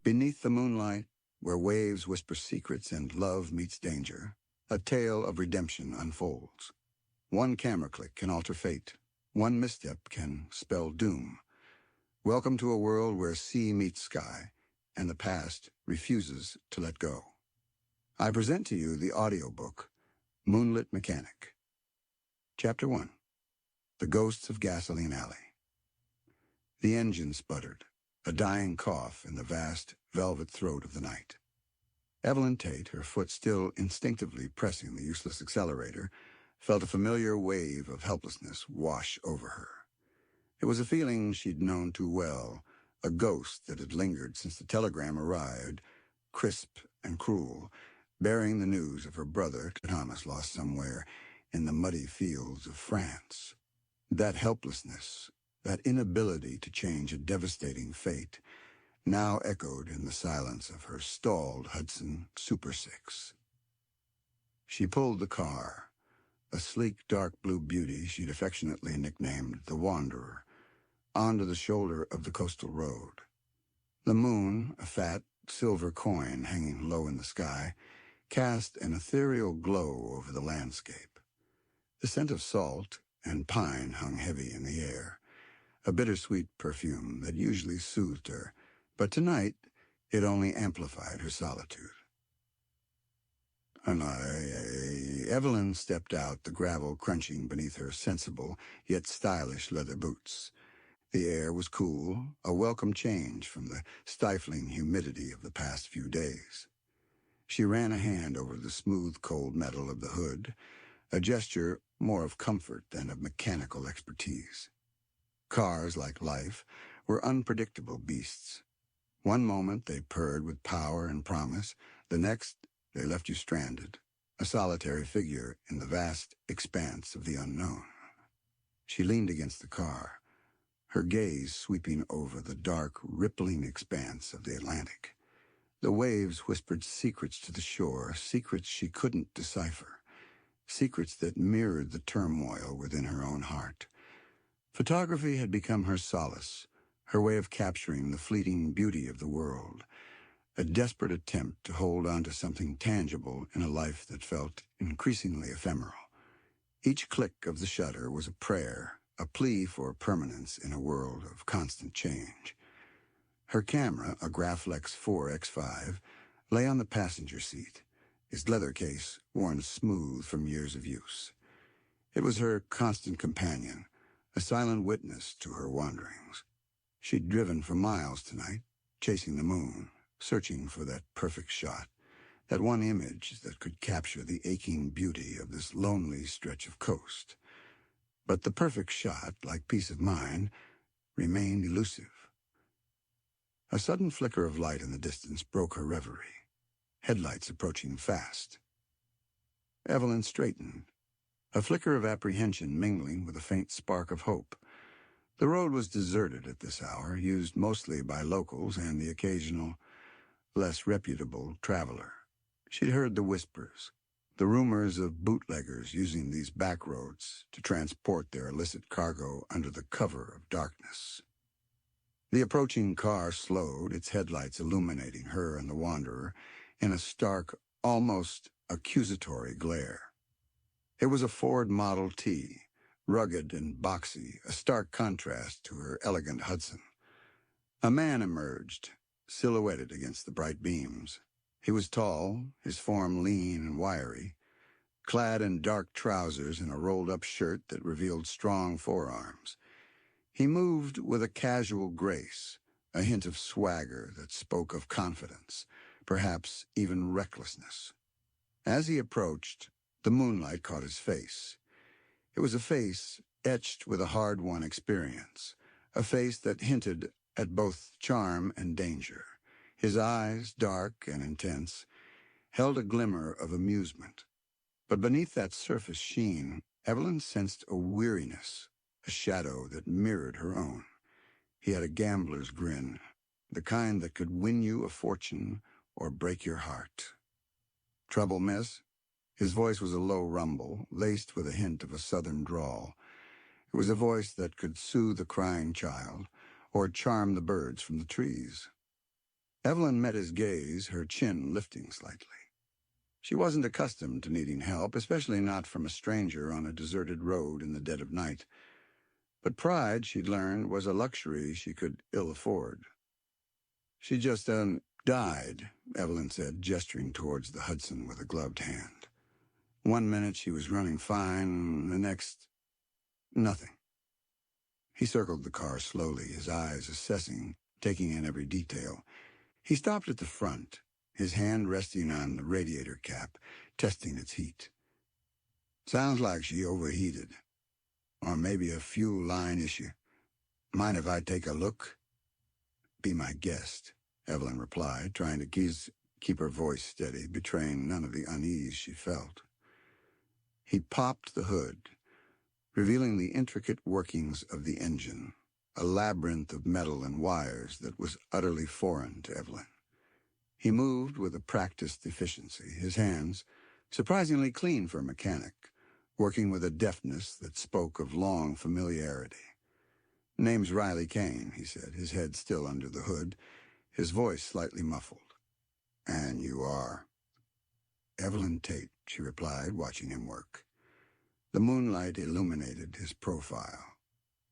Beneath the moonlight, where waves whisper secrets and love meets danger, a tale of redemption unfolds. One camera click can alter fate. One misstep can spell doom. Welcome to a world where sea meets sky, and the past refuses to let go. I present to you the audiobook, Moonlit Mechanic. Chapter 1. The Ghosts of Gasoline Alley. The engine sputtered, a dying cough in the vast, velvet throat of the night. Evelyn Tate, her foot still instinctively pressing the useless accelerator, felt a familiar wave of helplessness wash over her. It was a feeling she'd known too well, a ghost that had lingered since the telegram arrived, crisp and cruel, bearing the news of her brother Thomas lost somewhere in the muddy fields of France. That helplessness, that inability to change a devastating fate, now echoed in the silence of her stalled Hudson Super 6. She pulled the car, a sleek dark blue beauty she'd affectionately nicknamed the Wanderer, onto the shoulder of the coastal road. The moon, a fat silver coin hanging low in the sky, cast an ethereal glow over the landscape. The scent of salt and pine hung heavy in the air, a bittersweet perfume that usually soothed her, but tonight it only amplified her solitude. Evelyn stepped out, the gravel crunching beneath her sensible yet stylish leather boots. The air was cool, a welcome change from the stifling humidity of the past few days. She ran a hand over the smooth, cold metal of the hood, a gesture more of comfort than of mechanical expertise. Cars, like life, were unpredictable beasts. One moment they purred with power and promise, the next they left you stranded, a solitary figure in the vast expanse of the unknown. She leaned against the car, her gaze sweeping over the dark, rippling expanse of the Atlantic. The waves whispered secrets to the shore, secrets she couldn't decipher, secrets that mirrored the turmoil within her own heart. Photography had become her solace, her way of capturing the fleeting beauty of the world, a desperate attempt to hold on to something tangible in a life that felt increasingly ephemeral. Each click of the shutter was a prayer, a plea for permanence in a world of constant change. Her camera, a Graflex 4X5, lay on the passenger seat, its leather case worn smooth from years of use. It was her constant companion, a silent witness to her wanderings. She'd driven for miles tonight, chasing the moon, searching for that perfect shot, that one image that could capture the aching beauty of this lonely stretch of coast. But the perfect shot, like peace of mind, remained elusive. A sudden flicker of light in the distance broke her reverie, headlights approaching fast. Evelyn straightened, a flicker of apprehension mingling with a faint spark of hope. The road was deserted at this hour, used mostly by locals and the occasional, less reputable traveler. She'd heard the whispers, the rumors of bootleggers using these back roads to transport their illicit cargo under the cover of darkness. The approaching car slowed, its headlights illuminating her and the Wanderer in a stark, almost accusatory glare. It was a Ford Model T, rugged and boxy, a stark contrast to her elegant Hudson. A man emerged, silhouetted against the bright beams. He was tall, his form lean and wiry, clad in dark trousers and a rolled-up shirt that revealed strong forearms. He moved with a casual grace, a hint of swagger that spoke of confidence, perhaps even recklessness. As he approached, the moonlight caught his face. It was a face etched with a hard-won experience, a face that hinted at both charm and danger. His eyes, dark and intense, held a glimmer of amusement. But beneath that surface sheen, Evelyn sensed a weariness, a shadow that mirrored her own. He had a gambler's grin, the kind that could win you a fortune or break your heart. "Trouble, miss?" His voice was a low rumble, laced with a hint of a southern drawl. It was a voice that could soothe a crying child or charm the birds from the trees. Evelyn met his gaze, her chin lifting slightly. She wasn't accustomed to needing help, especially not from a stranger on a deserted road in the dead of night. But pride, she'd learned, was a luxury she could ill afford. She just, died, Evelyn said, gesturing towards the Hudson with a gloved hand. One minute she was running fine, the next, nothing. He circled the car slowly, his eyes assessing, taking in every detail. He stopped at the front, his hand resting on the radiator cap, testing its heat. Sounds like she overheated. Or maybe a fuel line issue. Mind if I take a look? Be my guest, Evelyn replied, trying to keep her voice steady, betraying none of the unease she felt. He popped the hood, revealing the intricate workings of the engine, a labyrinth of metal and wires that was utterly foreign to Evelyn. He moved with a practiced efficiency, his hands surprisingly clean for a mechanic, working with a deftness that spoke of long familiarity. "Name's Riley Kane," he said, his head still under the hood, his voice slightly muffled. "And you are?" "Evelyn Tate," she replied, watching him work. The moonlight illuminated his profile,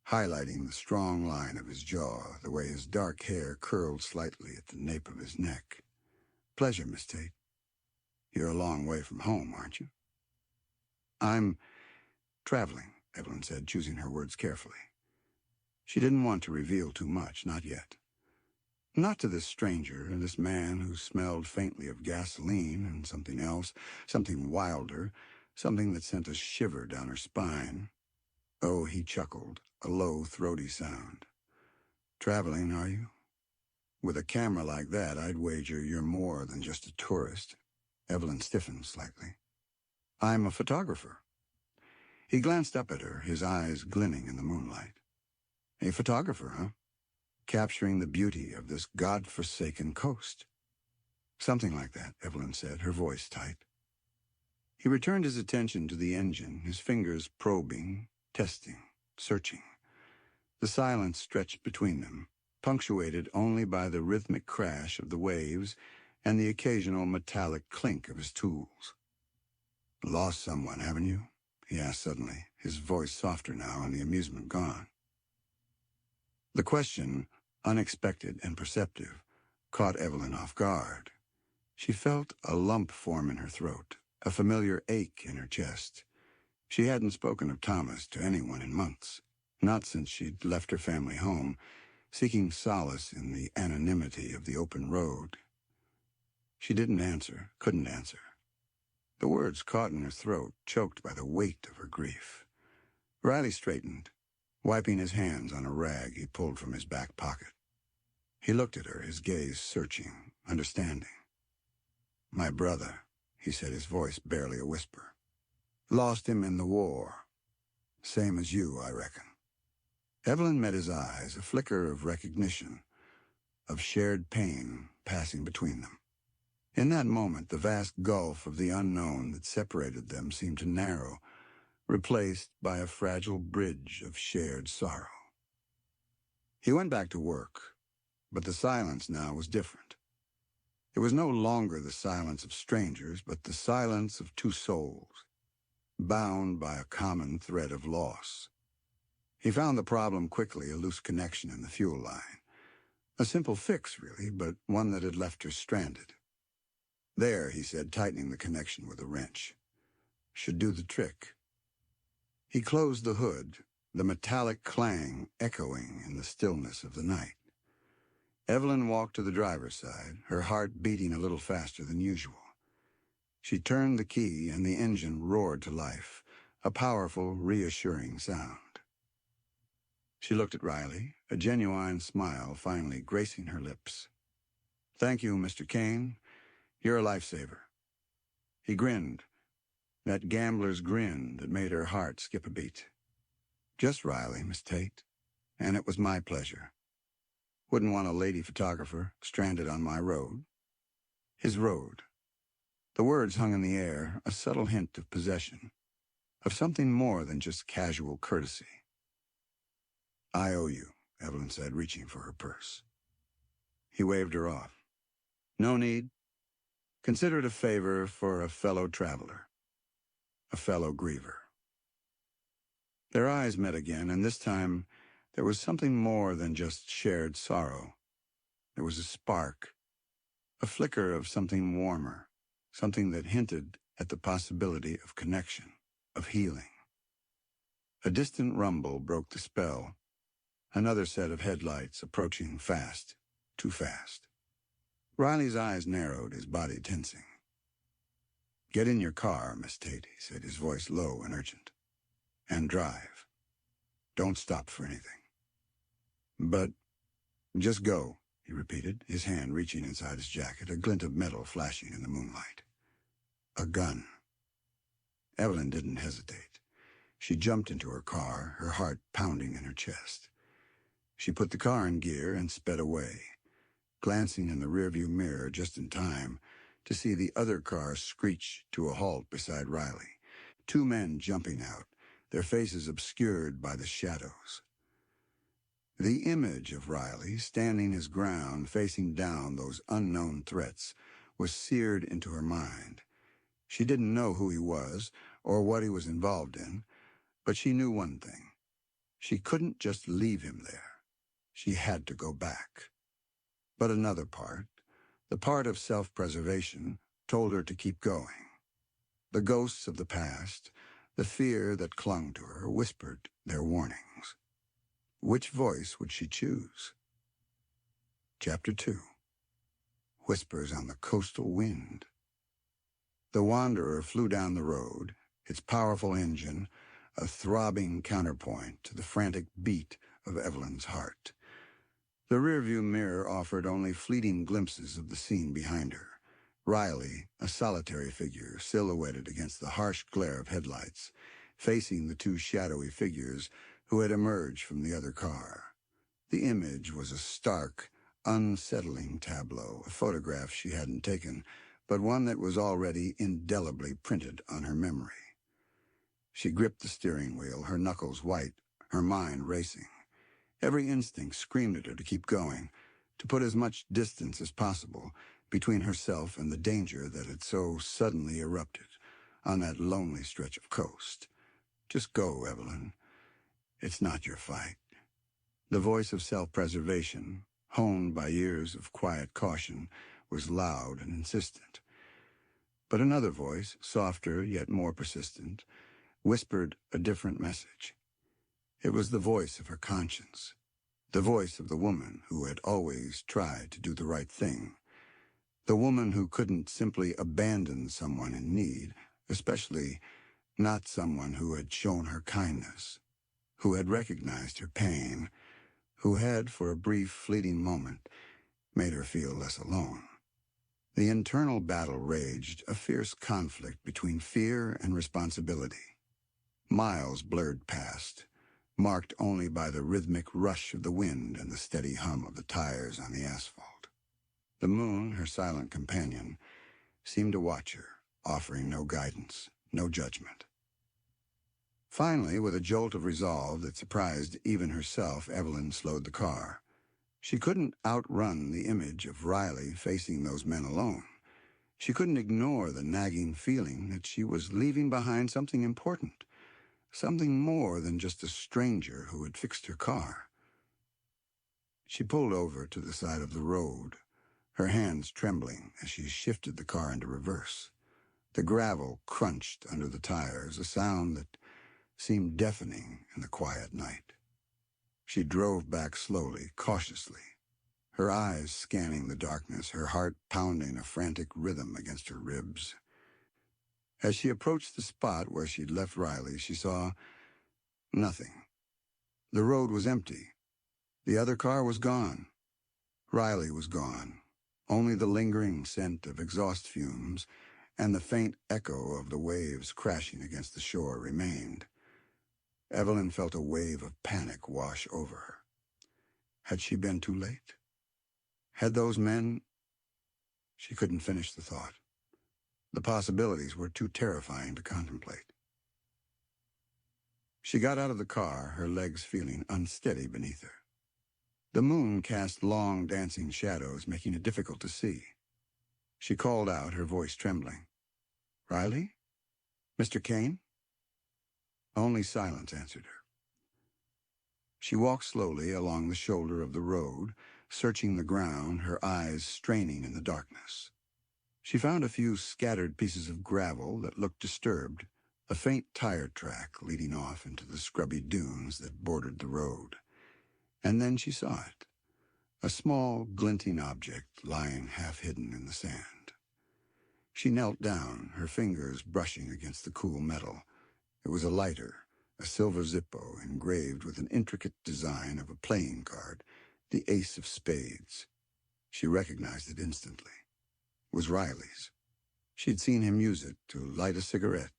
highlighting the strong line of his jaw, the way his dark hair curled slightly at the nape of his neck. "Pleasure, Miss Tate. You're a long way from home, aren't you?" "I'm traveling," Evelyn said, choosing her words carefully. She didn't want to reveal too much, not yet. Not to this stranger, this man who smelled faintly of gasoline and something else, something wilder, something that sent a shiver down her spine. "Oh," he chuckled, a low, throaty sound. "Traveling, are you? With a camera like that, I'd wager you're more than just a tourist." Evelyn stiffened slightly. "I'm a photographer." He glanced up at her, his eyes glinting in the moonlight. "A photographer, huh? Capturing the beauty of this God-forsaken coast." "Something like that," Evelyn said, her voice tight. He returned his attention to the engine, his fingers probing, testing, searching. The silence stretched between them, punctuated only by the rhythmic crash of the waves and the occasional metallic clink of his tools. "Lost someone, haven't you?" he asked suddenly, his voice softer now and the amusement gone. The question, unexpected and perceptive, caught Evelyn off guard. She felt a lump form in her throat, a familiar ache in her chest. She hadn't spoken of Thomas to anyone in months, not since she'd left her family home, seeking solace in the anonymity of the open road. She didn't answer, couldn't answer. The words caught in her throat, choked by the weight of her grief. Riley straightened, wiping his hands on a rag he pulled from his back pocket. He looked at her, his gaze searching, understanding. "My brother," he said, his voice barely a whisper. "Lost him in the war. Same as you, I reckon." Evelyn met his eyes, a flicker of recognition, of shared pain passing between them. In that moment, the vast gulf of the unknown that separated them seemed to narrow, replaced by a fragile bridge of shared sorrow. He went back to work, but the silence now was different. It was no longer the silence of strangers, but the silence of two souls, bound by a common thread of loss. He found the problem quickly, a loose connection in the fuel line. A simple fix, really, but one that had left her stranded. "There," he said, tightening the connection with a wrench. "Should do the trick." He closed the hood, the metallic clang echoing in the stillness of the night. Evelyn walked to the driver's side, her heart beating a little faster than usual. She turned the key and the engine roared to life, a powerful, reassuring sound. She looked at Riley, a genuine smile finally gracing her lips. "Thank you, Mr. Kane. You're a lifesaver." He grinned, that gambler's grin that made her heart skip a beat. "Just Riley, Miss Tate, and it was my pleasure. Wouldn't want a lady photographer stranded on my road." His road. The words hung in the air, a subtle hint of possession, of something more than just casual courtesy. "I owe you," Evelyn said, reaching for her purse. He waved her off. No need. Consider it a favor for a fellow traveler, a fellow griever. Their eyes met again, and this time there was something more than just shared sorrow. There was a spark, a flicker of something warmer, something that hinted at the possibility of connection, of healing. A distant rumble broke the spell, another set of headlights approaching fast, too fast. Riley's eyes narrowed, his body tensing. "Get in your car, Miss Tate," he said, his voice low and urgent. "And drive. Don't stop for anything." "But just go," he repeated, his hand reaching inside his jacket, a glint of metal flashing in the moonlight. A gun. Evelyn didn't hesitate. She jumped into her car, her heart pounding in her chest. She put the car in gear and sped away, glancing in the rearview mirror just in time to see the other car screech to a halt beside Riley. Two men jumping out, their faces obscured by the shadows. The image of Riley, standing his ground, facing down those unknown threats, was seared into her mind. She didn't know who he was or what he was involved in, but she knew one thing. She couldn't just leave him there. She had to go back. But another part, the part of self-preservation, told her to keep going. The ghosts of the past, the fear that clung to her, whispered their warnings. Which voice would she choose? Chapter 2. Whispers on the Coastal Wind. The Wanderer flew down the road, its powerful engine a throbbing counterpoint to the frantic beat of Evelyn's heart. The rearview mirror offered only fleeting glimpses of the scene behind her. Riley, a solitary figure silhouetted against the harsh glare of headlights, facing the two shadowy figures who had emerged from the other car. The image was a stark, unsettling tableau, a photograph she hadn't taken, but one that was already indelibly printed on her memory. She gripped the steering wheel, her knuckles white, her mind racing. Every instinct screamed at her to keep going, to put as much distance as possible between herself and the danger that had so suddenly erupted on that lonely stretch of coast. Just go, Evelyn. It's not your fight. The voice of self-preservation, honed by years of quiet caution, was loud and insistent. But another voice, softer yet more persistent, whispered a different message. It was the voice of her conscience, the voice of the woman who had always tried to do the right thing, the woman who couldn't simply abandon someone in need, especially not someone who had shown her kindness, who had recognized her pain, who had, for a brief, fleeting moment, made her feel less alone. The internal battle raged, a fierce conflict between fear and responsibility. Miles blurred past, marked only by the rhythmic rush of the wind and the steady hum of the tires on the asphalt. The moon, her silent companion, seemed to watch her, offering no guidance, no judgment. Finally, with a jolt of resolve that surprised even herself, Evelyn slowed the car. She couldn't outrun the image of Riley facing those men alone. She couldn't ignore the nagging feeling that she was leaving behind something important, something more than just a stranger who had fixed her car. She pulled over to the side of the road, her hands trembling as she shifted the car into reverse. The gravel crunched under the tires, a sound that seemed deafening in the quiet night. She drove back slowly, cautiously, her eyes scanning the darkness, her heart pounding a frantic rhythm against her ribs. As she approached the spot where she'd left Riley, she saw nothing. The road was empty. The other car was gone. Riley was gone. Only the lingering scent of exhaust fumes and the faint echo of the waves crashing against the shore remained. Evelyn felt a wave of panic wash over her. Had she been too late? Had those men... She couldn't finish the thought. The possibilities were too terrifying to contemplate. She got out of the car, her legs feeling unsteady beneath her. The moon cast long, dancing shadows, making it difficult to see. She called out, her voice trembling. "Riley? Mr. Kane?" Only silence answered her. She walked slowly along the shoulder of the road, searching the ground, her eyes straining in the darkness. She found a few scattered pieces of gravel that looked disturbed, a faint tire track leading off into the scrubby dunes that bordered the road. And then she saw it, a small, glinting object lying half-hidden in the sand. She knelt down, her fingers brushing against the cool metal. It was a lighter, a silver Zippo engraved with an intricate design of a playing card, the ace of spades. She recognized it instantly. It was Riley's. She'd seen him use it to light a cigarette,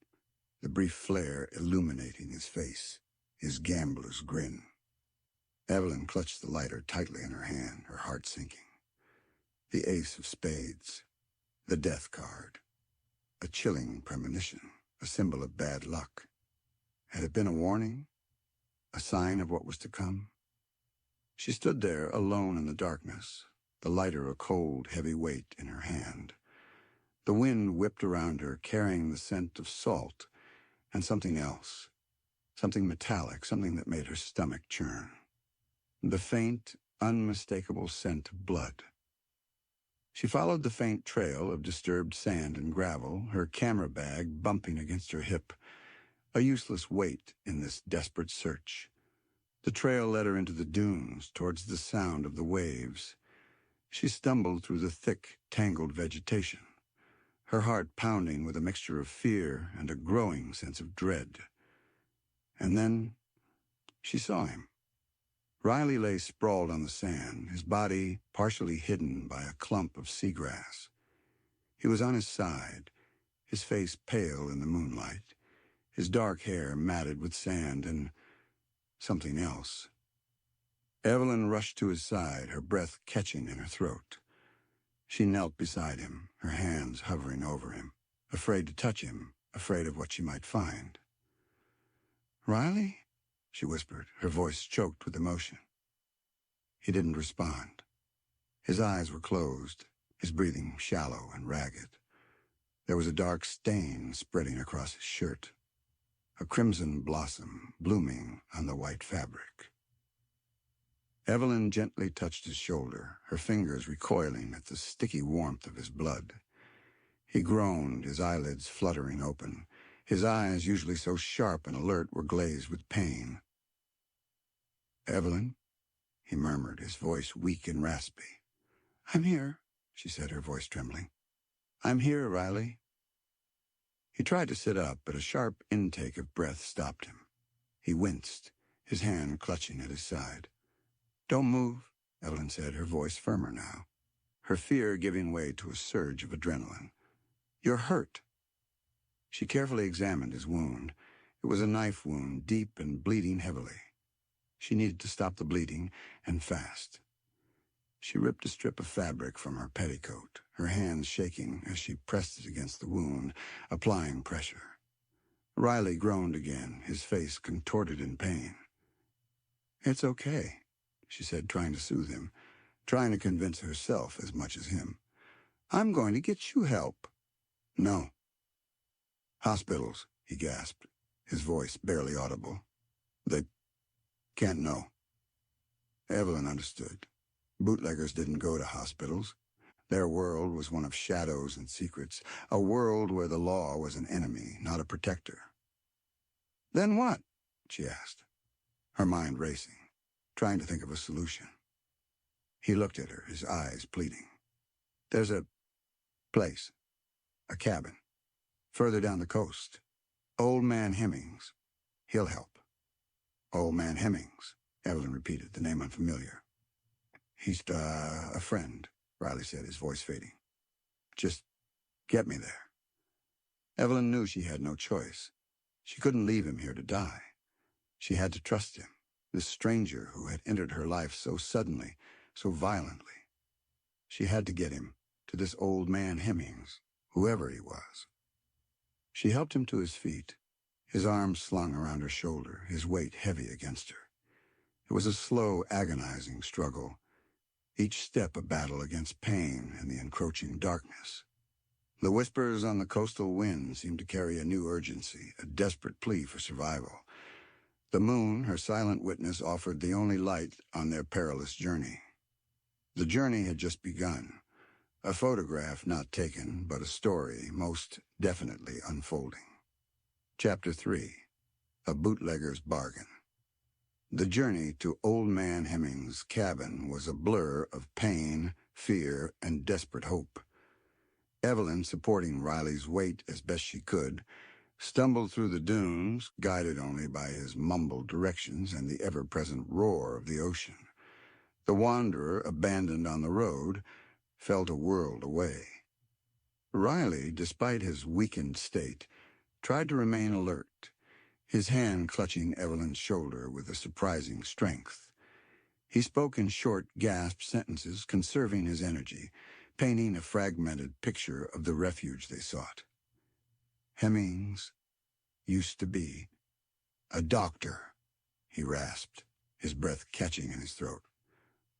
the brief flare illuminating his face, his gambler's grin. Evelyn clutched the lighter tightly in her hand, her heart sinking. The ace of spades, the death card, a chilling premonition, a symbol of bad luck. Had it been a warning? A sign of what was to come? She stood there alone in the darkness, the lighter a cold, heavy weight in her hand. The wind whipped around her, carrying the scent of salt and something else, something metallic, something that made her stomach churn. The faint, unmistakable scent of blood. She followed the faint trail of disturbed sand and gravel, her camera bag bumping against her hip, a useless weight in this desperate search. The trail led her into the dunes, towards the sound of the waves. She stumbled through the thick, tangled vegetation, her heart pounding with a mixture of fear and a growing sense of dread. And then she saw him. Riley lay sprawled on the sand, his body partially hidden by a clump of seagrass. He was on his side, his face pale in the moonlight, his dark hair matted with sand and something else. Evelyn rushed to his side, her breath catching in her throat. She knelt beside him, her hands hovering over him, afraid to touch him, afraid of what she might find. "Riley?" she whispered, her voice choked with emotion. He didn't respond. His eyes were closed, his breathing shallow and ragged. There was a dark stain spreading across his shirt, a crimson blossom blooming on the white fabric. Evelyn gently touched his shoulder, her fingers recoiling at the sticky warmth of his blood. He groaned, his eyelids fluttering open. His eyes, usually so sharp and alert, were glazed with pain. "Evelyn?" he murmured, his voice weak and raspy. "I'm here," she said, her voice trembling. "I'm here, Riley." He tried to sit up, but a sharp intake of breath stopped him. He winced, his hand clutching at his side. "Don't move," Evelyn said, her voice firmer now, her fear giving way to a surge of adrenaline. "You're hurt." She carefully examined his wound. It was a knife wound, deep and bleeding heavily. She needed to stop the bleeding, and fast. She ripped a strip of fabric from her petticoat, her hands shaking as she pressed it against the wound, applying pressure. Riley groaned again, his face contorted in pain. "It's okay," she said, trying to soothe him, trying to convince herself as much as him. "I'm going to get you help." "No." "Hospitals," he gasped, his voice barely audible. "They can't know." Evelyn understood. Bootleggers didn't go to hospitals. Their world was one of shadows and secrets, a world where the law was an enemy, not a protector. "Then what?" she asked, her mind racing, trying to think of a solution. He looked at her, his eyes pleading. "There's a place, a cabin, further down the coast. Old Man Hemmings. He'll help." "Old Man Hemmings," Evelyn repeated, the name unfamiliar. "He's a friend," Riley said, his voice fading. "Just get me there." Evelyn knew she had no choice. She couldn't leave him here to die. She had to trust him, this stranger who had entered her life so suddenly, so violently. She had to get him to this Old Man Hemmings, whoever he was. She helped him to his feet, his arms slung around her shoulder, his weight heavy against her. It was a slow, agonizing struggle, each step a battle against pain and the encroaching darkness. The whispers on the coastal wind seemed to carry a new urgency, a desperate plea for survival. The moon, her silent witness, offered the only light on their perilous journey. The journey had just begun. A photograph not taken, but a story most definitely unfolding. Chapter 3. A Bootlegger's Bargain. The journey to Old Man Hemming's cabin was a blur of pain, fear, and desperate hope. Evelyn, supporting Riley's weight as best she could, stumbled through the dunes, guided only by his mumbled directions and the ever-present roar of the ocean. The wanderer, abandoned on the road, felt a world away. Riley, despite his weakened state, tried to remain alert, his hand clutching Evelyn's shoulder with a surprising strength. He spoke in short, gasped sentences, conserving his energy, painting a fragmented picture of the refuge they sought. Hemmings used to be a doctor, he rasped, his breath catching in his throat.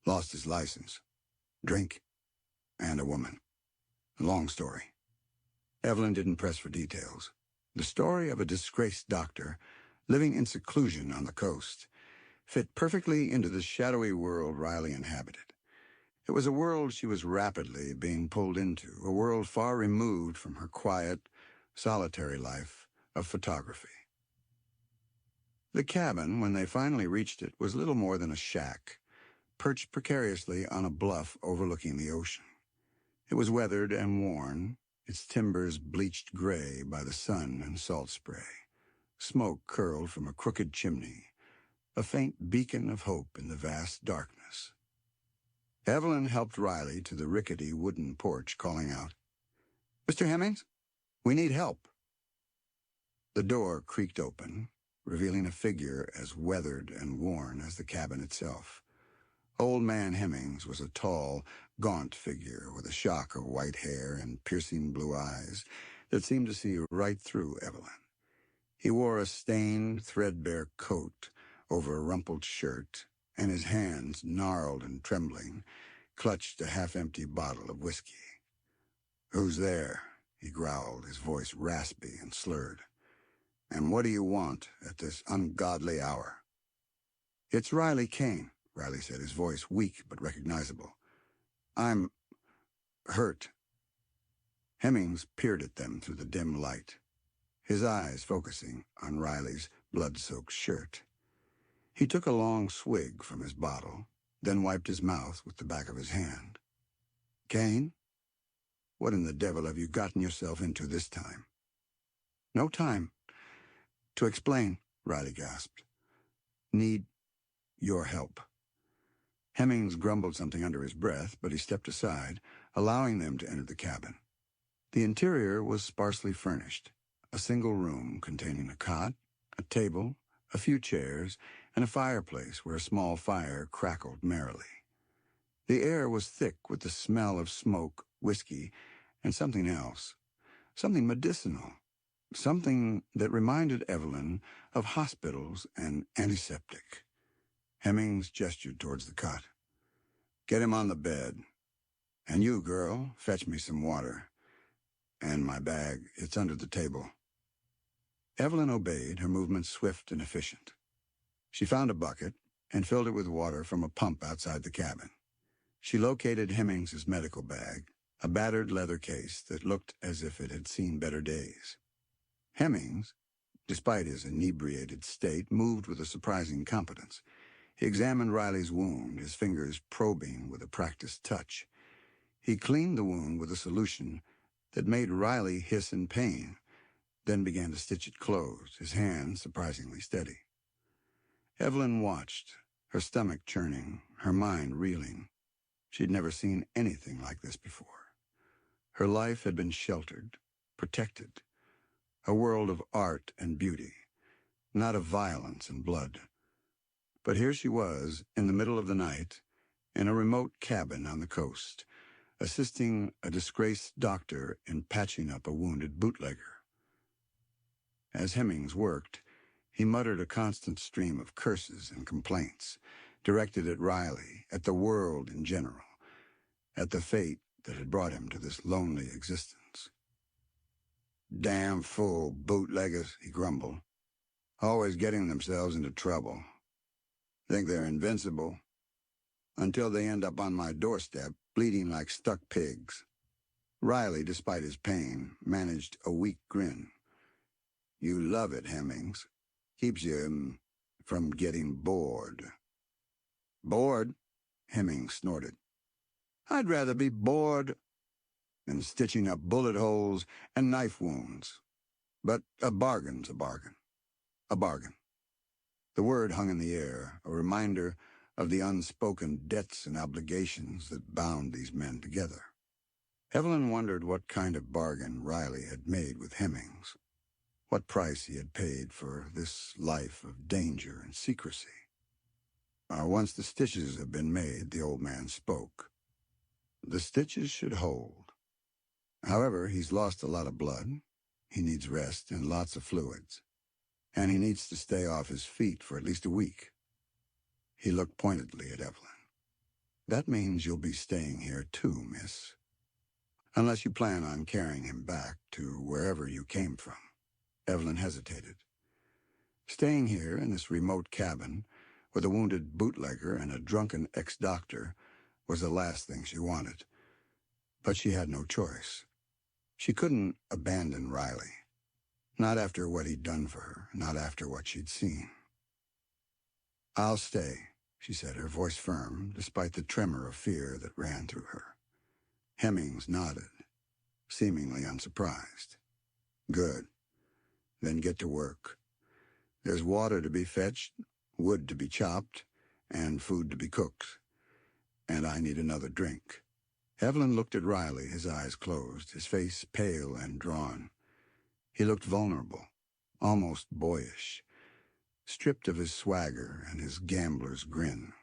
Lost his license, drink, and a woman. Long story. Evelyn didn't press for details. The story of a disgraced doctor living in seclusion on the coast fit perfectly into the shadowy world Riley inhabited. It was a world she was rapidly being pulled into, a world far removed from her quiet, solitary life of photography. The cabin, when they finally reached it, was little more than a shack, perched precariously on a bluff overlooking the ocean. It was weathered and worn, its timbers bleached gray by the sun and salt spray. Smoke curled from a crooked chimney, a faint beacon of hope in the vast darkness. Evelyn helped Riley to the rickety wooden porch, calling out, "Mr. Hemmings, we need help." The door creaked open, revealing a figure as weathered and worn as the cabin itself. Old Man Hemmings was a tall, gaunt figure with a shock of white hair and piercing blue eyes that seemed to see right through Evelyn. He wore a stained, threadbare coat over a rumpled shirt, and his hands, gnarled and trembling, clutched a half-empty bottle of whiskey. "Who's there?" he growled, his voice raspy and slurred. "And what do you want at this ungodly hour?" "It's Riley Kane," Riley said, his voice weak but recognizable. "I'm hurt." Hemmings peered at them through the dim light, his eyes focusing on Riley's blood-soaked shirt. He took a long swig from his bottle, then wiped his mouth with the back of his hand. "Kane, what in the devil have you gotten yourself into this time?" "No time to explain," Riley gasped. "Need your help." Hemmings grumbled something under his breath, but he stepped aside, allowing them to enter the cabin. The interior was sparsely furnished, a single room containing a cot, a table, a few chairs, and a fireplace where a small fire crackled merrily. The air was thick with the smell of smoke, whiskey, and something else, something medicinal, something that reminded Evelyn of hospitals and antiseptic. Hemmings gestured towards the cot. "Get him on the bed. And you, girl, fetch me some water. And my bag, it's under the table." Evelyn obeyed, her movements swift and efficient. She found a bucket and filled it with water from a pump outside the cabin. She located Hemmings's medical bag, a battered leather case that looked as if it had seen better days. Hemmings, despite his inebriated state, moved with a surprising competence. He examined Riley's wound, his fingers probing with a practiced touch. He cleaned the wound with a solution that made Riley hiss in pain, then began to stitch it closed, his hands surprisingly steady. Evelyn watched, her stomach churning, her mind reeling. She'd never seen anything like this before. Her life had been sheltered, protected, a world of art and beauty, not of violence and blood. But here she was, in the middle of the night, in a remote cabin on the coast, assisting a disgraced doctor in patching up a wounded bootlegger. As Hemmings worked, he muttered a constant stream of curses and complaints, directed at Riley, at the world in general, at the fate that had brought him to this lonely existence. Damn fool bootleggers, he grumbled. Always getting themselves into trouble. Think they're invincible. Until they end up on my doorstep, bleeding like stuck pigs. Riley, despite his pain, managed a weak grin. You love it, Hemmings. Keeps you from getting bored. Bored? Hemmings snorted. I'd rather be bored than stitching up bullet holes and knife wounds. But a bargain's a bargain. A bargain. The word hung in the air, a reminder of the unspoken debts and obligations that bound these men together. Evelyn wondered what kind of bargain Riley had made with Hemmings, what price he had paid for this life of danger and secrecy. Once the stitches have been made, the old man spoke. The stitches should hold. However, he's lost a lot of blood. He needs rest and lots of fluids. And he needs to stay off his feet for at least a week. He looked pointedly at Evelyn. That means you'll be staying here too, miss. Unless you plan on carrying him back to wherever you came from. Evelyn hesitated. Staying here in this remote cabin with a wounded bootlegger and a drunken ex-doctor was the last thing she wanted. But she had no choice. She couldn't abandon Riley. Not after what he'd done for her, not after what she'd seen. I'll stay, she said, her voice firm, despite the tremor of fear that ran through her. Hemmings nodded, seemingly unsurprised. Good. Then get to work. There's water to be fetched, wood to be chopped, and food to be cooked. And I need another drink. Evelyn looked at Riley, his eyes closed, his face pale and drawn. He looked vulnerable, almost boyish, stripped of his swagger and his gambler's grin.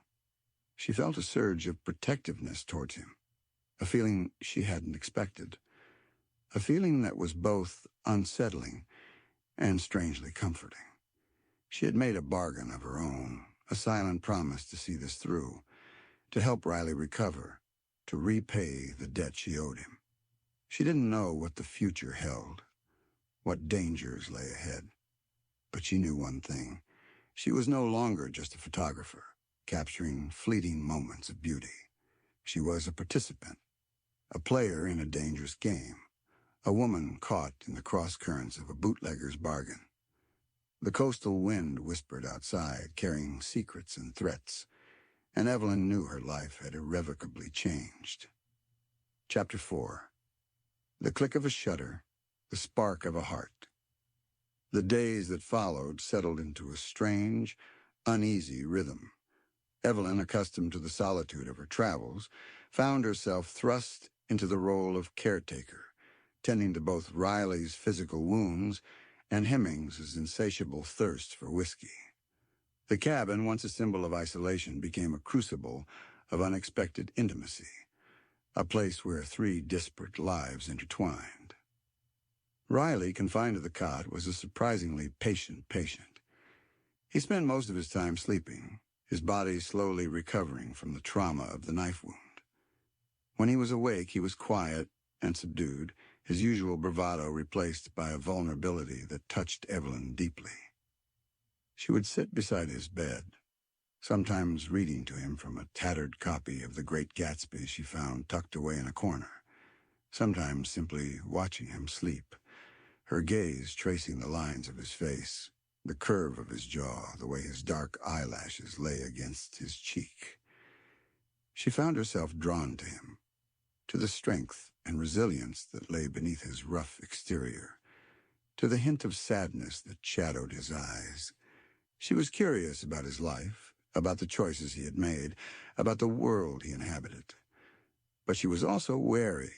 She felt a surge of protectiveness towards him, a feeling she hadn't expected, a feeling that was both unsettling and strangely comforting. She had made a bargain of her own, a silent promise to see this through, to help Riley recover, to repay the debt she owed him. She didn't know what the future held, what dangers lay ahead. But she knew one thing. She was no longer just a photographer, capturing fleeting moments of beauty. She was a participant, a player in a dangerous game, a woman caught in the cross-currents of a bootlegger's bargain. The coastal wind whispered outside, carrying secrets and threats, and Evelyn knew her life had irrevocably changed. Chapter 4. The click of a shutter, the spark of a heart. The days that followed settled into a strange, uneasy rhythm. Evelyn, accustomed to the solitude of her travels, found herself thrust into the role of caretaker, tending to both Riley's physical wounds and Hemmings's insatiable thirst for whiskey. The cabin, once a symbol of isolation, became a crucible of unexpected intimacy, a place where three disparate lives intertwined. Riley, confined to the cot, was a surprisingly patient patient. He spent most of his time sleeping, his body slowly recovering from the trauma of the knife wound. When he was awake, he was quiet and subdued, his usual bravado replaced by a vulnerability that touched Evelyn deeply. She would sit beside his bed, sometimes reading to him from a tattered copy of The Great Gatsby she found tucked away in a corner, sometimes simply watching him sleep, her gaze tracing the lines of his face, the curve of his jaw, the way his dark eyelashes lay against his cheek. She found herself drawn to him, to the strength and resilience that lay beneath his rough exterior, to the hint of sadness that shadowed his eyes. She was curious about his life, about the choices he had made, about the world he inhabited. But she was also wary,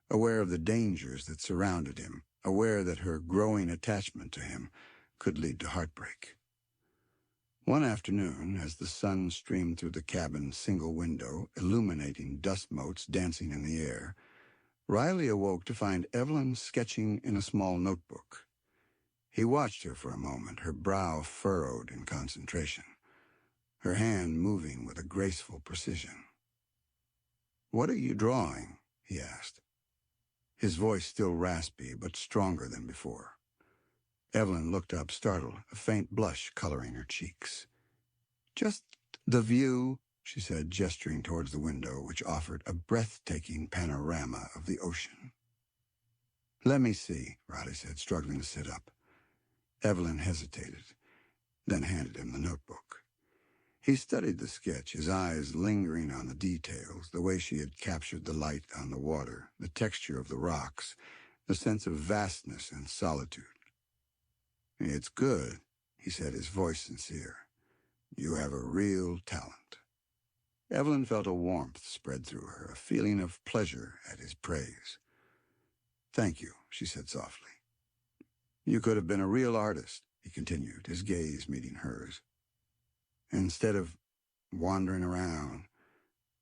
aware of the dangers that surrounded him, aware that her growing attachment to him could lead to heartbreak. One afternoon, as the sun streamed through the cabin's single window, illuminating dust motes dancing in the air, Riley awoke to find Evelyn sketching in a small notebook. He watched her for a moment, her brow furrowed in concentration, her hand moving with a graceful precision. "What are you drawing?" he asked. his voice still raspy but stronger than before. Evelyn looked up, startled, a faint blush coloring her cheeks. "Just the view," she said, gesturing towards the window, which offered a breathtaking panorama of the ocean. "Let me see," Riley said, struggling to sit up. Evelyn hesitated, then handed him the notebook. He studied the sketch, his eyes lingering on the details, the way she had captured the light on the water, the texture of the rocks, the sense of vastness and solitude. "It's good," he said, his voice sincere. "You have a real talent." Evelyn felt a warmth spread through her, a feeling of pleasure at his praise. "Thank you," she said softly. "You could have been a real artist," he continued, his gaze meeting hers. "Instead of wandering around,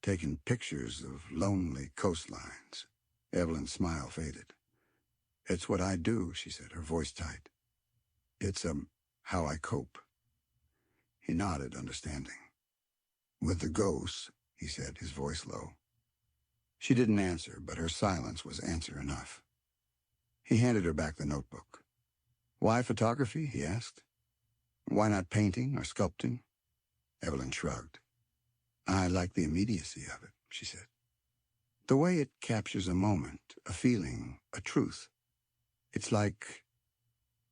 taking pictures of lonely coastlines." Evelyn's smile faded. "It's what I do," she said, her voice tight. "It's how I cope." He nodded, understanding. "With the ghosts," he said, his voice low. She didn't answer, but her silence was answer enough. He handed her back the notebook. "Why photography?" he asked. "Why not painting or sculpting?" Evelyn shrugged. "I like the immediacy of it," she said. "The way it captures a moment, a feeling, a truth. It's like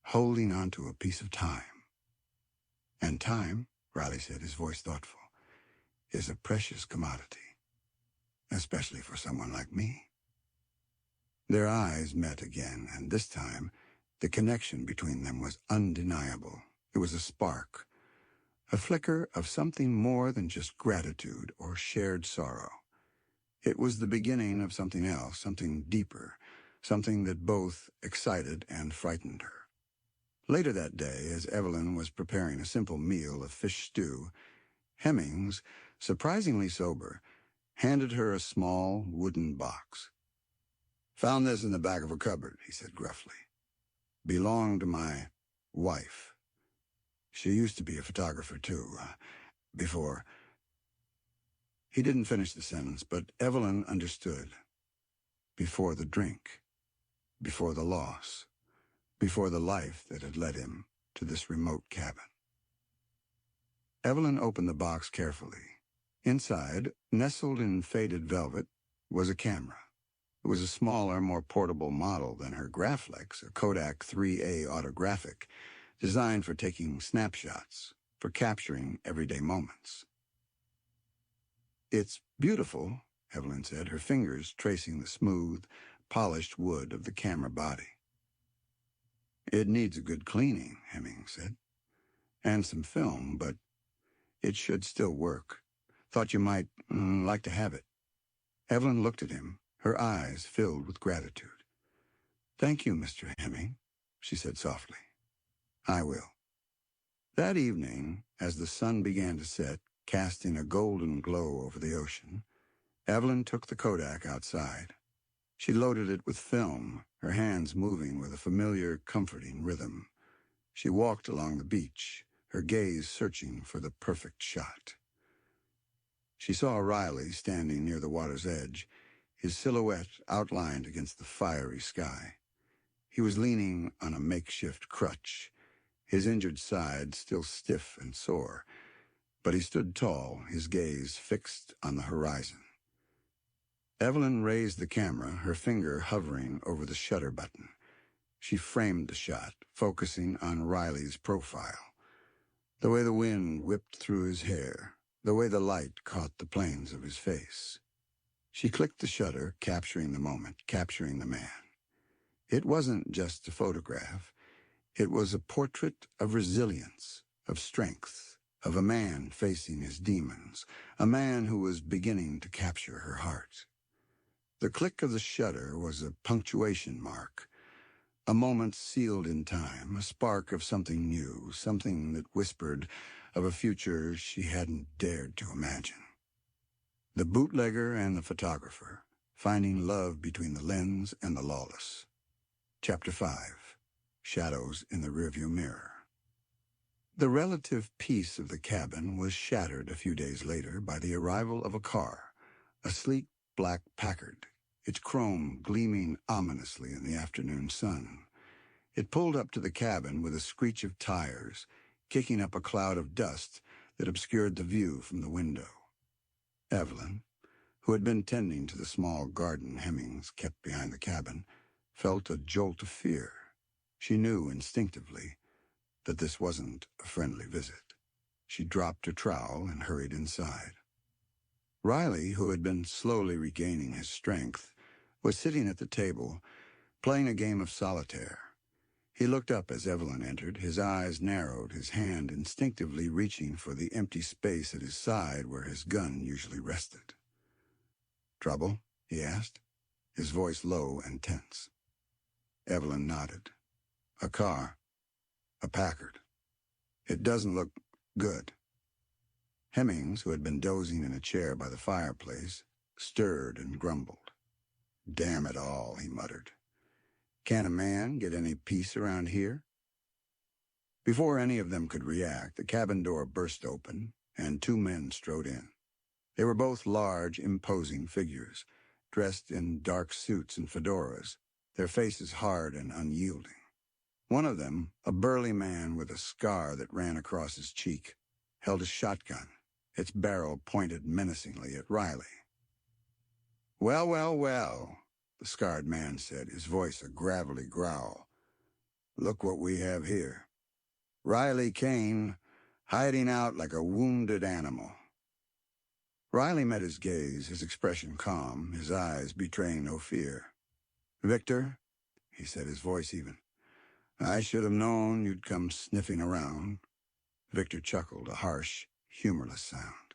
holding onto a piece of time." "And time," Riley said, his voice thoughtful, "is a precious commodity, especially for someone like me." Their eyes met again, and this time the connection between them was undeniable. It was a spark, a flicker of something more than just gratitude or shared sorrow. It was the beginning of something else, something deeper, something that both excited and frightened her. Later that day, as Evelyn was preparing a simple meal of fish stew, Hemmings, surprisingly sober, handed her a small wooden box. "Found this in the back of a cupboard," he said gruffly. "Belonged to my wife. She used to be a photographer, too, before—" He didn't finish the sentence, but Evelyn understood. Before the drink, before the loss, before the life that had led him to this remote cabin. Evelyn opened the box carefully. Inside, nestled in faded velvet, was a camera. It was a smaller, more portable model than her Graflex, a Kodak 3A autographic, designed for taking snapshots, for capturing everyday moments. "It's beautiful," Evelyn said, her fingers tracing the smooth, polished wood of the camera body. "It needs a good cleaning," Hemmings said, "and some film, but it should still work. Thought you might like to have it." Evelyn looked at him, her eyes filled with gratitude. "Thank you, Mr. Hemming," she said softly. "I will." That evening, as the sun began to set, casting a golden glow over the ocean, Evelyn took the Kodak outside. She loaded it with film, her hands moving with a familiar, comforting rhythm. She walked along the beach, her gaze searching for the perfect shot. She saw Riley standing near the water's edge, his silhouette outlined against the fiery sky. He was leaning on a makeshift crutch, his injured side still stiff and sore, but he stood tall, his gaze fixed on the horizon. Evelyn raised the camera, her finger hovering over the shutter button. She framed the shot, focusing on Riley's profile. The way the wind whipped through his hair, the way the light caught the planes of his face. She clicked the shutter, capturing the moment, capturing the man. It wasn't just a photograph. It was a portrait of resilience, of strength, of a man facing his demons, a man who was beginning to capture her heart. The click of the shutter was a punctuation mark, a moment sealed in time, a spark of something new, something that whispered of a future she hadn't dared to imagine. The bootlegger and the photographer, finding love between the lens and the lawless. Chapter 5. Shadows in the Rearview Mirror. The relative peace of the cabin was shattered a few days later by the arrival of a car, a sleek black Packard, its chrome gleaming ominously in the afternoon sun. It pulled up to the cabin with a screech of tires, kicking up a cloud of dust that obscured the view from the window. Evelyn, who had been tending to the small garden Hemmings kept behind the cabin, felt a jolt of fear. She knew instinctively that this wasn't a friendly visit. She dropped her trowel and hurried inside. Riley, who had been slowly regaining his strength, was sitting at the table, playing a game of solitaire. He looked up as Evelyn entered, his eyes narrowed, his hand instinctively reaching for the empty space at his side where his gun usually rested. "Trouble?" he asked, his voice low and tense. Evelyn nodded. "A car. A Packard. It doesn't look good." Hemmings, who had been dozing in a chair by the fireplace, stirred and grumbled. "Damn it all," he muttered. "Can't a man get any peace around here?" Before any of them could react, the cabin door burst open, and two men strode in. They were both large, imposing figures, dressed in dark suits and fedoras, their faces hard and unyielding. One of them, a burly man with a scar that ran across his cheek, held a shotgun, its barrel pointed menacingly at Riley. "Well, well, well," the scarred man said, his voice a gravelly growl. "Look what we have here. Riley Kane, hiding out like a wounded animal." Riley met his gaze, his expression calm, his eyes betraying no fear. "Victor," he said, his voice even, "I should have known you'd come sniffing around." Victor chuckled, a harsh, humorless sound.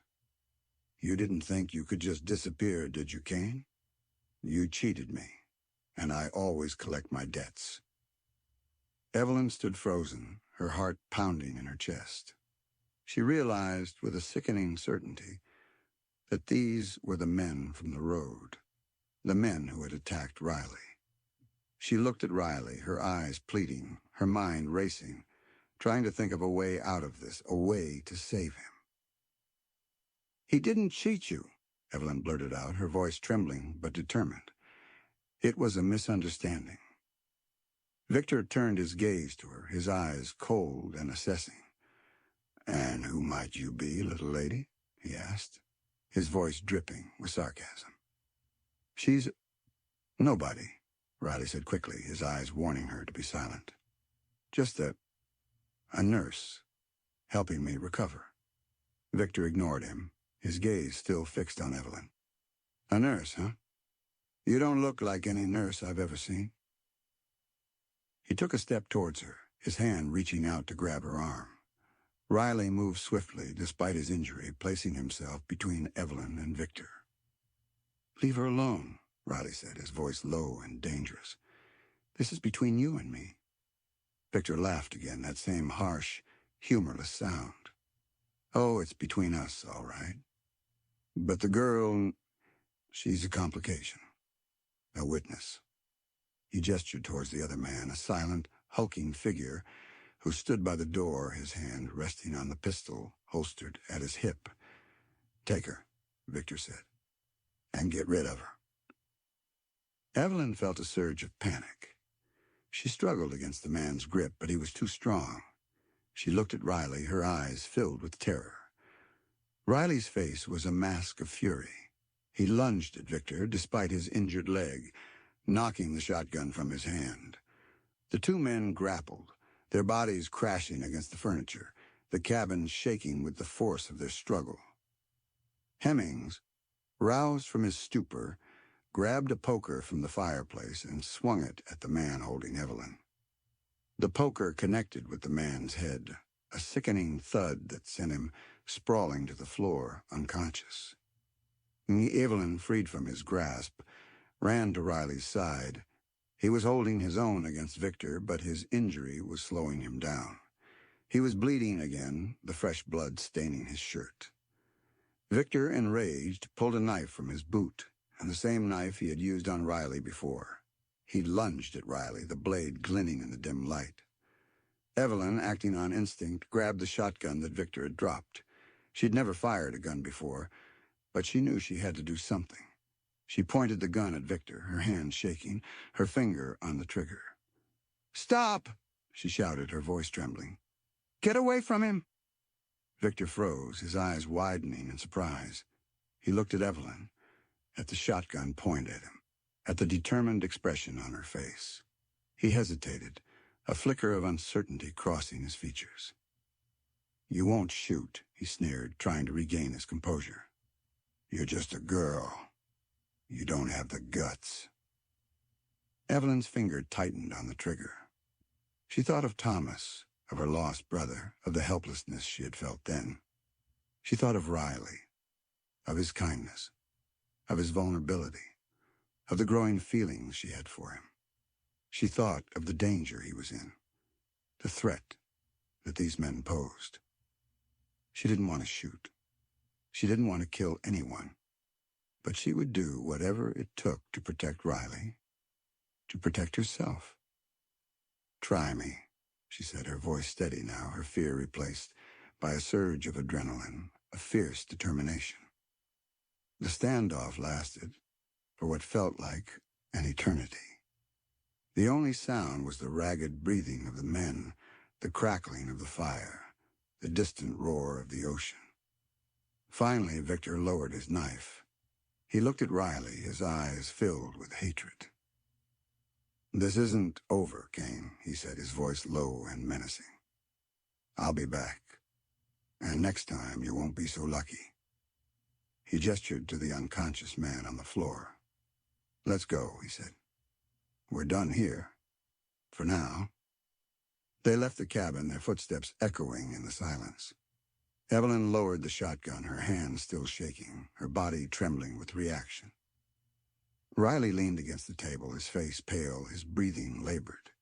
"You didn't think you could just disappear, did you, Kane? You cheated me, and I always collect my debts." Evelyn stood frozen, her heart pounding in her chest. She realized with a sickening certainty that these were the men from the road, the men who had attacked Riley. She looked at Riley, her eyes pleading, her mind racing, trying to think of a way out of this, a way to save him. "He didn't cheat you," Evelyn blurted out, her voice trembling but determined. "It was a misunderstanding." Victor turned his gaze to her, his eyes cold and assessing. "And who might you be, little lady?" he asked, his voice dripping with sarcasm. "She's nobody," Riley said quickly, his eyes warning her to be silent. "Just a nurse, helping me recover." Victor ignored him, his gaze still fixed on Evelyn. "A nurse, huh? You don't look like any nurse I've ever seen." He took a step towards her, his hand reaching out to grab her arm. Riley moved swiftly, despite his injury, placing himself between Evelyn and Victor. "Leave her alone," Riley said, his voice low and dangerous. "This is between you and me." Victor laughed again, that same harsh, humorless sound. "Oh, it's between us, all right. But the girl, she's a complication. A witness." He gestured towards the other man, a silent, hulking figure who stood by the door, his hand resting on the pistol holstered at his hip. "Take her," Victor said, "and get rid of her." Evelyn felt a surge of panic. She struggled against the man's grip, but he was too strong. She looked at Riley, her eyes filled with terror. Riley's face was a mask of fury. He lunged at Victor, despite his injured leg, knocking the shotgun from his hand. The two men grappled, their bodies crashing against the furniture, the cabin shaking with the force of their struggle. Hemmings, roused from his stupor, grabbed a poker from the fireplace and swung it at the man holding Evelyn. The poker connected with the man's head, a sickening thud that sent him sprawling to the floor, unconscious. Evelyn, freed from his grasp, ran to Riley's side. He was holding his own against Victor, but his injury was slowing him down. He was bleeding again, the fresh blood staining his shirt. Victor, enraged, pulled a knife from his boot, and the same knife he had used on Riley before. He lunged at Riley, the blade glinting in the dim light. Evelyn, acting on instinct, grabbed the shotgun that Victor had dropped. She'd never fired a gun before, but she knew she had to do something. She pointed the gun at Victor, her hand shaking, her finger on the trigger. "Stop!" she shouted, her voice trembling. "Get away from him!" Victor froze, his eyes widening in surprise. He looked at Evelyn, at the shotgun point at him, at the determined expression on her face. He hesitated, a flicker of uncertainty crossing his features. "You won't shoot," he sneered, trying to regain his composure. "You're just a girl. You don't have the guts." Evelyn's finger tightened on the trigger. She thought of Thomas, of her lost brother, of the helplessness she had felt then. She thought of Riley, of his kindness, of his vulnerability, of the growing feelings she had for him. She thought of the danger he was in, the threat that these men posed. She didn't want to shoot. She didn't want to kill anyone. But she would do whatever it took to protect Riley, to protect herself. "Try me," she said, her voice steady now, her fear replaced by a surge of adrenaline, a fierce determination. The standoff lasted for what felt like an eternity. The only sound was the ragged breathing of the men, the crackling of the fire, the distant roar of the ocean. Finally, Victor lowered his knife. He looked at Riley, his eyes filled with hatred. "This isn't over, Kane," he said, his voice low and menacing. "I'll be back, and next time you won't be so lucky." He gestured to the unconscious man on the floor. "Let's go," he said. "We're done here. For now." They left the cabin, their footsteps echoing in the silence. Evelyn lowered the shotgun, her hands still shaking, her body trembling with reaction. Riley leaned against the table, his face pale, his breathing labored.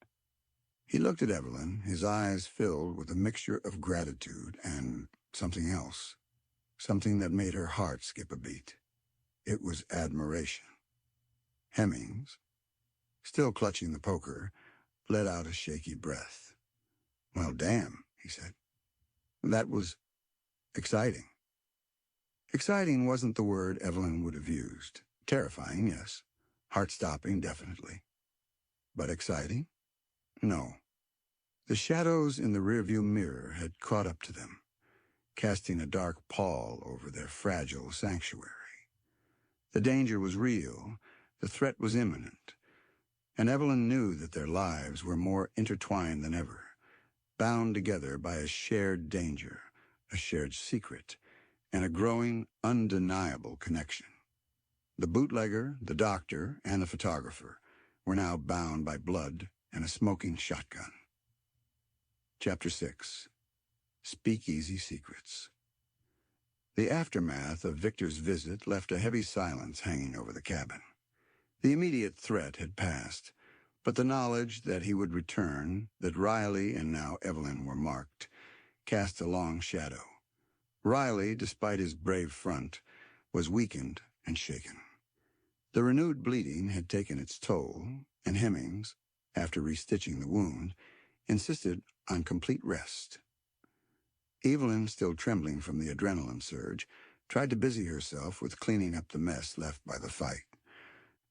He looked at Evelyn, his eyes filled with a mixture of gratitude and something else, something that made her heart skip a beat. It was admiration. Hemmings, still clutching the poker, let out a shaky breath. "Well, damn," he said. "That was exciting." Exciting wasn't the word Evelyn would have used. Terrifying, yes. Heart-stopping, definitely. But exciting? No. The shadows in the rearview mirror had caught up to them, casting a dark pall over their fragile sanctuary. The danger was real, the threat was imminent, and Evelyn knew that their lives were more intertwined than ever, bound together by a shared danger, a shared secret, and a growing, undeniable connection. The bootlegger, the doctor, and the photographer were now bound by blood and a smoking shotgun. Chapter 6. Speakeasy Secrets. The aftermath of Victor's visit left a heavy silence hanging over the cabin. The immediate threat had passed, but the knowledge that he would return, that Riley and now Evelyn were marked, cast a long shadow. Riley, despite his brave front, was weakened and shaken. The renewed bleeding had taken its toll, and Hemmings, after restitching the wound, insisted on complete rest. Evelyn, still trembling from the adrenaline surge, tried to busy herself with cleaning up the mess left by the fight.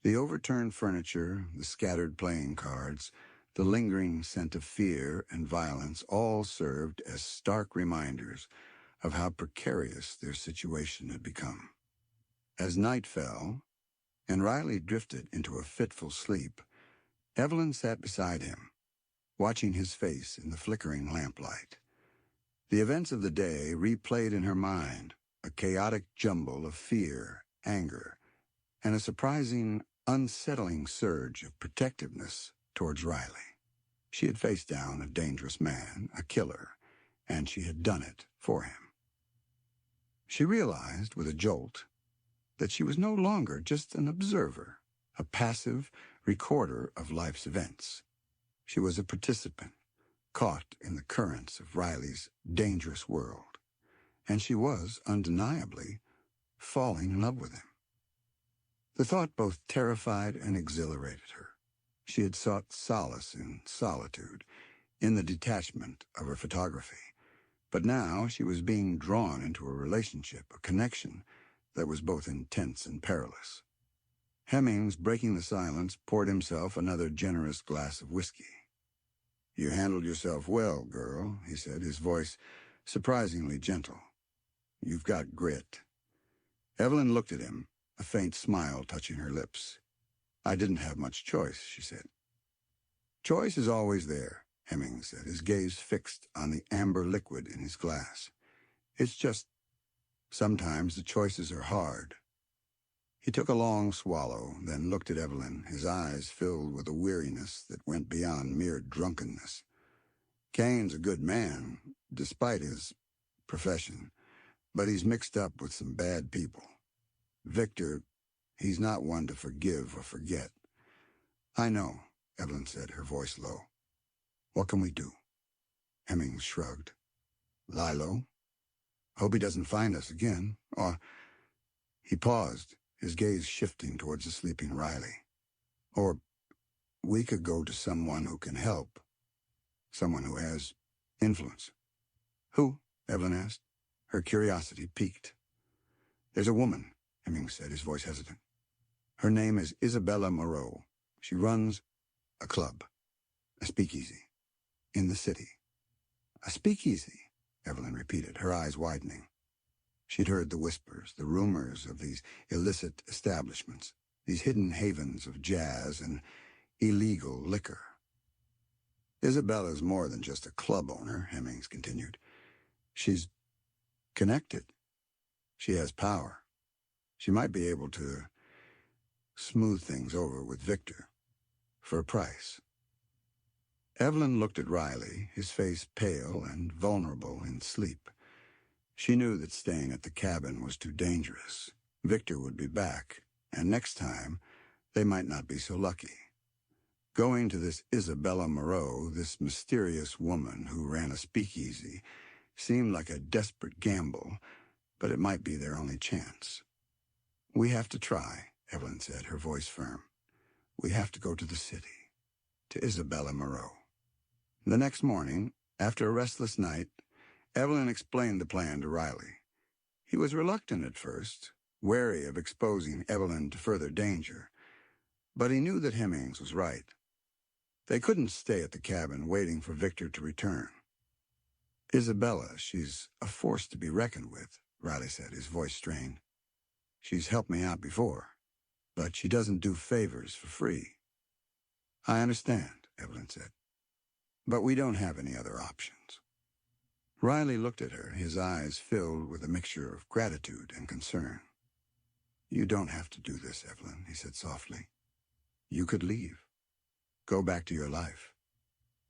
The overturned furniture, the scattered playing cards, the lingering scent of fear and violence all served as stark reminders of how precarious their situation had become. As night fell, and Riley drifted into a fitful sleep, Evelyn sat beside him, watching his face in the flickering lamplight. The events of the day replayed in her mind, a chaotic jumble of fear, anger, and a surprising, unsettling surge of protectiveness towards Riley. She had faced down a dangerous man, a killer, and she had done it for him. She realized, with a jolt, that she was no longer just an observer, a passive recorder of life's events. She was a participant, caught in the currents of Riley's dangerous world, and she was, undeniably, falling in love with him. The thought both terrified and exhilarated her. She had sought solace in solitude, in the detachment of her photography, but now she was being drawn into a relationship, a connection that was both intense and perilous. Hemmings, breaking the silence, poured himself another generous glass of whiskey. "You handled yourself well, girl," he said, his voice surprisingly gentle. "You've got grit." Evelyn looked at him, a faint smile touching her lips. "I didn't have much choice," she said. "Choice is always there," Hemmings said, his gaze fixed on the amber liquid in his glass. "It's just, sometimes the choices are hard." He took a long swallow, then looked at Evelyn, his eyes filled with a weariness that went beyond mere drunkenness. "Kane's a good man, despite his profession, but he's mixed up with some bad people. Victor, he's not one to forgive or forget." "I know," Evelyn said, her voice low. "What can we do?" Hemmings shrugged. "Lie low? Hope he doesn't find us again. Or—" He paused, his gaze shifting towards the sleeping Riley. "Or we could go to someone who can help. Someone who has influence." "Who?" Evelyn asked. Her curiosity piqued. "There's a woman," Hemmings said, his voice hesitant. "Her name is Isabella Moreau. She runs a club, a speakeasy, in the city." "A speakeasy," Evelyn repeated, her eyes widening. She'd heard the whispers, the rumors of these illicit establishments, these hidden havens of jazz and illegal liquor. "Isabella's more than just a club owner," Hemmings continued. "She's connected. She has power. She might be able to smooth things over with Victor, for a price." Evelyn looked at Riley, his face pale and vulnerable in sleep. She knew that staying at the cabin was too dangerous. Victor would be back, and next time they might not be so lucky. Going to this Isabella Moreau, this mysterious woman who ran a speakeasy, seemed like a desperate gamble, but it might be their only chance. "We have to try," Evelyn said, her voice firm. "We have to go to the city, to Isabella Moreau." The next morning, after a restless night, Evelyn explained the plan to Riley. He was reluctant at first, wary of exposing Evelyn to further danger, but he knew that Hemmings was right. They couldn't stay at the cabin waiting for Victor to return. "Isabella, she's a force to be reckoned with," Riley said, his voice strained. "She's helped me out before, but she doesn't do favors for free." "I understand," Evelyn said, "but we don't have any other options." Riley looked at her, his eyes filled with a mixture of gratitude and concern. "You don't have to do this, Evelyn," he said softly. "You could leave. Go back to your life,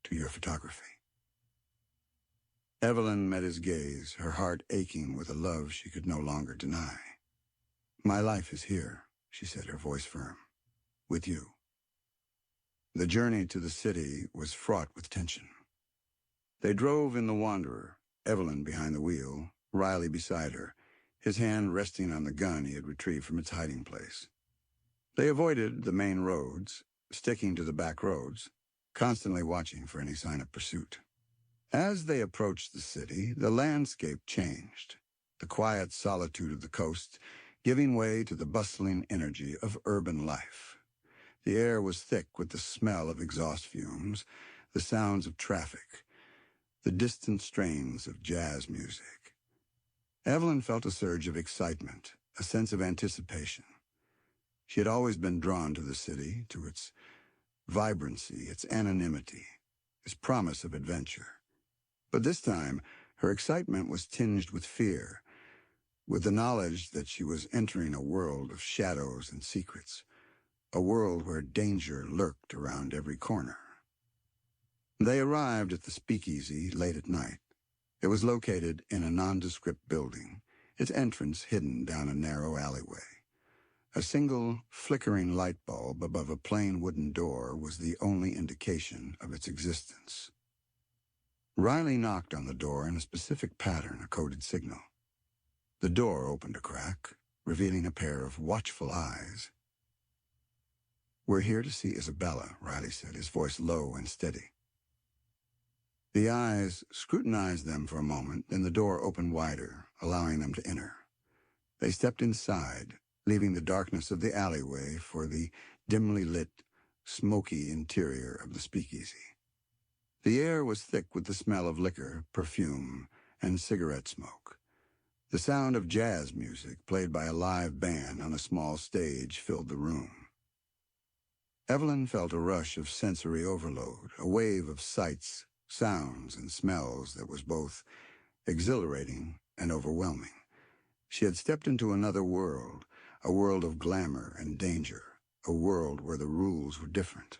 to your photography." Evelyn met his gaze, her heart aching with a love she could no longer deny. "My life is here," she said, her voice firm. "With you." The journey to the city was fraught with tension. They drove in the Wanderer, Evelyn behind the wheel, Riley beside her, his hand resting on the gun he had retrieved from its hiding place. They avoided the main roads, sticking to the back roads, constantly watching for any sign of pursuit. As they approached the city, the landscape changed, the quiet solitude of the coast giving way to the bustling energy of urban life. The air was thick with the smell of exhaust fumes, the sounds of traffic, the distant strains of jazz music. Evelyn felt a surge of excitement, a sense of anticipation. She had always been drawn to the city, to its vibrancy, its anonymity, its promise of adventure. But this time, her excitement was tinged with fear, with the knowledge that she was entering a world of shadows and secrets, a world where danger lurked around every corner. They arrived at the speakeasy late at night. It was located in a nondescript building, its entrance hidden down a narrow alleyway. A single, flickering light bulb above a plain wooden door was the only indication of its existence. Riley knocked on the door in a specific pattern, a coded signal. The door opened a crack, revealing a pair of watchful eyes. "We're here to see Isabella," Riley said, his voice low and steady. The eyes scrutinized them for a moment, then the door opened wider, allowing them to enter. They stepped inside, leaving the darkness of the alleyway for the dimly lit, smoky interior of the speakeasy. The air was thick with the smell of liquor, perfume, and cigarette smoke. The sound of jazz music played by a live band on a small stage filled the room. Evelyn felt a rush of sensory overload, a wave of sights, sounds, and smells that was both exhilarating and overwhelming. She had stepped into another world, a world of glamour and danger, a world where the rules were different,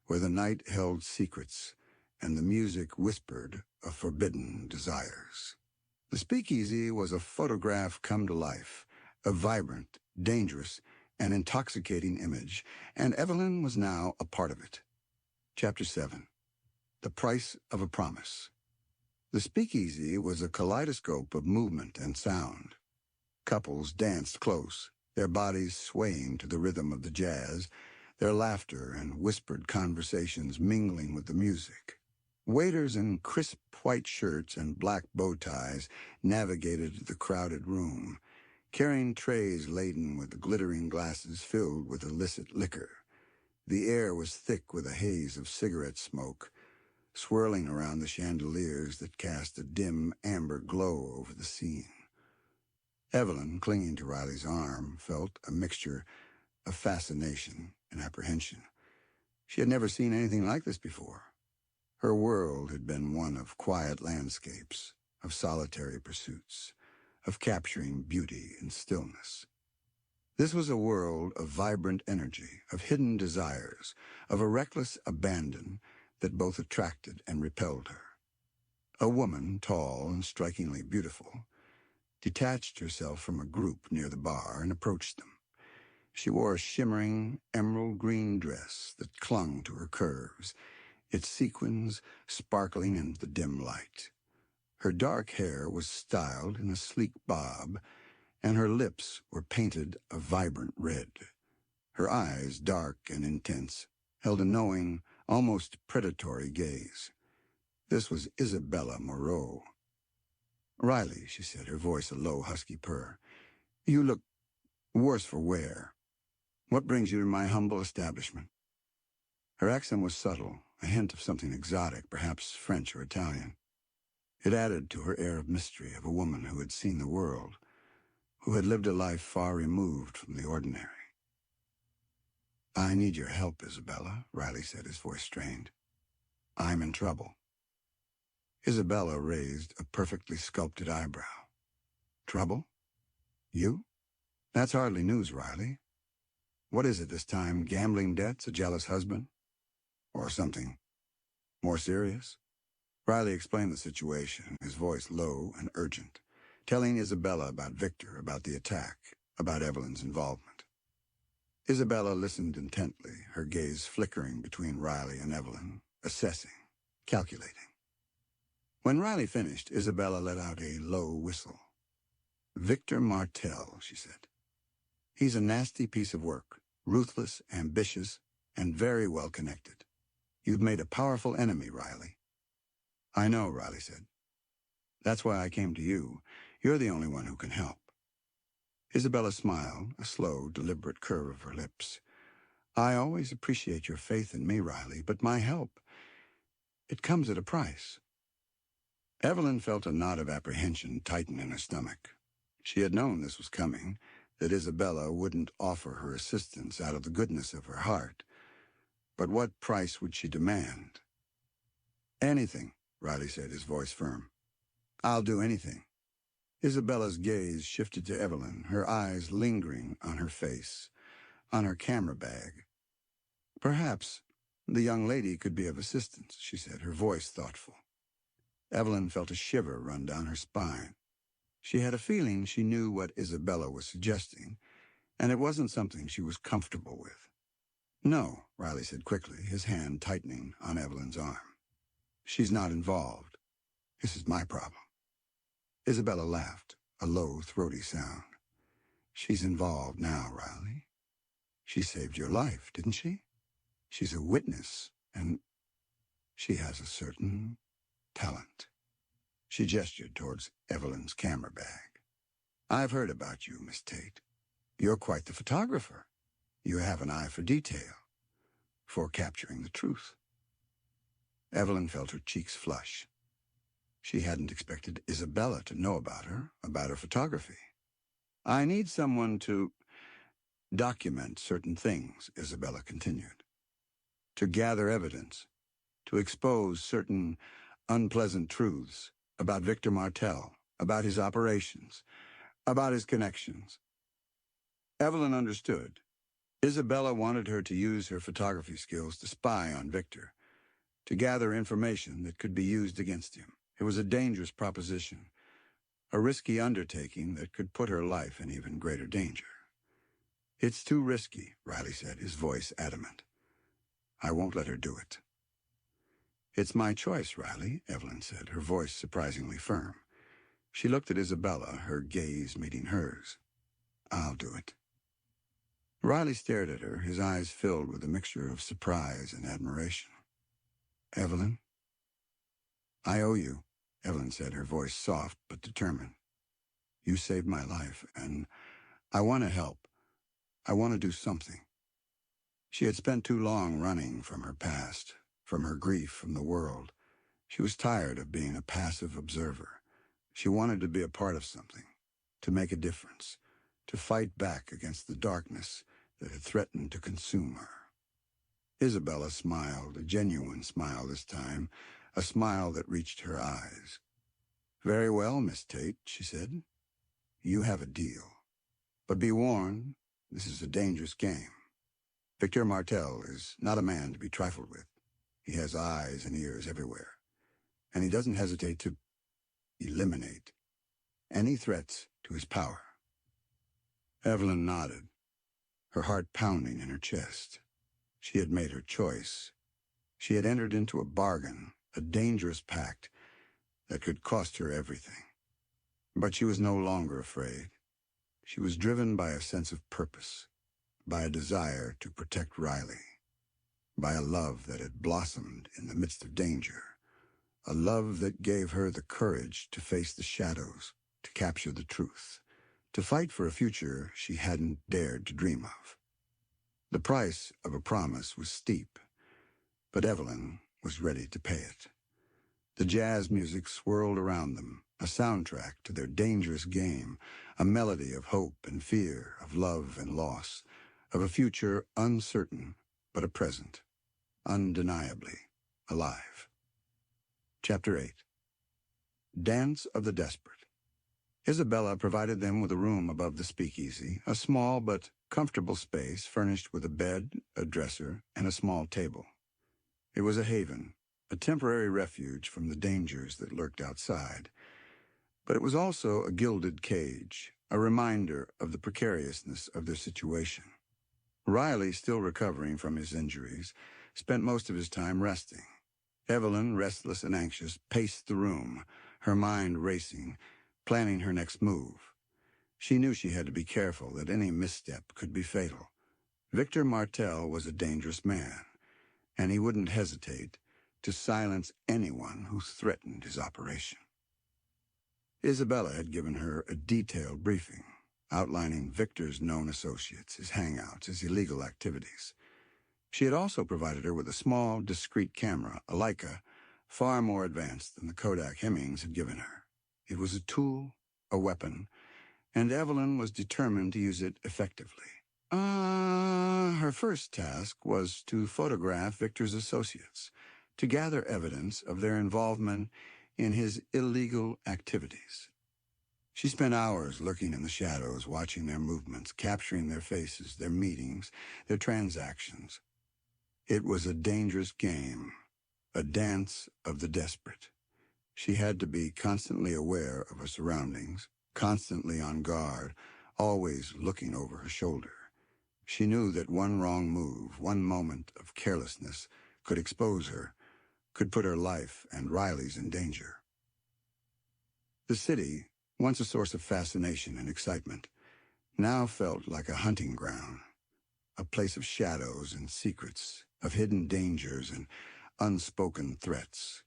where the night held secrets and the music whispered of forbidden desires. The speakeasy was a photograph come to life, a vibrant, dangerous, and intoxicating image, and Evelyn was now a part of it. Chapter 7. The Price of a Promise. The speakeasy was a kaleidoscope of movement and sound. Couples danced close, their bodies swaying to the rhythm of the jazz, their laughter and whispered conversations mingling with the music. Waiters in crisp white shirts and black bow ties navigated the crowded room, carrying trays laden with glittering glasses filled with illicit liquor. The air was thick with a haze of cigarette smoke, swirling around the chandeliers that cast a dim amber glow over the scene. Evelyn, clinging to Riley's arm, felt a mixture of fascination and apprehension. She had never seen anything like this before. Her world had been one of quiet landscapes, of solitary pursuits, of capturing beauty and stillness. This was a world of vibrant energy, of hidden desires, of a reckless abandon that both attracted and repelled her. A woman, tall and strikingly beautiful, detached herself from a group near the bar and approached them. She wore a shimmering emerald green dress that clung to her curves, its sequins sparkling in the dim light. Her dark hair was styled in a sleek bob, and her lips were painted a vibrant red. Her eyes, dark and intense, held a knowing, almost predatory gaze. This was Isabella Moreau. "Riley," she said, her voice a low, husky purr, "you look worse for wear. What brings you to my humble establishment?" Her accent was subtle, a hint of something exotic, perhaps French or Italian. It added to her air of mystery of a woman who had seen the world, who had lived a life far removed from the ordinary. "I need your help, Isabella," Riley said, his voice strained. "I'm in trouble." Isabella raised a perfectly sculpted eyebrow. "Trouble? You? That's hardly news, Riley. What is it this time? Gambling debts, a jealous husband? Or something more serious?" Riley explained the situation, his voice low and urgent, telling Isabella about Victor, about the attack, about Evelyn's involvement. Isabella listened intently, her gaze flickering between Riley and Evelyn, assessing, calculating. When Riley finished, Isabella let out a low whistle. "Victor Martel," she said. "He's a nasty piece of work, ruthless, ambitious, and very well connected. You've made a powerful enemy, Riley." "I know," Riley said. "That's why I came to you. You're the only one who can help." Isabella smiled, a slow, deliberate curve of her lips. "I always appreciate your faith in me, Riley, but my help, it comes at a price." Evelyn felt a knot of apprehension tighten in her stomach. She had known this was coming, that Isabella wouldn't offer her assistance out of the goodness of her heart. But what price would she demand? "Anything," Riley said, his voice firm. "I'll do anything." Isabella's gaze shifted to Evelyn, her eyes lingering on her face, on her camera bag. "Perhaps the young lady could be of assistance," she said, her voice thoughtful. Evelyn felt a shiver run down her spine. She had a feeling she knew what Isabella was suggesting, and it wasn't something she was comfortable with. "No," Riley said quickly, his hand tightening on Evelyn's arm. "She's not involved. This is my problem." Isabella laughed, a low, throaty sound. "She's involved now, Riley. She saved your life, didn't she? She's a witness, and she has a certain talent." She gestured towards Evelyn's camera bag. "I've heard about you, Miss Tate. You're quite the photographer. You have an eye for detail, for capturing the truth." Evelyn felt her cheeks flush. She hadn't expected Isabella to know about her photography. "I need someone to document certain things," Isabella continued, "to gather evidence, to expose certain unpleasant truths about Victor Martel, about his operations, about his connections." Evelyn understood. Isabella wanted her to use her photography skills to spy on Victor, to gather information that could be used against him. It was a dangerous proposition, a risky undertaking that could put her life in even greater danger. "It's too risky," Riley said, his voice adamant. "I won't let her do it." "It's my choice, Riley," Evelyn said, her voice surprisingly firm. She looked at Isabella, her gaze meeting hers. "I'll do it." Riley stared at her, his eyes filled with a mixture of surprise and admiration. "Evelyn?" "I owe you," Evelyn said, her voice soft but determined. "You saved my life, and I want to help. I want to do something." She had spent too long running from her past, from her grief, from the world. She was tired of being a passive observer. She wanted to be a part of something, to make a difference, to fight back against the darkness that had threatened to consume her. Isabella smiled, a genuine smile this time, a smile that reached her eyes. "Very well, Miss Tate," she said. "You have a deal. But be warned, this is a dangerous game. Victor Martel is not a man to be trifled with. He has eyes and ears everywhere, and he doesn't hesitate to eliminate any threats to his power." Evelyn nodded, her heart pounding in her chest. She had made her choice. She had entered into a bargain, a dangerous pact that could cost her everything. But she was no longer afraid. She was driven by a sense of purpose, by a desire to protect Riley, by a love that had blossomed in the midst of danger, a love that gave her the courage to face the shadows, to capture the truth, to fight for a future she hadn't dared to dream of. The price of a promise was steep, but Evelyn was ready to pay it. The jazz music swirled around them, a soundtrack to their dangerous game, a melody of hope and fear, of love and loss, of a future uncertain but a present, undeniably alive. Chapter 8. Dance of the Desperate. Isabella provided them with a room above the speakeasy, a small but comfortable space furnished with a bed, a dresser, and a small table. It was a haven, a temporary refuge from the dangers that lurked outside. But it was also a gilded cage, a reminder of the precariousness of their situation. Riley, still recovering from his injuries, spent most of his time resting. Evelyn, restless and anxious, paced the room, her mind racing, planning her next move. She knew she had to be careful, that any misstep could be fatal. Victor Martel was a dangerous man, and he wouldn't hesitate to silence anyone who threatened his operation. Isabella had given her a detailed briefing, outlining Victor's known associates, his hangouts, his illegal activities. She had also provided her with a small, discreet camera, a Leica, far more advanced than the Kodak Hemmings had given her. It was a tool, a weapon, and Evelyn was determined to use it effectively. Her first task was to photograph Victor's associates, to gather evidence of their involvement in his illegal activities. She spent hours lurking in the shadows, watching their movements, capturing their faces, their meetings, their transactions. It was a dangerous game, a dance of the desperate. She had to be constantly aware of her surroundings, constantly on guard, always looking over her shoulder. She knew that one wrong move, one moment of carelessness, could expose her, could put her life and Riley's in danger. The city, once a source of fascination and excitement, now felt like a hunting ground, a place of shadows and secrets, of hidden dangers and unspoken threats.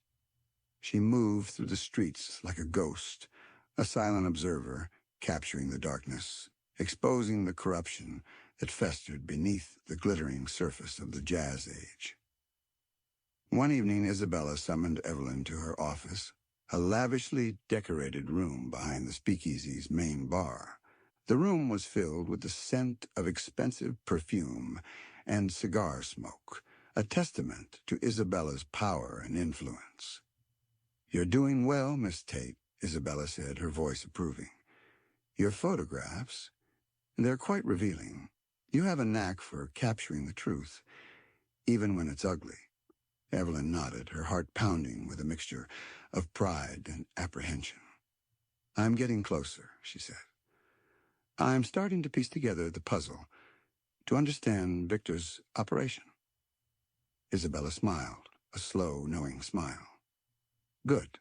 She moved through the streets like a ghost, a silent observer, capturing the darkness, exposing the corruption that festered beneath the glittering surface of the jazz age. One evening, Isabella summoned Evelyn to her office, a lavishly decorated room behind the speakeasy's main bar. The room was filled with the scent of expensive perfume and cigar smoke, a testament to Isabella's power and influence. "You're doing well, Miss Tate," Isabella said, her voice approving. "Your photographs, they're quite revealing. You have a knack for capturing the truth, even when it's ugly." Evelyn nodded, her heart pounding with a mixture of pride and apprehension. "I'm getting closer," she said. "I'm starting to piece together the puzzle to understand Victor's operation." Isabella smiled, a slow, knowing smile. "Good,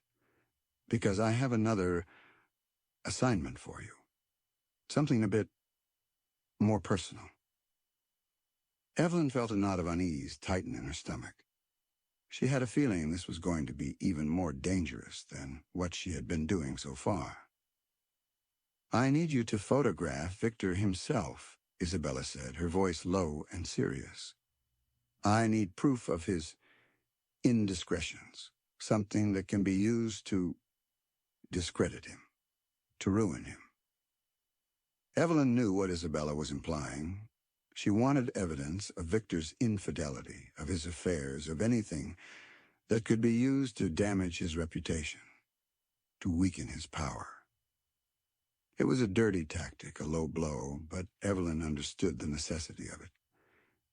because I have another assignment for you. Something a bit more personal." Evelyn felt a knot of unease tighten in her stomach. She had a feeling this was going to be even more dangerous than what she had been doing so far. "I need you to photograph Victor himself," Isabella said, her voice low and serious. "I need proof of his indiscretions, something that can be used to discredit him, to ruin him." Evelyn knew what Isabella was implying. She wanted evidence of Victor's infidelity, of his affairs, of anything that could be used to damage his reputation, to weaken his power. It was a dirty tactic, a low blow, but Evelyn understood the necessity of it.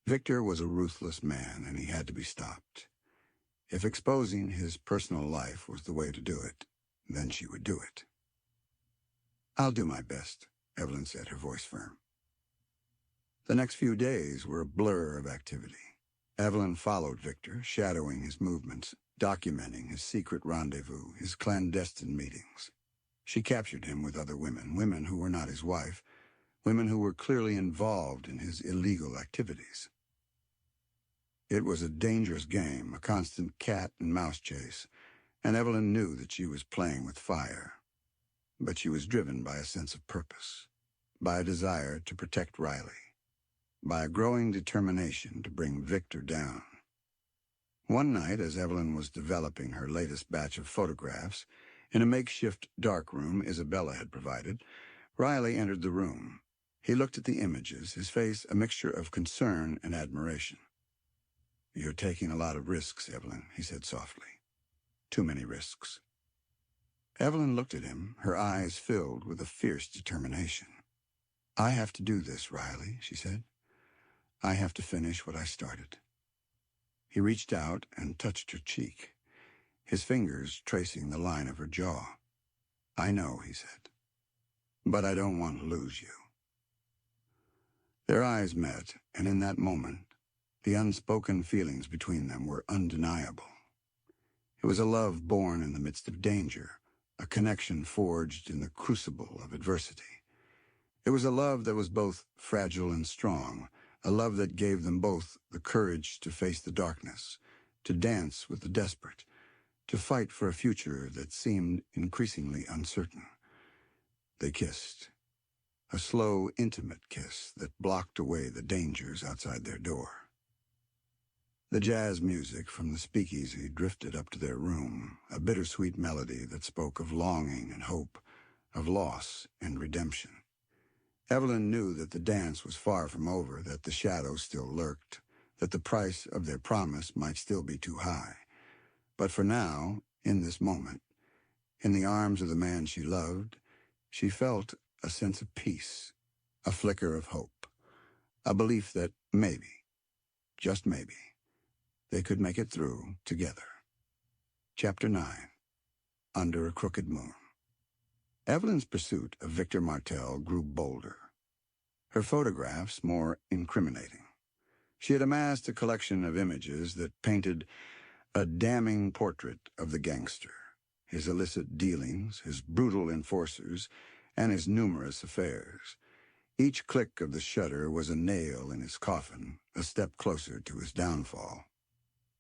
Victor was a ruthless man, and he had to be stopped. If exposing his personal life was the way to do it, then she would do it. "I'll do my best," Evelyn said, her voice firm. The next few days were a blur of activity. Evelyn followed Victor, shadowing his movements, documenting his secret rendezvous, his clandestine meetings. She captured him with other women, women who were not his wife, women who were clearly involved in his illegal activities. It was a dangerous game, a constant cat and mouse chase, and Evelyn knew that she was playing with fire. But she was driven by a sense of purpose, by a desire to protect Riley, by a growing determination to bring Victor down. One night, as Evelyn was developing her latest batch of photographs, in a makeshift darkroom Isabella had provided, Riley entered the room. He looked at the images, his face a mixture of concern and admiration. "You're taking a lot of risks, Evelyn," he said softly. "Too many risks." Evelyn looked at him, her eyes filled with a fierce determination. "I have to do this, Riley," she said. "I have to finish what I started." He reached out and touched her cheek, his fingers tracing the line of her jaw. "I know," he said, "but I don't want to lose you." Their eyes met, and in that moment, the unspoken feelings between them were undeniable. It was a love born in the midst of danger, a connection forged in the crucible of adversity. It was a love that was both fragile and strong, a love that gave them both the courage to face the darkness, to dance with the desperate, to fight for a future that seemed increasingly uncertain. They kissed, a slow, intimate kiss that blocked away the dangers outside their door. The jazz music from the speakeasy drifted up to their room, a bittersweet melody that spoke of longing and hope, of loss and redemption. Evelyn knew that the dance was far from over, that the shadows still lurked, that the price of their promise might still be too high. But for now, in this moment, in the arms of the man she loved, she felt a sense of peace, a flicker of hope, a belief that maybe, just maybe, they could make it through together. Chapter 9. Under a Crooked Moon. Evelyn's pursuit of Victor Martel grew bolder, her photographs more incriminating. She had amassed a collection of images that painted a damning portrait of the gangster, his illicit dealings, his brutal enforcers, and his numerous affairs. Each click of the shutter was a nail in his coffin, a step closer to his downfall.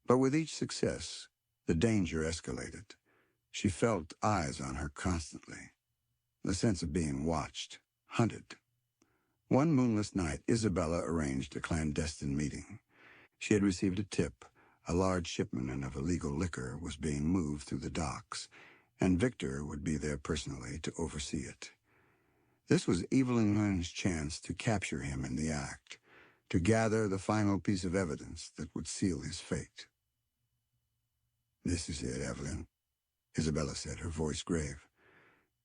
But with each success, the danger escalated. She felt eyes on her constantly, the sense of being watched, hunted. One moonless night, Isabella arranged a clandestine meeting. She had received a tip. A large shipment of illegal liquor was being moved through the docks, and Victor would be there personally to oversee it. This was Evelyn Lynn's chance to capture him in the act, to gather the final piece of evidence that would seal his fate. "This is it, Evelyn," Isabella said, her voice grave.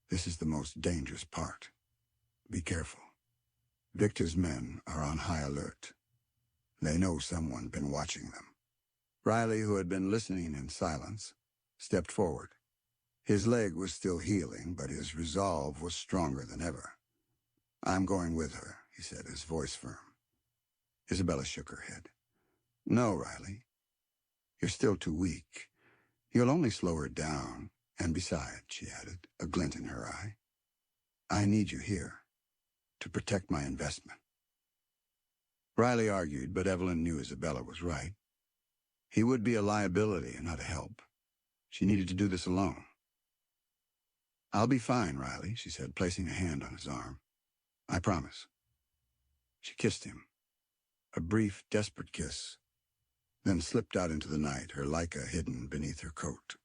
"This is the most dangerous part. Be careful. Victor's men are on high alert. They know someone's been watching them." Riley, who had been listening in silence, stepped forward. His leg was still healing, but his resolve was stronger than ever. "I'm going with her," he said, his voice firm. Isabella shook her head. "No, Riley. You're still too weak. You'll only slow her down. And besides," she added, a glint in her eye, "I need you here to protect my investment." Riley argued, but Evelyn knew Isabella was right. He would be a liability and not a help. She needed to do this alone. "I'll be fine, Riley," she said, placing a hand on his arm. "I promise." She kissed him, a brief, desperate kiss, then slipped out into the night, her Leica hidden beneath her coat.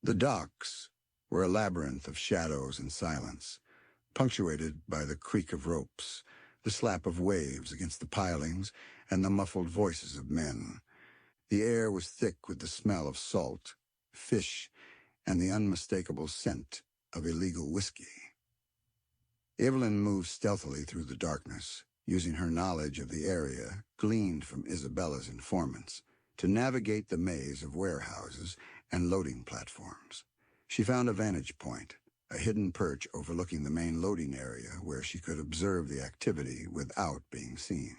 The docks were a labyrinth of shadows and silence, punctuated by the creak of ropes, the slap of waves against the pilings, and the muffled voices of men. The air was thick with the smell of salt, fish, and the unmistakable scent of illegal whiskey. Evelyn moved stealthily through the darkness, using her knowledge of the area, gleaned from Isabella's informants, to navigate the maze of warehouses and loading platforms. She found a vantage point, a hidden perch overlooking the main loading area where she could observe the activity without being seen.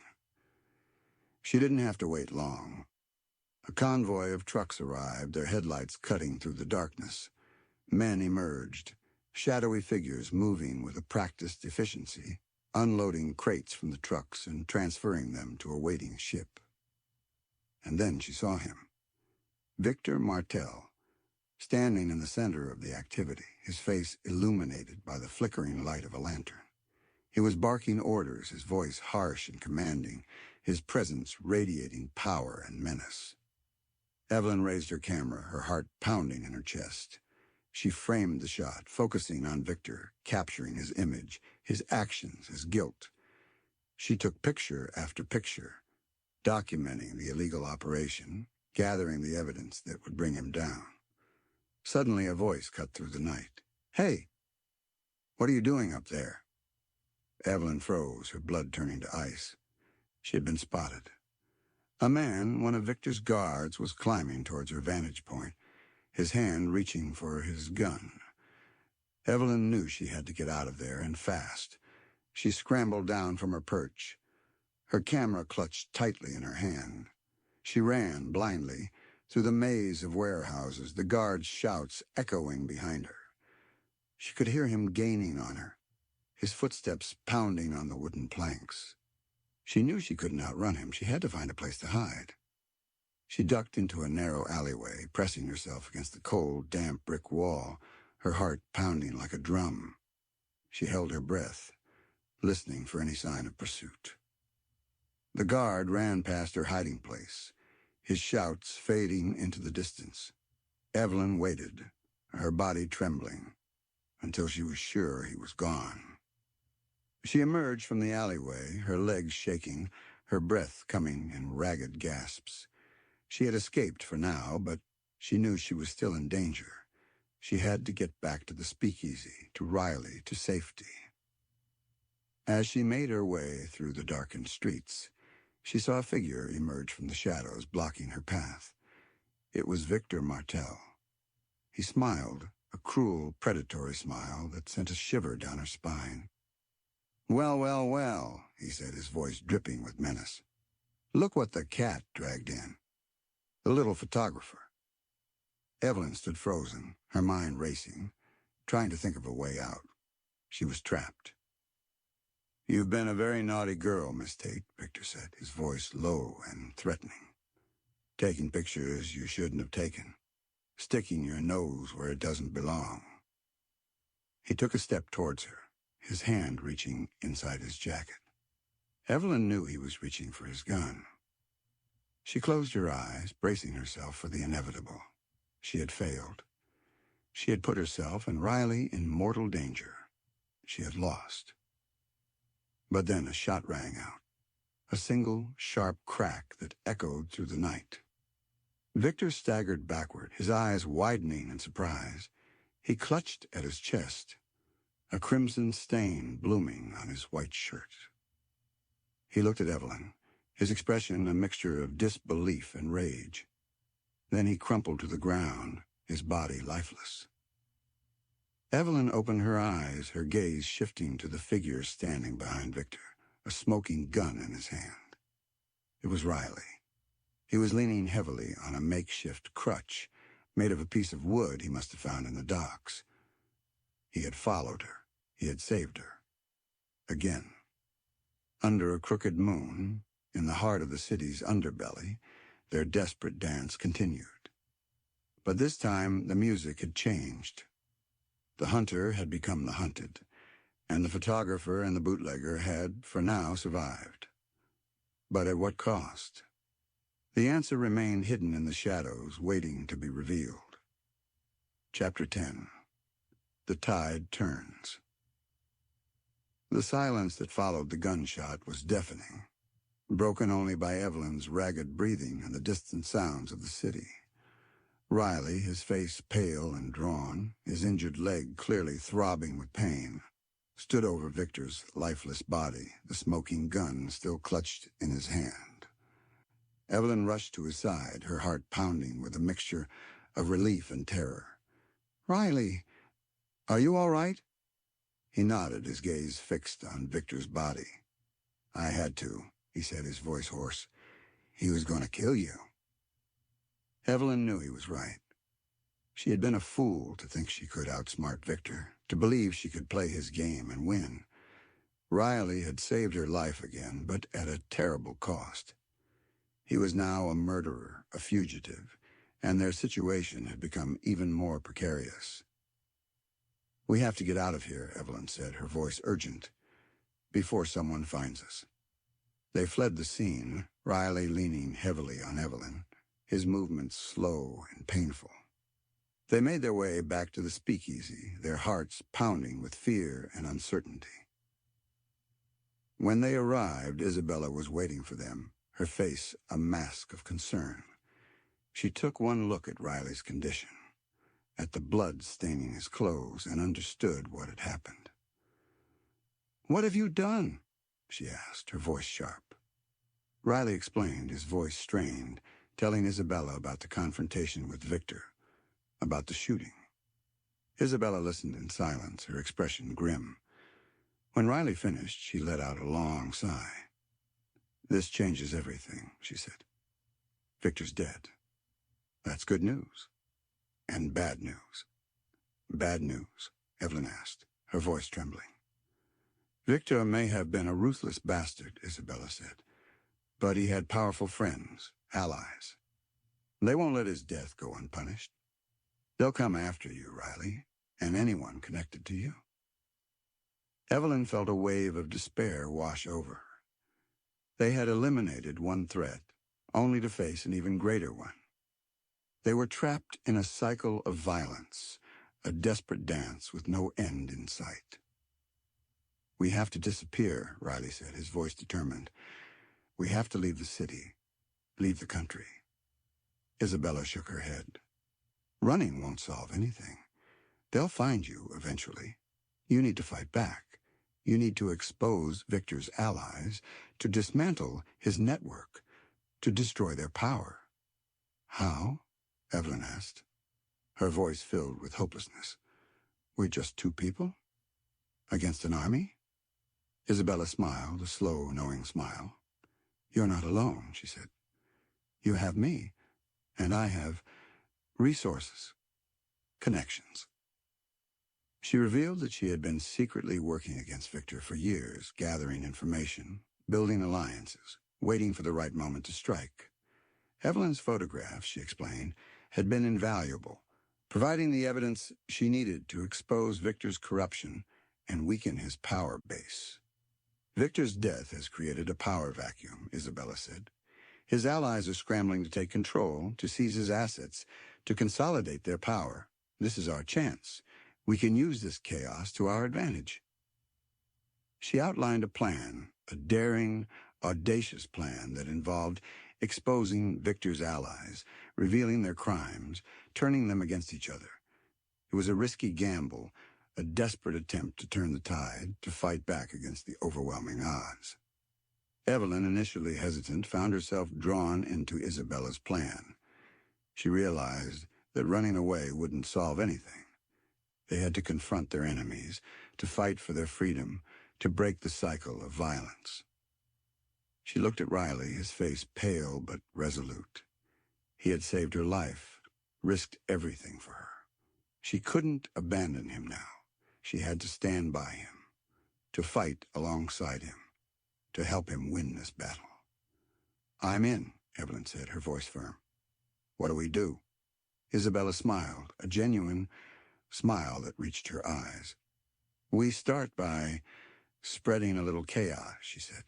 She didn't have to wait long. A convoy of trucks arrived, their headlights cutting through the darkness. Men emerged, shadowy figures moving with a practiced efficiency, unloading crates from the trucks and transferring them to a waiting ship. And then she saw him. Victor Martel, standing in the center of the activity, his face illuminated by the flickering light of a lantern. He was barking orders, his voice harsh and commanding, his presence radiating power and menace. Evelyn raised her camera, her heart pounding in her chest. She framed the shot, focusing on Victor, capturing his image, his actions, his guilt. She took picture after picture, documenting the illegal operation, gathering the evidence that would bring him down. Suddenly a voice cut through the night. "Hey, what are you doing up there?" Evelyn froze, her blood turning to ice. She had been spotted. A man, one of Victor's guards, was climbing towards her vantage point, his hand reaching for his gun. Evelyn knew she had to get out of there, and fast. She scrambled down from her perch, her camera clutched tightly in her hand. She ran, blindly, through the maze of warehouses, the guard's shouts echoing behind her. She could hear him gaining on her, his footsteps pounding on the wooden planks. She knew she couldn't outrun him. She had to find a place to hide. She ducked into a narrow alleyway, pressing herself against the cold, damp brick wall, her heart pounding like a drum. She held her breath, listening for any sign of pursuit. The guard ran past her hiding place, his shouts fading into the distance. Evelyn waited, her body trembling, until she was sure he was gone. She emerged from the alleyway, her legs shaking, her breath coming in ragged gasps. She had escaped for now, but she knew she was still in danger. She had to get back to the speakeasy, to Riley, to safety. As she made her way through the darkened streets, she saw a figure emerge from the shadows, blocking her path. It was Victor Martel. He smiled, a cruel, predatory smile that sent a shiver down her spine. "Well, well, well," he said, his voice dripping with menace. "Look what the cat dragged in. The little photographer." Evelyn stood frozen, her mind racing, trying to think of a way out. She was trapped. "You've been a very naughty girl, Miss Tate," Victor said, his voice low and threatening. "Taking pictures you shouldn't have taken. Sticking your nose where it doesn't belong." He took a step towards her. his hand reaching inside his jacket. Evelyn knew he was reaching for his gun. She closed her eyes, bracing herself for the inevitable. She had failed. She had put herself and Riley in mortal danger. She had lost. But then a shot rang out, a single, sharp crack that echoed through the night. Victor staggered backward, his eyes widening in surprise. He clutched at his chest, a crimson stain blooming on his white shirt. He looked at Evelyn, his expression a mixture of disbelief and rage. Then he crumpled to the ground, his body lifeless. Evelyn opened her eyes, her gaze shifting to the figure standing behind Victor, a smoking gun in his hand. It was Riley. He was leaning heavily on a makeshift crutch, made of a piece of wood he must have found in the docks. He had followed her. He had saved her. Again. Under a crooked moon, in the heart of the city's underbelly, their desperate dance continued. But this time the music had changed. The hunter had become the hunted, and the photographer and the bootlegger had, for now, survived. But at what cost? The answer remained hidden in the shadows, waiting to be revealed. Chapter 10. The Tide Turns. The silence that followed the gunshot was deafening, broken only by Evelyn's ragged breathing and the distant sounds of the city. Riley, his face pale and drawn, his injured leg clearly throbbing with pain, stood over Victor's lifeless body, the smoking gun still clutched in his hand. Evelyn rushed to his side, her heart pounding with a mixture of relief and terror. "Riley, are you all right?" He nodded, his gaze fixed on Victor's body. "I had to," he said, his voice hoarse. "He was going to kill you." Evelyn knew he was right. She had been a fool to think she could outsmart Victor, to believe she could play his game and win. Riley had saved her life again, but at a terrible cost. He was now a murderer, a fugitive, and their situation had become even more precarious. "We have to get out of here," Evelyn said, her voice urgent, "before someone finds us." They fled the scene, Riley leaning heavily on Evelyn, his movements slow and painful. They made their way back to the speakeasy, their hearts pounding with fear and uncertainty. When they arrived, Isabella was waiting for them, her face a mask of concern. She took one look at Riley's condition, at the blood staining his clothes, and understood what had happened. "What have you done?" she asked, her voice sharp. Riley explained, his voice strained, telling Isabella about the confrontation with Victor, about the shooting. Isabella listened in silence, her expression grim. When Riley finished, she let out a long sigh. "This changes everything," she said. "Victor's dead. That's good news. And bad news." "Bad news?" Evelyn asked, her voice trembling. "Victor may have been a ruthless bastard," Isabella said, "but he had powerful friends, allies. They won't let his death go unpunished. They'll come after you, Riley, and anyone connected to you." Evelyn felt a wave of despair wash over her. They had eliminated one threat, only to face an even greater one. They were trapped in a cycle of violence, a desperate dance with no end in sight. "We have to disappear," Riley said, his voice determined. "We have to leave the city, leave the country." Isabella shook her head. "Running won't solve anything. They'll find you eventually. You need to fight back. You need to expose Victor's allies, to dismantle his network, to destroy their power." "How?" Evelyn asked, her voice filled with hopelessness. "We're just two people? Against an army?" Isabella smiled, a slow, knowing smile. "You're not alone," she said. "You have me, and I have resources, connections." She revealed that she had been secretly working against Victor for years, gathering information, building alliances, waiting for the right moment to strike. Evelyn's photographs, she explained, had been invaluable, providing the evidence she needed to expose Victor's corruption and weaken his power base. Victor's death has created a power vacuum, Isabella said. His allies are scrambling to take control, to seize his assets, to consolidate their power. This is our chance. We can use this chaos to our advantage. She outlined a plan, a daring, audacious plan that involved exposing Victor's allies, revealing their crimes, turning them against each other. It was a risky gamble, a desperate attempt to turn the tide, to fight back against the overwhelming odds. Evelyn, initially hesitant, found herself drawn into Isabella's plan. She realized that running away wouldn't solve anything. They had to confront their enemies, to fight for their freedom, to break the cycle of violence. She looked at Riley, his face pale but resolute. He had saved her life, risked everything for her. She couldn't abandon him now. She had to stand by him, to fight alongside him, to help him win this battle. "I'm in," Evelyn said, her voice firm. "What do we do?" Isabella smiled, a genuine smile that reached her eyes. "We start by spreading a little chaos," she said.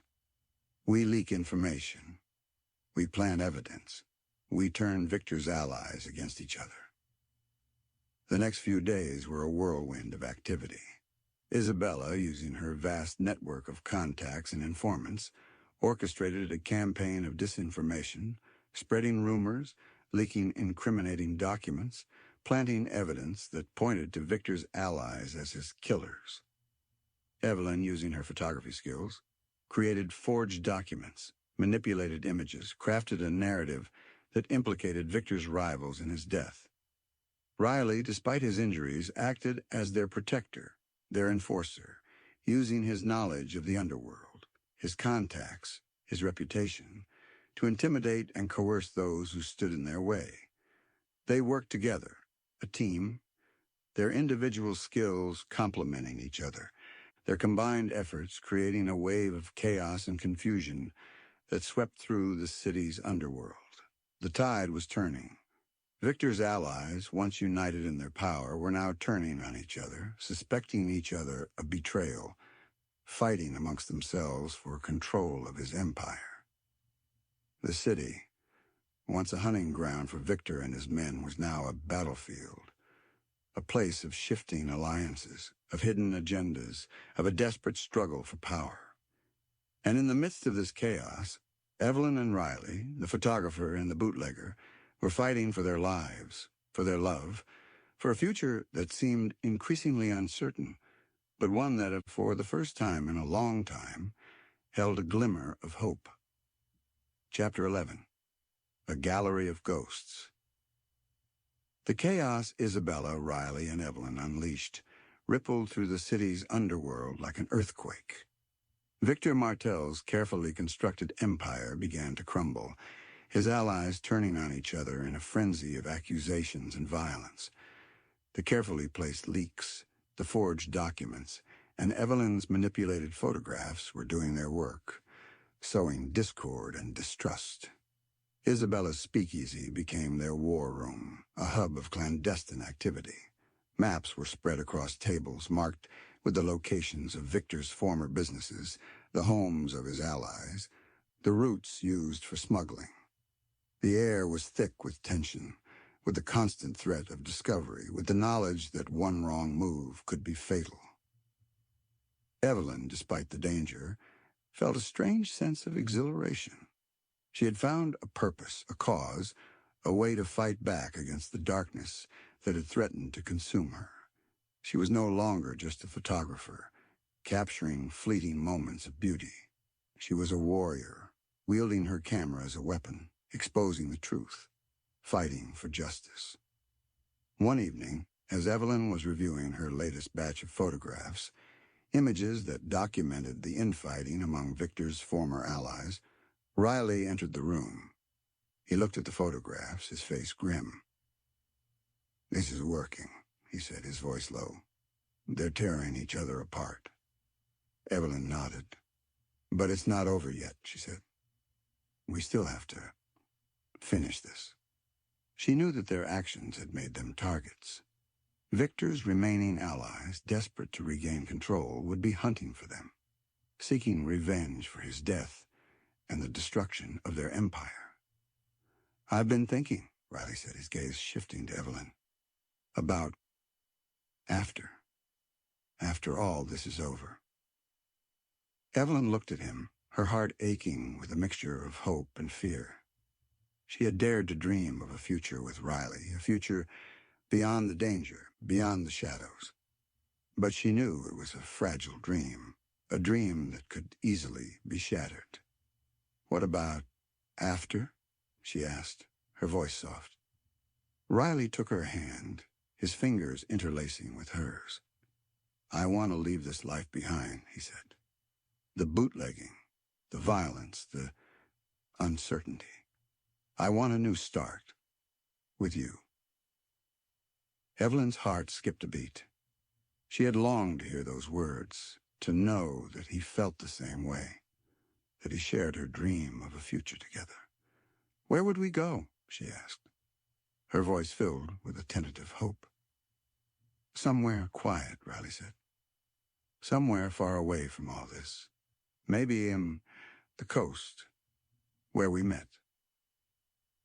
"We leak information. We plant evidence. We turn Victor's allies against each other." The next few days were a whirlwind of activity. Isabella, using her vast network of contacts and informants, orchestrated a campaign of disinformation, spreading rumors, leaking incriminating documents, planting evidence that pointed to Victor's allies as his killers. Evelyn, using her photography skills, created forged documents, manipulated images, crafted a narrative that implicated Victor's rivals in his death. Riley, despite his injuries, acted as their protector, their enforcer, using his knowledge of the underworld, his contacts, his reputation, to intimidate and coerce those who stood in their way. They worked together, a team, their individual skills complementing each other, their combined efforts creating a wave of chaos and confusion that swept through the city's underworld. The tide was turning. Victor's allies, once united in their power, were now turning on each other, suspecting each other of betrayal, fighting amongst themselves for control of his empire. The city, once a hunting ground for Victor and his men, was now a battlefield, a place of shifting alliances, of hidden agendas, of a desperate struggle for power. And in the midst of this chaos, Evelyn and Riley, the photographer and the bootlegger, were fighting for their lives, for their love, for a future that seemed increasingly uncertain, but one that, for the first time in a long time, held a glimmer of hope. Chapter 11. A Gallery of Ghosts. The chaos Isabella, Riley, and Evelyn unleashed rippled through the city's underworld like an earthquake. Victor Martel's carefully constructed empire began to crumble, his allies turning on each other in a frenzy of accusations and violence. The carefully placed leaks, the forged documents, and Evelyn's manipulated photographs were doing their work, sowing discord and distrust. Isabella's speakeasy became their war room, a hub of clandestine activity. Maps were spread across tables marked with the locations of Victor's former businesses, the homes of his allies, the routes used for smuggling. The air was thick with tension, with the constant threat of discovery, with the knowledge that one wrong move could be fatal. Evelyn, despite the danger, felt a strange sense of exhilaration. She had found a purpose, a cause, a way to fight back against the darkness that had threatened to consume her. She was no longer just a photographer, capturing fleeting moments of beauty. She was a warrior, wielding her camera as a weapon, exposing the truth, fighting for justice. One evening, as Evelyn was reviewing her latest batch of photographs, images that documented the infighting among Victor's former allies, Riley entered the room. He looked at the photographs, his face grim. "This is working," he said, his voice low. "They're tearing each other apart." Evelyn nodded. "But it's not over yet," she said. "We still have to finish this." She knew that their actions had made them targets. Victor's remaining allies, desperate to regain control, would be hunting for them, seeking revenge for his death and the destruction of their empire. "I've been thinking," Riley said, his gaze shifting to Evelyn, "about after all this is over." Evelyn looked at him, her heart aching with a mixture of hope and fear. She had dared to dream of a future with Riley, a future beyond the danger, beyond the shadows. But she knew it was a fragile dream, a dream that could easily be shattered. "What about after?" she asked, her voice soft. Riley took her hand, his fingers interlacing with hers. "I want to leave this life behind," he said. "The bootlegging, the violence, the uncertainty. I want a new start. With you." Evelyn's heart skipped a beat. She had longed to hear those words, to know that he felt the same way, that he shared her dream of a future together. "Where would we go?" she asked, her voice filled with a tentative hope. "Somewhere quiet," Riley said. "Somewhere far away from all this. Maybe the coast, where we met."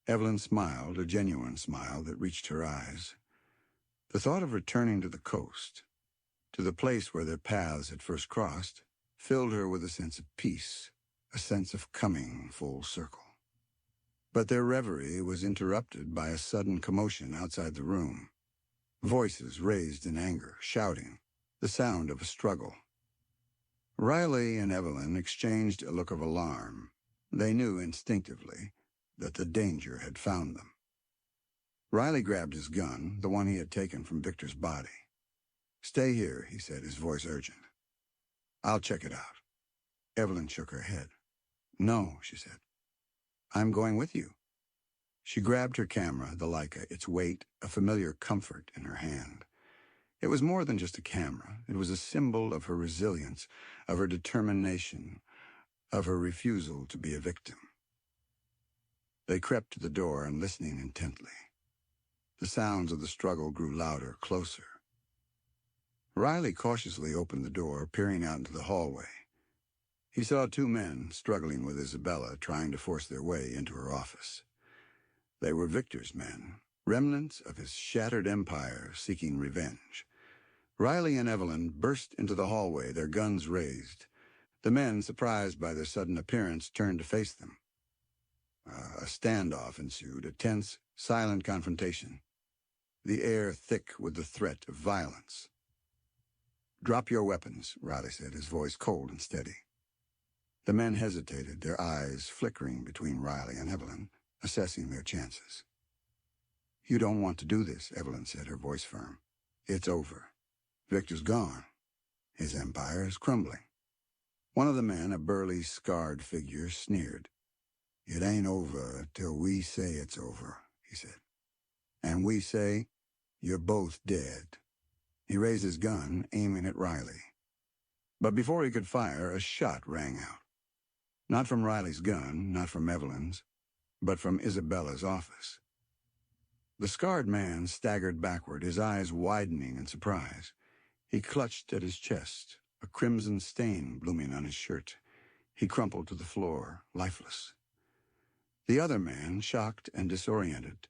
Evelyn smiled, a genuine smile that reached her eyes. The thought of returning to the coast, to the place where their paths had first crossed, filled her with a sense of peace, a sense of coming full circle. But their reverie was interrupted by a sudden commotion outside the room. Voices raised in anger, shouting, the sound of a struggle. Riley and Evelyn exchanged a look of alarm. They knew instinctively that the danger had found them. Riley grabbed his gun, the one he had taken from Victor's body. "Stay here," he said, his voice urgent. "I'll check it out." Evelyn shook her head. "No," she said. "I'm going with you." She grabbed her camera, the Leica, its weight, a familiar comfort in her hand. It was more than just a camera. It was a symbol of her resilience, of her determination, of her refusal to be a victim. They crept to the door and listening intently. The sounds of the struggle grew louder, closer. Riley cautiously opened the door, peering out into the hallway. He saw two men struggling with Isabella, trying to force their way into her office. They were Victor's men, remnants of his shattered empire seeking revenge. Riley and Evelyn burst into the hallway, their guns raised. The men, surprised by their sudden appearance, turned to face them. A standoff ensued, a tense, silent confrontation, the air thick with the threat of violence. "Drop your weapons," Riley said, his voice cold and steady. The men hesitated, their eyes flickering between Riley and Evelyn, assessing their chances. "You don't want to do this," Evelyn said, her voice firm. "It's over. Victor's gone. His empire is crumbling." One of the men, a burly, scarred figure, sneered. "It ain't over till we say it's over," he said. "And we say, you're both dead." He raised his gun, aiming at Riley. But before he could fire, a shot rang out. Not from Riley's gun, not from Evelyn's, but from Isabella's office. The scarred man staggered backward, his eyes widening in surprise. He clutched at his chest, a crimson stain blooming on his shirt. He crumpled to the floor, lifeless. The other man, shocked and disoriented,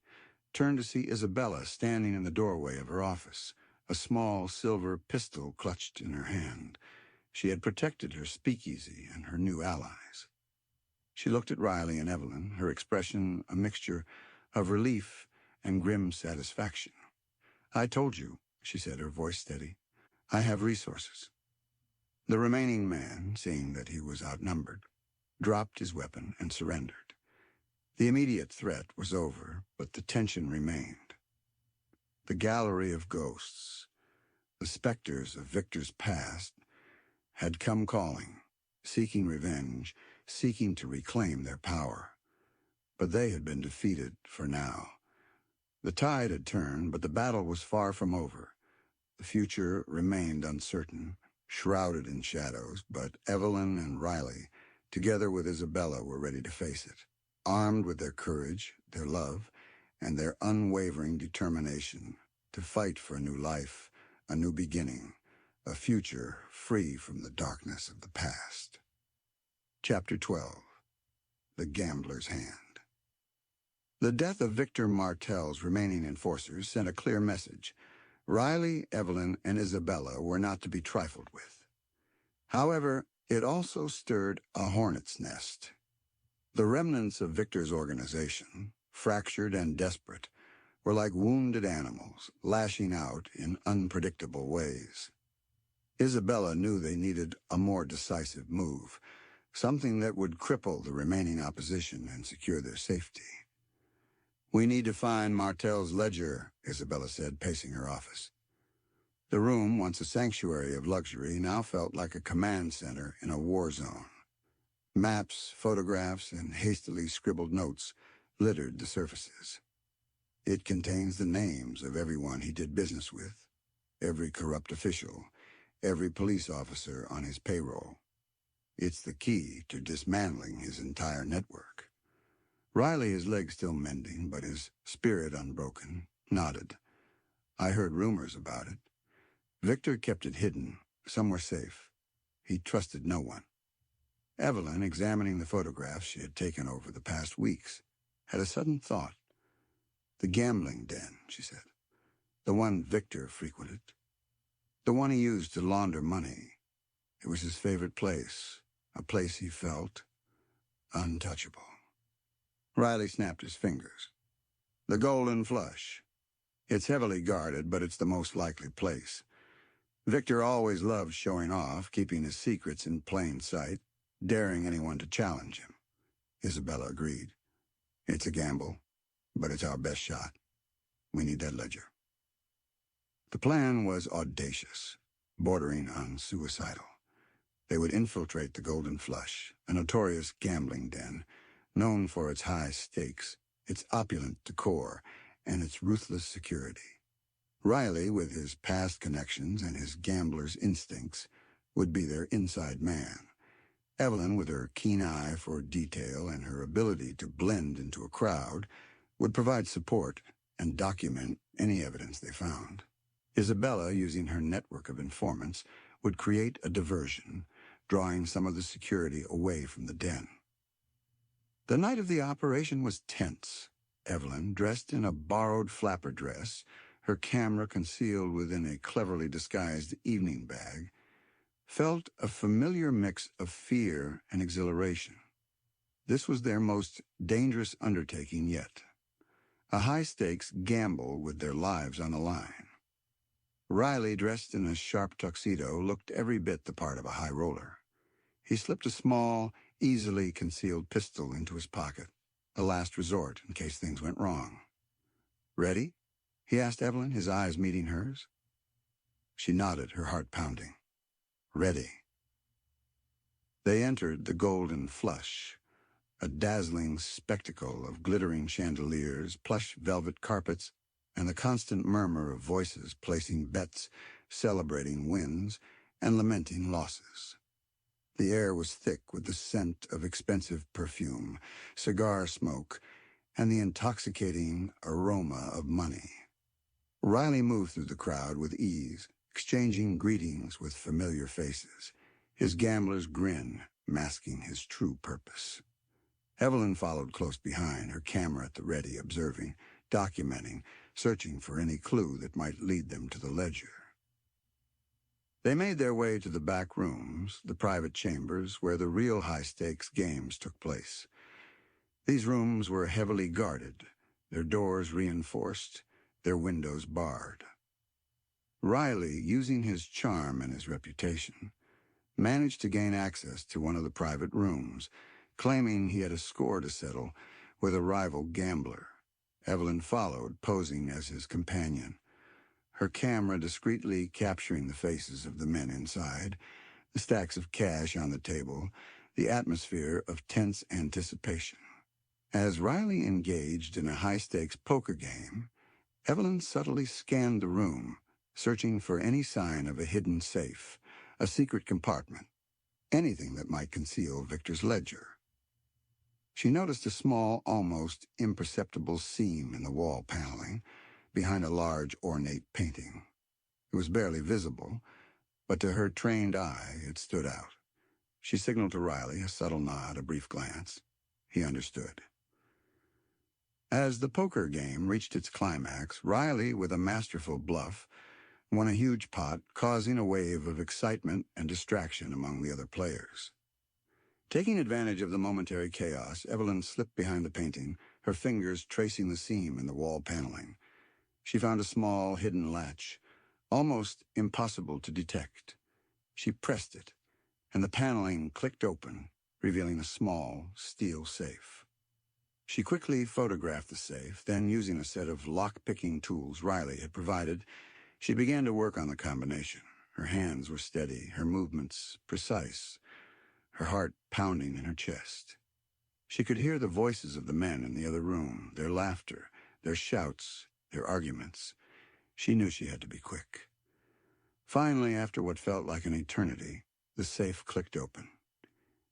turned to see Isabella standing in the doorway of her office, a small silver pistol clutched in her hand. She had protected her speakeasy and her new allies. She looked at Riley and Evelyn, her expression a mixture of relief and grim satisfaction. "I told you," she said, her voice steady. "I have resources." The remaining man, seeing that he was outnumbered, dropped his weapon and surrendered. The immediate threat was over, but the tension remained. The gallery of ghosts, the specters of Victor's past, had come calling, seeking revenge, seeking to reclaim their power. But they had been defeated for now. The tide had turned, but the battle was far from over. The future remained uncertain, shrouded in shadows, but Evelyn and Riley, together with Isabella, were ready to face it, armed with their courage, their love, and their unwavering determination to fight for a new life, a new beginning, a future free from the darkness of the past. Chapter 12. The Gambler's Hand. The death of Victor Martel's remaining enforcers sent a clear message. Riley, Evelyn, and Isabella were not to be trifled with. However, it also stirred a hornet's nest. The remnants of Victor's organization, fractured and desperate, were like wounded animals, lashing out in unpredictable ways. Isabella knew they needed a more decisive move, something that would cripple the remaining opposition and secure their safety. "We need to find Martel's ledger," Isabella said, pacing her office. The room, once a sanctuary of luxury, now felt like a command center in a war zone. Maps, photographs, and hastily scribbled notes littered the surfaces. "It contains the names of everyone he did business with, every corrupt official, every police officer on his payroll. It's the key to dismantling his entire network." Riley, his leg still mending, but his spirit unbroken, nodded. "I heard rumors about it. Victor kept it hidden, somewhere safe. He trusted no one." Evelyn, examining the photographs she had taken over the past weeks, had a sudden thought. "The gambling den," she said. "The one Victor frequented. The one he used to launder money. It was his favorite place, a place he felt untouchable." Riley snapped his fingers. "The Golden Flush. It's heavily guarded, but it's the most likely place. Victor always loved showing off, keeping his secrets in plain sight, daring anyone to challenge him." Isabella agreed. "It's a gamble, but it's our best shot. We need that ledger." The plan was audacious, bordering on suicidal. They would infiltrate the Golden Flush, a notorious gambling den, known for its high stakes, its opulent decor, and its ruthless security. Riley, with his past connections and his gambler's instincts, would be their inside man. Evelyn, with her keen eye for detail and her ability to blend into a crowd, would provide support and document any evidence they found. Isabella, using her network of informants, would create a diversion, drawing some of the security away from the den. The night of the operation was tense. Evelyn, dressed in a borrowed flapper dress, her camera concealed within a cleverly disguised evening bag, felt a familiar mix of fear and exhilaration. This was their most dangerous undertaking yet. A high-stakes gamble with their lives on the line. Riley, dressed in a sharp tuxedo, looked every bit the part of a high roller. He slipped a small, easily concealed pistol into his pocket, a last resort in case things went wrong. "Ready?" he asked Evelyn, his eyes meeting hers. She nodded, her heart pounding. "Ready." They entered the Golden Flush, a dazzling spectacle of glittering chandeliers, plush velvet carpets, and the constant murmur of voices placing bets, celebrating wins, and lamenting losses. The air was thick with the scent of expensive perfume, cigar smoke, and the intoxicating aroma of money. Riley moved through the crowd with ease, exchanging greetings with familiar faces, his gambler's grin masking his true purpose. Evelyn followed close behind, her camera at the ready, observing, documenting, searching for any clue that might lead them to the ledger. They made their way to the back rooms, the private chambers where the real high-stakes games took place. These rooms were heavily guarded, their doors reinforced, their windows barred. Riley, using his charm and his reputation, managed to gain access to one of the private rooms, claiming he had a score to settle with a rival gambler. Evelyn followed, posing as his companion, her camera discreetly capturing the faces of the men inside, the stacks of cash on the table, the atmosphere of tense anticipation. As Riley engaged in a high-stakes poker game, Evelyn subtly scanned the room, searching for any sign of a hidden safe, a secret compartment, anything that might conceal Victor's ledger. She noticed a small, almost imperceptible seam in the wall paneling, behind a large, ornate painting. It was barely visible, but to her trained eye it stood out. She signaled to Riley, a subtle nod, a brief glance. He understood. As the poker game reached its climax, Riley, with a masterful bluff, won a huge pot, causing a wave of excitement and distraction among the other players. Taking advantage of the momentary chaos, Evelyn slipped behind the painting, her fingers tracing the seam in the wall paneling. She found a small, hidden latch, almost impossible to detect. She pressed it, and the paneling clicked open, revealing a small, steel safe. She quickly photographed the safe, then, using a set of lock-picking tools Riley had provided, she began to work on the combination. Her hands were steady, her movements precise, her heart pounding in her chest. She could hear the voices of the men in the other room, their laughter, their shouts, their arguments. She knew she had to be quick. Finally, after what felt like an eternity, the safe clicked open.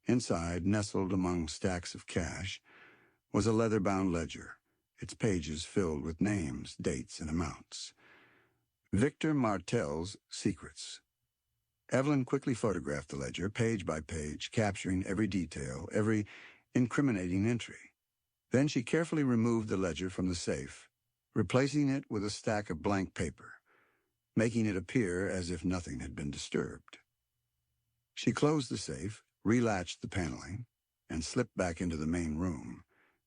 Inside, nestled among stacks of cash, was a leather-bound ledger, its pages filled with names, dates, and amounts. Victor Martel's Secrets. Evelyn quickly photographed the ledger, page by page, capturing every detail, every incriminating entry. Then she carefully removed the ledger from the safe, replacing it with a stack of blank paper, making it appear as if nothing had been disturbed. She closed the safe, relatched the paneling, and slipped back into the main room,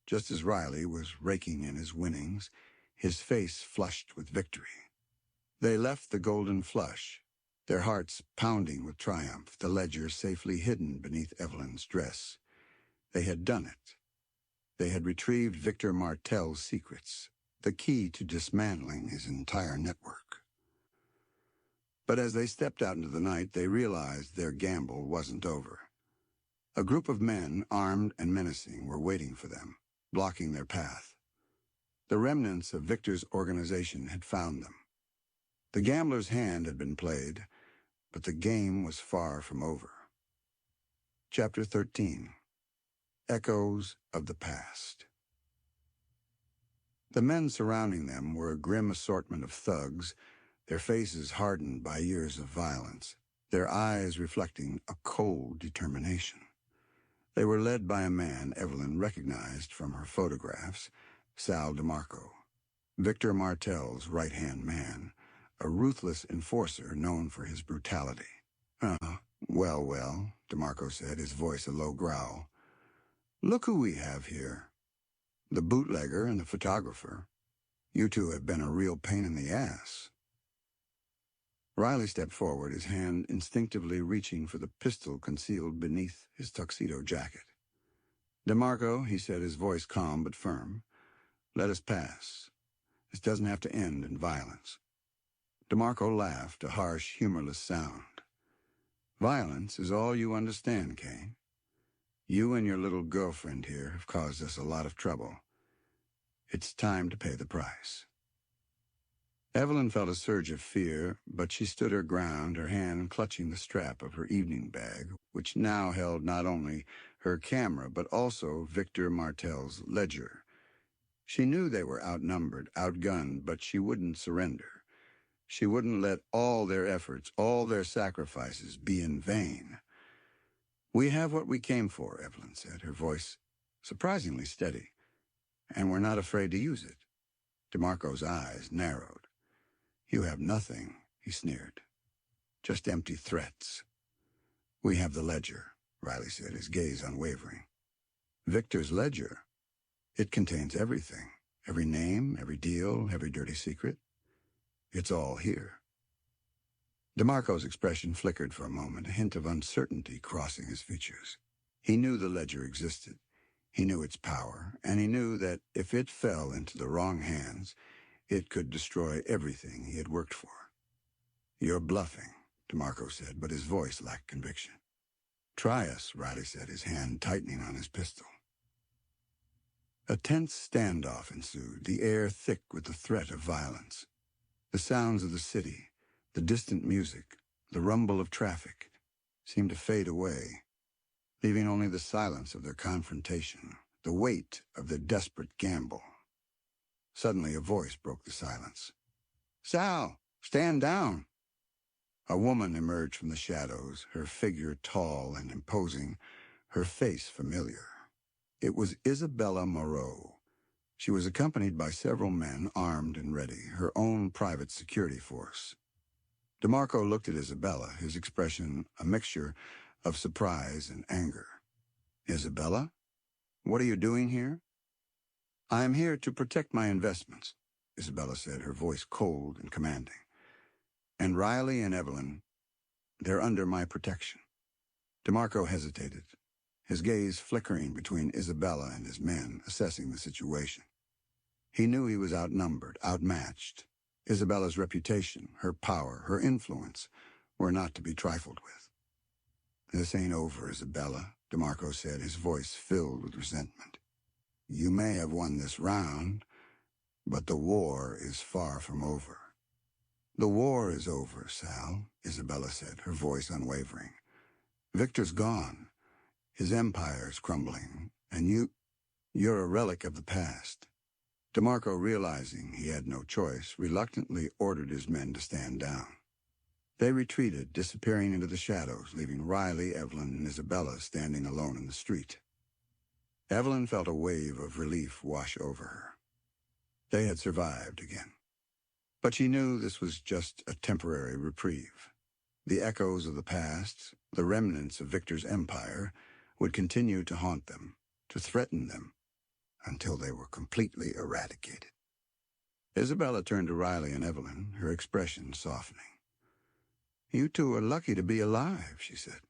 just as Riley was raking in his winnings, his face flushed with victory. They left the Golden Flush, their hearts pounding with triumph, the ledger safely hidden beneath Evelyn's dress. They had done it. They had retrieved Victor Martel's secrets, the key to dismantling his entire network. But as they stepped out into the night, they realized their gamble wasn't over. A group of men, armed and menacing, were waiting for them, blocking their path. The remnants of Victor's organization had found them. The gambler's hand had been played, but the game was far from over. Chapter 13. Echoes of the Past. The men surrounding them were a grim assortment of thugs, their faces hardened by years of violence, their eyes reflecting a cold determination. They were led by a man Evelyn recognized from her photographs, Sal DeMarco, Victor Martel's right-hand man, a ruthless enforcer known for his brutality. Well, DeMarco said, his voice a low growl. Look who we have here. The bootlegger and the photographer. You two have been a real pain in the ass. Riley stepped forward, his hand instinctively reaching for the pistol concealed beneath his tuxedo jacket. DeMarco, he said, his voice calm but firm, let us pass. This doesn't have to end in violence. DeMarco laughed, a harsh, humorless sound. Violence is all you understand, Kane. You and your little girlfriend here have caused us a lot of trouble. It's time to pay the price. Evelyn felt a surge of fear, but she stood her ground, her hand clutching the strap of her evening bag, which now held not only her camera, but also Victor Martel's ledger. She knew they were outnumbered, outgunned, but she wouldn't surrender. She wouldn't let all their efforts, all their sacrifices, be in vain. We have what we came for, Evelyn said, her voice surprisingly steady, and we're not afraid to use it. DeMarco's eyes narrowed. You have nothing, he sneered. Just empty threats. We have the ledger, Riley said, his gaze unwavering. Victor's ledger. It contains everything. Every name, every deal, every dirty secret. It's all here. DeMarco's expression flickered for a moment, a hint of uncertainty crossing his features. He knew the ledger existed. He knew its power, and he knew that if it fell into the wrong hands, it could destroy everything he had worked for. You're bluffing, DeMarco said, but his voice lacked conviction. Try us, Riley said, his hand tightening on his pistol. A tense standoff ensued, the air thick with the threat of violence. The sounds of the city, the distant music, the rumble of traffic, seemed to fade away, leaving only the silence of their confrontation, the weight of their desperate gamble. Suddenly a voice broke the silence. "Sal, stand down!" A woman emerged from the shadows, her figure tall and imposing, her face familiar. It was Isabella Moreau. She was accompanied by several men armed and ready, her own private security force. DeMarco looked at Isabella, his expression a mixture of surprise and anger. "Isabella? What are you doing here?" "I am here to protect my investments," Isabella said, her voice cold and commanding. "And Riley and Evelyn, they're under my protection." DeMarco hesitated, his gaze flickering between Isabella and his men, assessing the situation. He knew he was outnumbered, outmatched. Isabella's reputation, her power, her influence were not to be trifled with. "This ain't over, Isabella," DeMarco said, his voice filled with resentment. "You may have won this round, but the war is far from over." "The war is over, Sal," Isabella said, her voice unwavering. "Victor's gone. His empire's crumbling, and you're a relic of the past." DeMarco, realizing he had no choice, reluctantly ordered his men to stand down. They retreated, disappearing into the shadows, leaving Riley, Evelyn, and Isabella standing alone in the street. Evelyn felt a wave of relief wash over her. They had survived again. But she knew this was just a temporary reprieve. The echoes of the past, the remnants of Victor's empire, would continue to haunt them, to threaten them, until they were completely eradicated. Isabella turned to Riley and Evelyn, her expression softening. "You two are lucky to be alive," she said.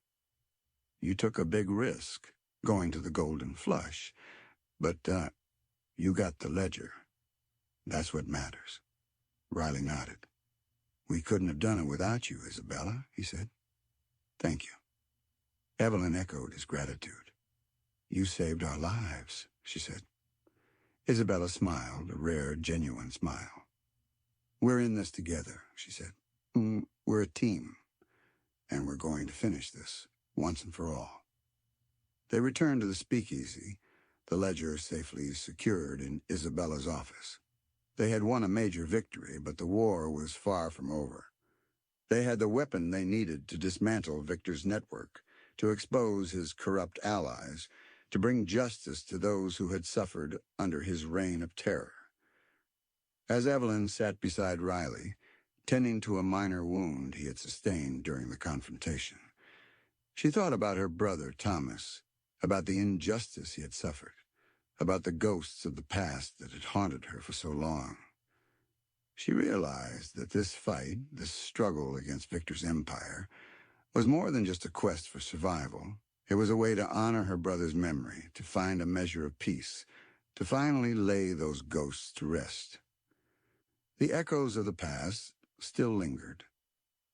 "You took a big risk, going to the Golden Flush, but you got the ledger. That's what matters." Riley nodded. "We couldn't have done it without you, Isabella," he said. "Thank you." Evelyn echoed his gratitude. "You saved our lives," she said. Isabella smiled, a rare, genuine smile. "We're in this together," she said. "We're a team, and we're going to finish this, once and for all." They returned to the speakeasy, the ledger safely secured in Isabella's office. They had won a major victory, but the war was far from over. They had the weapon they needed to dismantle Victor's network, to expose his corrupt allies, to bring justice to those who had suffered under his reign of terror. As Evelyn sat beside Riley, tending to a minor wound he had sustained during the confrontation, she thought about her brother Thomas, about the injustice he had suffered, about the ghosts of the past that had haunted her for so long. She realized that this fight, this struggle against Victor's empire, was more than just a quest for survival. It was a way to honor her brother's memory, to find a measure of peace, to finally lay those ghosts to rest. The echoes of the past still lingered,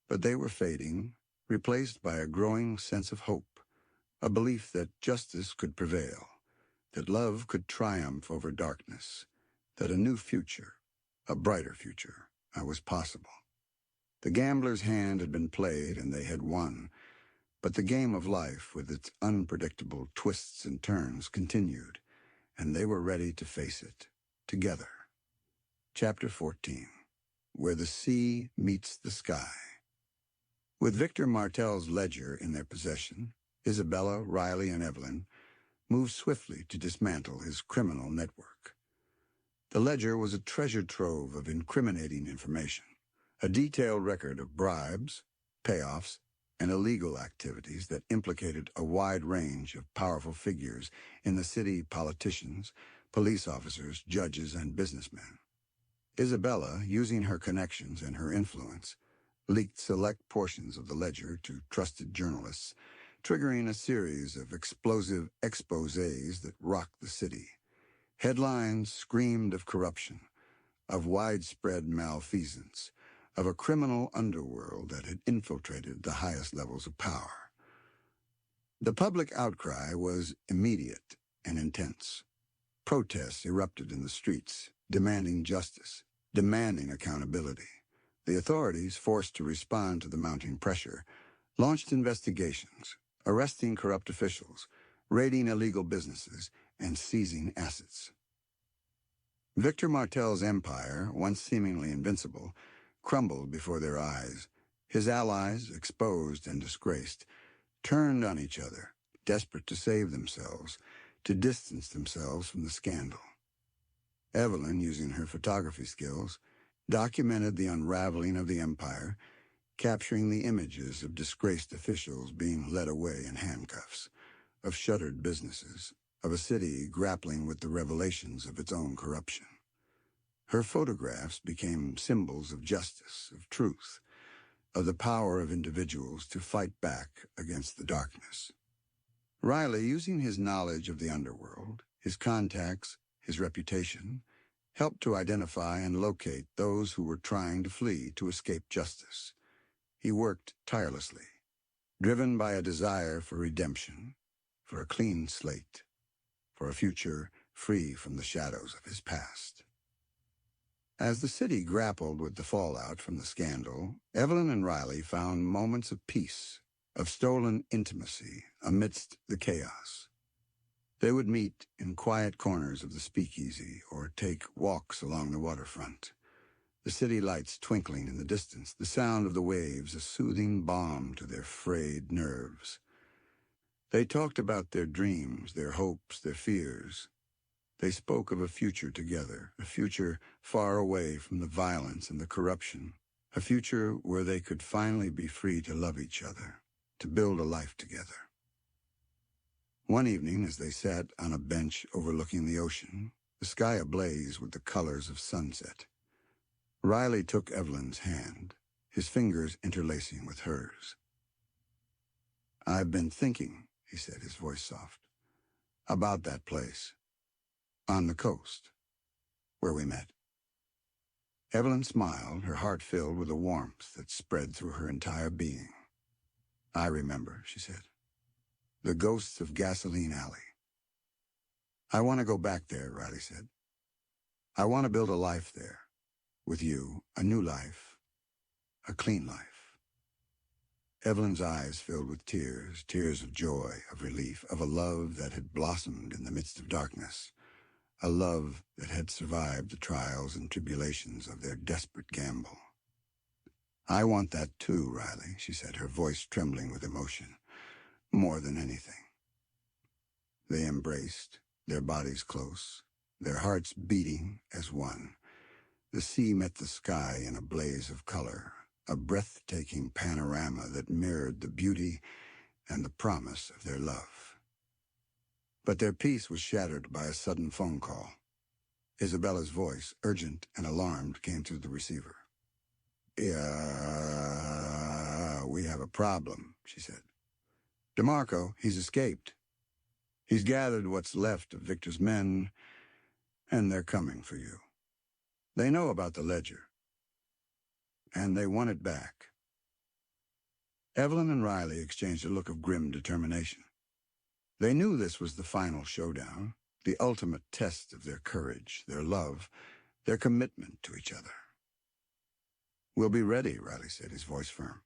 but they were fading, replaced by a growing sense of hope, a belief that justice could prevail, that love could triumph over darkness, that a new future, a brighter future, was possible. The gambler's hand had been played and they had won, but the game of life, with its unpredictable twists and turns, continued, and they were ready to face it, together. Chapter 14, Where the Sea Meets the Sky. With Victor Martel's ledger in their possession, Isabella, Riley, and Evelyn moved swiftly to dismantle his criminal network. The ledger was a treasure trove of incriminating information, a detailed record of bribes, payoffs, and illegal activities that implicated a wide range of powerful figures in the city: politicians, police officers, judges, and businessmen. Isabella, using her connections and her influence, leaked select portions of the ledger to trusted journalists, triggering a series of explosive exposés that rocked the city. Headlines screamed of corruption, of widespread malfeasance, of a criminal underworld that had infiltrated the highest levels of power. The public outcry was immediate and intense. Protests erupted in the streets, demanding justice, demanding accountability. The authorities, forced to respond to the mounting pressure, launched investigations, arresting corrupt officials, raiding illegal businesses, and seizing assets. Victor Martel's empire, once seemingly invincible, crumbled before their eyes. His allies, exposed and disgraced, turned on each other, desperate to save themselves, to distance themselves from the scandal. Evelyn, using her photography skills, documented the unraveling of the empire, capturing the images of disgraced officials being led away in handcuffs, of shuttered businesses, of a city grappling with the revelations of its own corruption. Her photographs became symbols of justice, of truth, of the power of individuals to fight back against the darkness. Riley, using his knowledge of the underworld, his contacts, his reputation, helped to identify and locate those who were trying to flee to escape justice. He worked tirelessly, driven by a desire for redemption, for a clean slate, for a future free from the shadows of his past. As the city grappled with the fallout from the scandal, Evelyn and Riley found moments of peace, of stolen intimacy amidst the chaos. They would meet in quiet corners of the speakeasy or take walks along the waterfront, the city lights twinkling in the distance, the sound of the waves a soothing balm to their frayed nerves. They talked about their dreams, their hopes, their fears. They spoke of a future together, a future far away from the violence and the corruption, a future where they could finally be free to love each other, to build a life together. One evening, as they sat on a bench overlooking the ocean, the sky ablaze with the colors of sunset, Riley took Evelyn's hand, his fingers interlacing with hers. "I've been thinking," he said, his voice soft, "about that place, on the coast, where we met." Evelyn smiled, her heart filled with a warmth that spread through her entire being. "I remember," she said. "The ghosts of Gasoline Alley." "I want to go back there," Riley said. "I want to build a life there, with you, a new life, a clean life." Evelyn's eyes filled with tears, tears of joy, of relief, of a love that had blossomed in the midst of darkness, a love that had survived the trials and tribulations of their desperate gamble. "I want that too, Riley," she said, her voice trembling with emotion, "more than anything." They embraced, their bodies close, their hearts beating as one. The sea met the sky in a blaze of color, a breathtaking panorama that mirrored the beauty and the promise of their love. But their peace was shattered by a sudden phone call. Isabella's voice, urgent and alarmed, came through the receiver. "Yeah, we have a problem," she said. "DeMarco, he's escaped. He's gathered what's left of Victor's men, and they're coming for you. They know about the ledger, and they want it back." Evelyn and Riley exchanged a look of grim determination. They knew this was the final showdown, the ultimate test of their courage, their love, their commitment to each other. "We'll be ready," Riley said, his voice firm.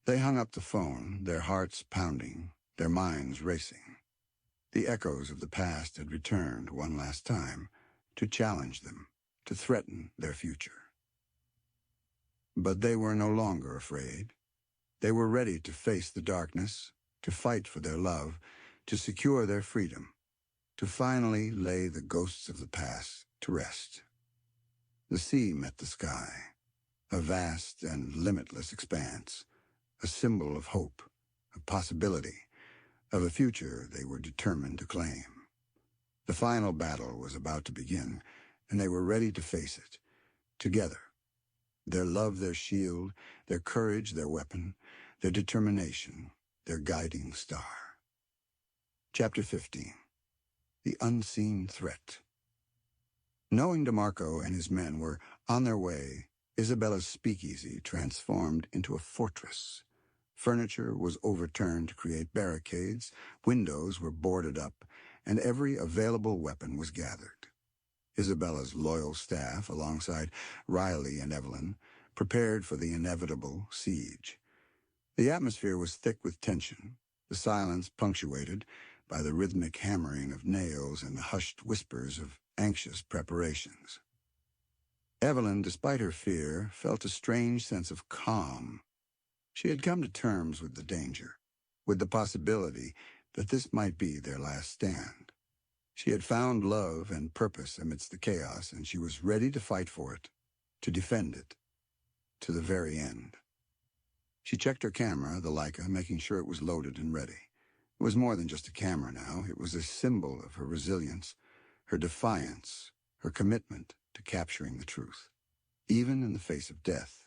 They hung up the phone, their hearts pounding, their minds racing. The echoes of the past had returned one last time to challenge them, to threaten their future. But they were no longer afraid. They were ready to face the darkness, to fight for their love, to secure their freedom, to finally lay the ghosts of the past to rest. The sea met the sky, a vast and limitless expanse, a symbol of hope, of possibility, of a future they were determined to claim. The final battle was about to begin, and they were ready to face it, together. Their love their shield, their courage their weapon, their determination their guiding star. Chapter 15. The Unseen Threat. Knowing DeMarco and his men were on their way, Isabella's speakeasy transformed into a fortress. Furniture was overturned to create barricades, windows were boarded up, and every available weapon was gathered. Isabella's loyal staff, alongside Riley and Evelyn, prepared for the inevitable siege. The atmosphere was thick with tension, the silence punctuated by the rhythmic hammering of nails and the hushed whispers of anxious preparations. Evelyn, despite her fear, felt a strange sense of calm. She had come to terms with the danger, with the possibility that this might be their last stand. She had found love and purpose amidst the chaos, and she was ready to fight for it, to defend it, to the very end. She checked her camera, the Leica, making sure it was loaded and ready. It was more than just a camera now. It was a symbol of her resilience, her defiance, her commitment to capturing the truth, even in the face of death.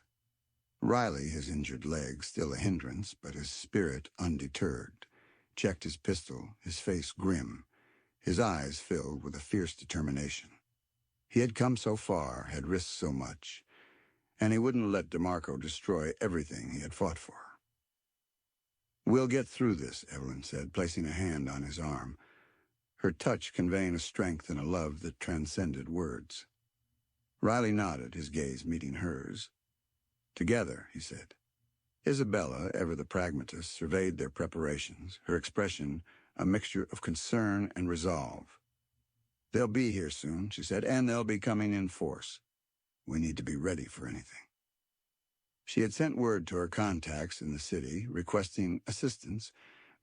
Riley, his injured leg still a hindrance, but his spirit undeterred, checked his pistol, his face grim, his eyes filled with a fierce determination. He had come so far, had risked so much, and he wouldn't let DeMarco destroy everything he had fought for. "We'll get through this," Evelyn said, placing a hand on his arm, her touch conveying a strength and a love that transcended words. Riley nodded, his gaze meeting hers. "Together," he said. Isabella, ever the pragmatist, surveyed their preparations, her expression a mixture of concern and resolve. "They'll be here soon," she said, "and they'll be coming in force. We need to be ready for anything." She had sent word to her contacts in the city, requesting assistance,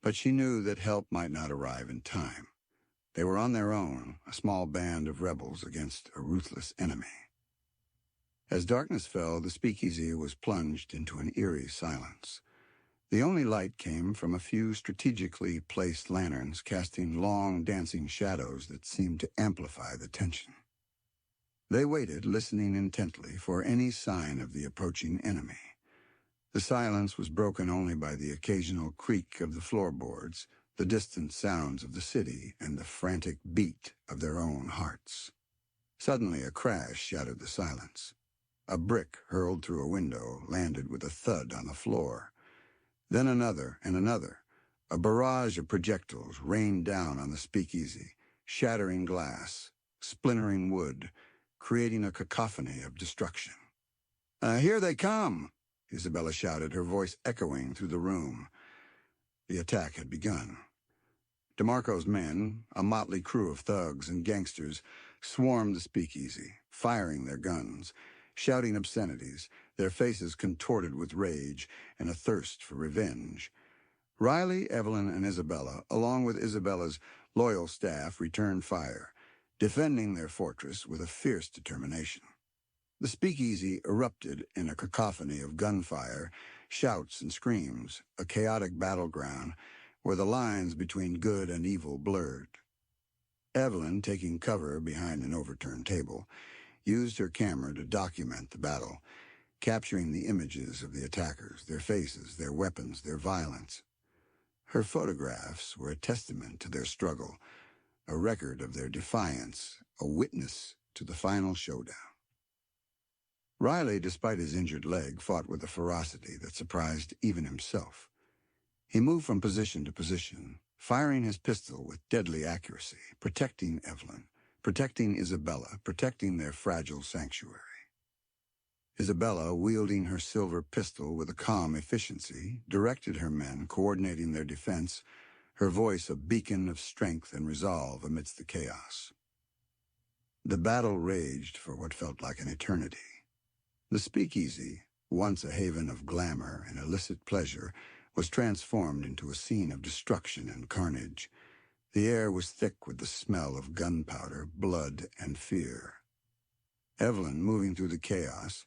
but she knew that help might not arrive in time. They were on their own, a small band of rebels against a ruthless enemy. As darkness fell, the speakeasy was plunged into an eerie silence. The only light came from a few strategically placed lanterns casting long, dancing shadows that seemed to amplify the tension. They waited, listening intently for any sign of the approaching enemy. The silence was broken only by the occasional creak of the floorboards, the distant sounds of the city, and the frantic beat of their own hearts. Suddenly a crash shattered the silence. A brick hurled through a window landed with a thud on the floor. Then another and another. A barrage of projectiles rained down on the speakeasy, shattering glass, splintering wood, creating a cacophony of destruction. "Here they come!" Isabella shouted, her voice echoing through the room. The attack had begun. DeMarco's men, a motley crew of thugs and gangsters, swarmed the speakeasy, firing their guns, shouting obscenities, their faces contorted with rage and a thirst for revenge. Riley, Evelyn, and Isabella, along with Isabella's loyal staff, returned fire, defending their fortress with a fierce determination. The speakeasy erupted in a cacophony of gunfire, shouts, and screams, a chaotic battleground where the lines between good and evil blurred. Evelyn, taking cover behind an overturned table, used her camera to document the battle, capturing the images of the attackers, their faces, their weapons, their violence. Her photographs were a testament to their struggle, a record of their defiance, a witness to the final showdown. Riley, despite his injured leg, fought with a ferocity that surprised even himself. He moved from position to position, firing his pistol with deadly accuracy, protecting Evelyn, protecting Isabella, protecting their fragile sanctuary. Isabella, wielding her silver pistol with a calm efficiency, directed her men, coordinating their defense, her voice a beacon of strength and resolve amidst the chaos. The battle raged for what felt like an eternity. The speakeasy, once a haven of glamour and illicit pleasure, was transformed into a scene of destruction and carnage. The air was thick with the smell of gunpowder, blood, and fear. Evelyn, moving through the chaos,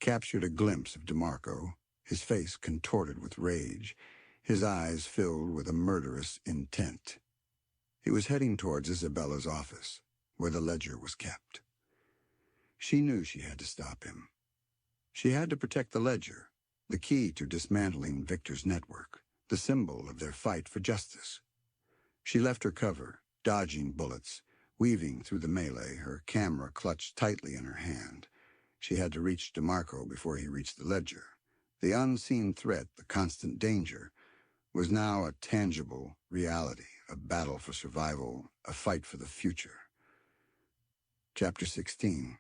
captured a glimpse of DeMarco, his face contorted with rage, his eyes filled with a murderous intent. He was heading towards Isabella's office, where the ledger was kept. She knew she had to stop him. She had to protect the ledger, the key to dismantling Victor's network, the symbol of their fight for justice. She left her cover, dodging bullets, weaving through the melee, her camera clutched tightly in her hand. She had to reach DeMarco before he reached the ledger. The unseen threat, the constant danger, was now a tangible reality, a battle for survival, a fight for the future. Chapter 16.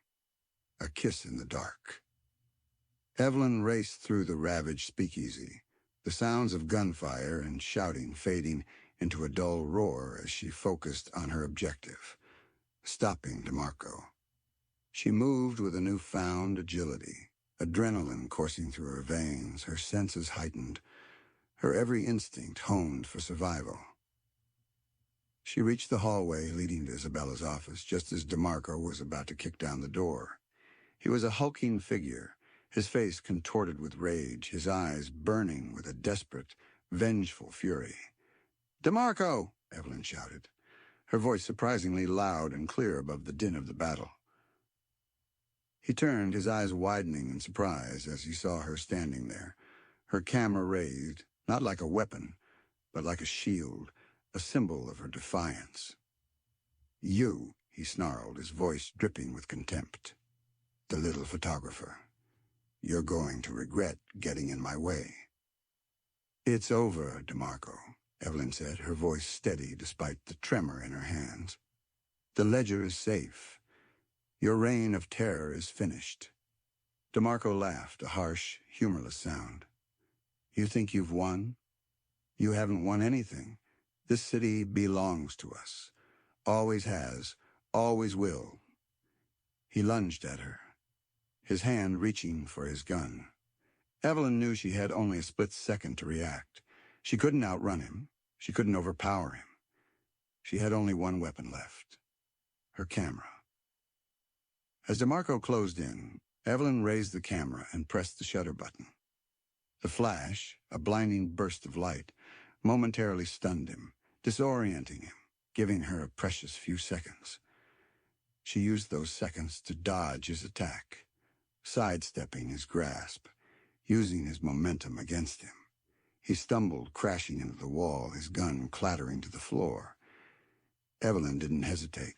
A Kiss in the Dark. Evelyn raced through the ravaged speakeasy, the sounds of gunfire and shouting fading into a dull roar as she focused on her objective. stopping DeMarco. She moved with a newfound agility, adrenaline coursing through her veins, her senses heightened, her every instinct honed for survival. She reached the hallway leading to Isabella's office just as DeMarco was about to kick down the door. He was a hulking figure, his face contorted with rage, his eyes burning with a desperate, vengeful fury. "DeMarco!" Evelyn shouted, her voice surprisingly loud and clear above the din of the battle. He turned, his eyes widening in surprise as he saw her standing there, her camera raised, not like a weapon, but like a shield, a symbol of her defiance. "You," he snarled, his voice dripping with contempt. "The little photographer. You're going to regret getting in my way." "It's over, DeMarco," Evelyn said, her voice steady despite the tremor in her hands. "The ledger is safe. Your reign of terror is finished." DeMarco laughed, a harsh, humorless sound. "You think you've won? You haven't won anything. This city belongs to us. Always has, always will." He lunged at her, his hand reaching for his gun. Evelyn knew she had only a split second to react. She couldn't outrun him. She couldn't overpower him. She had only one weapon left, her camera. As DeMarco closed in, Evelyn raised the camera and pressed the shutter button. The flash, a blinding burst of light, momentarily stunned him, disorienting him, giving her a precious few seconds. She used those seconds to dodge his attack, sidestepping his grasp, using his momentum against him. He stumbled, crashing into the wall, his gun clattering to the floor. Evelyn didn't hesitate.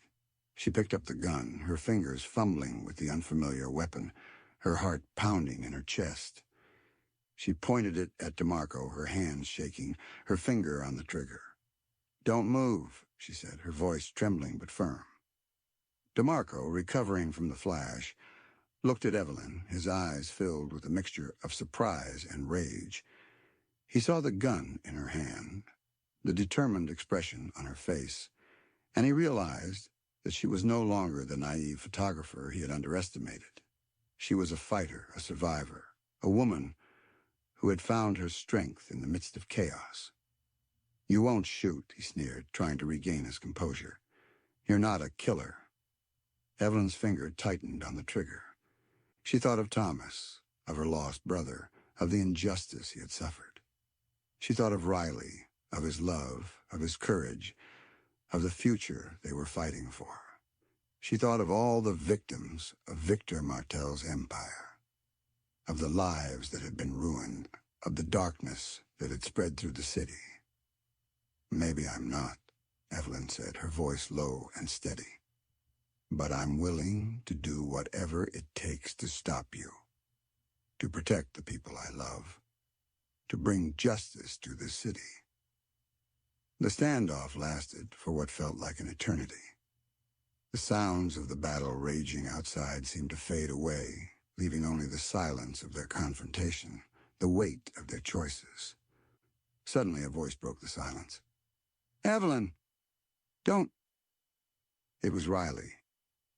She picked up the gun, her fingers fumbling with the unfamiliar weapon, her heart pounding in her chest. She pointed it at DeMarco, her hands shaking, her finger on the trigger. "Don't move," she said, her voice trembling but firm. DeMarco, recovering from the flash, looked at Evelyn, his eyes filled with a mixture of surprise and rage. He saw the gun in her hand, the determined expression on her face, and he realized that she was no longer the naive photographer he had underestimated. She was a fighter, a survivor, a woman who had found her strength in the midst of chaos. "You won't shoot," he sneered, trying to regain his composure. "You're not a killer." Evelyn's finger tightened on the trigger. She thought of Thomas, of her lost brother, of the injustice he had suffered. She thought of Riley, of his love, of his courage, of the future they were fighting for. She thought of all the victims of Victor Martel's empire, of the lives that had been ruined, of the darkness that had spread through the city. "Maybe I'm not," Evelyn said, her voice low and steady. "But I'm willing to do whatever it takes to stop you, to protect the people I love, to bring justice to this city." The standoff lasted for what felt like an eternity. The sounds of the battle raging outside seemed to fade away, leaving only the silence of their confrontation, the weight of their choices. Suddenly a voice broke the silence. "Evelyn! Don't—" It was Riley.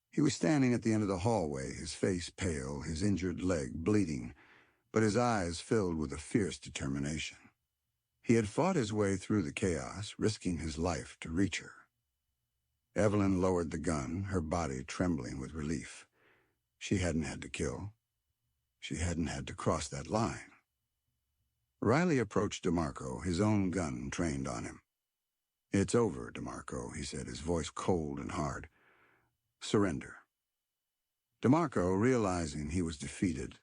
He was standing at the end of the hallway, his face pale, his injured leg bleeding, but his eyes filled with a fierce determination. He had fought his way through the chaos, risking his life to reach her. Evelyn lowered the gun, her body trembling with relief. She hadn't had to kill. She hadn't had to cross that line. Riley approached DeMarco, his own gun trained on him. "It's over, DeMarco," he said, his voice cold and hard. "Surrender." DeMarco, realizing he was defeated,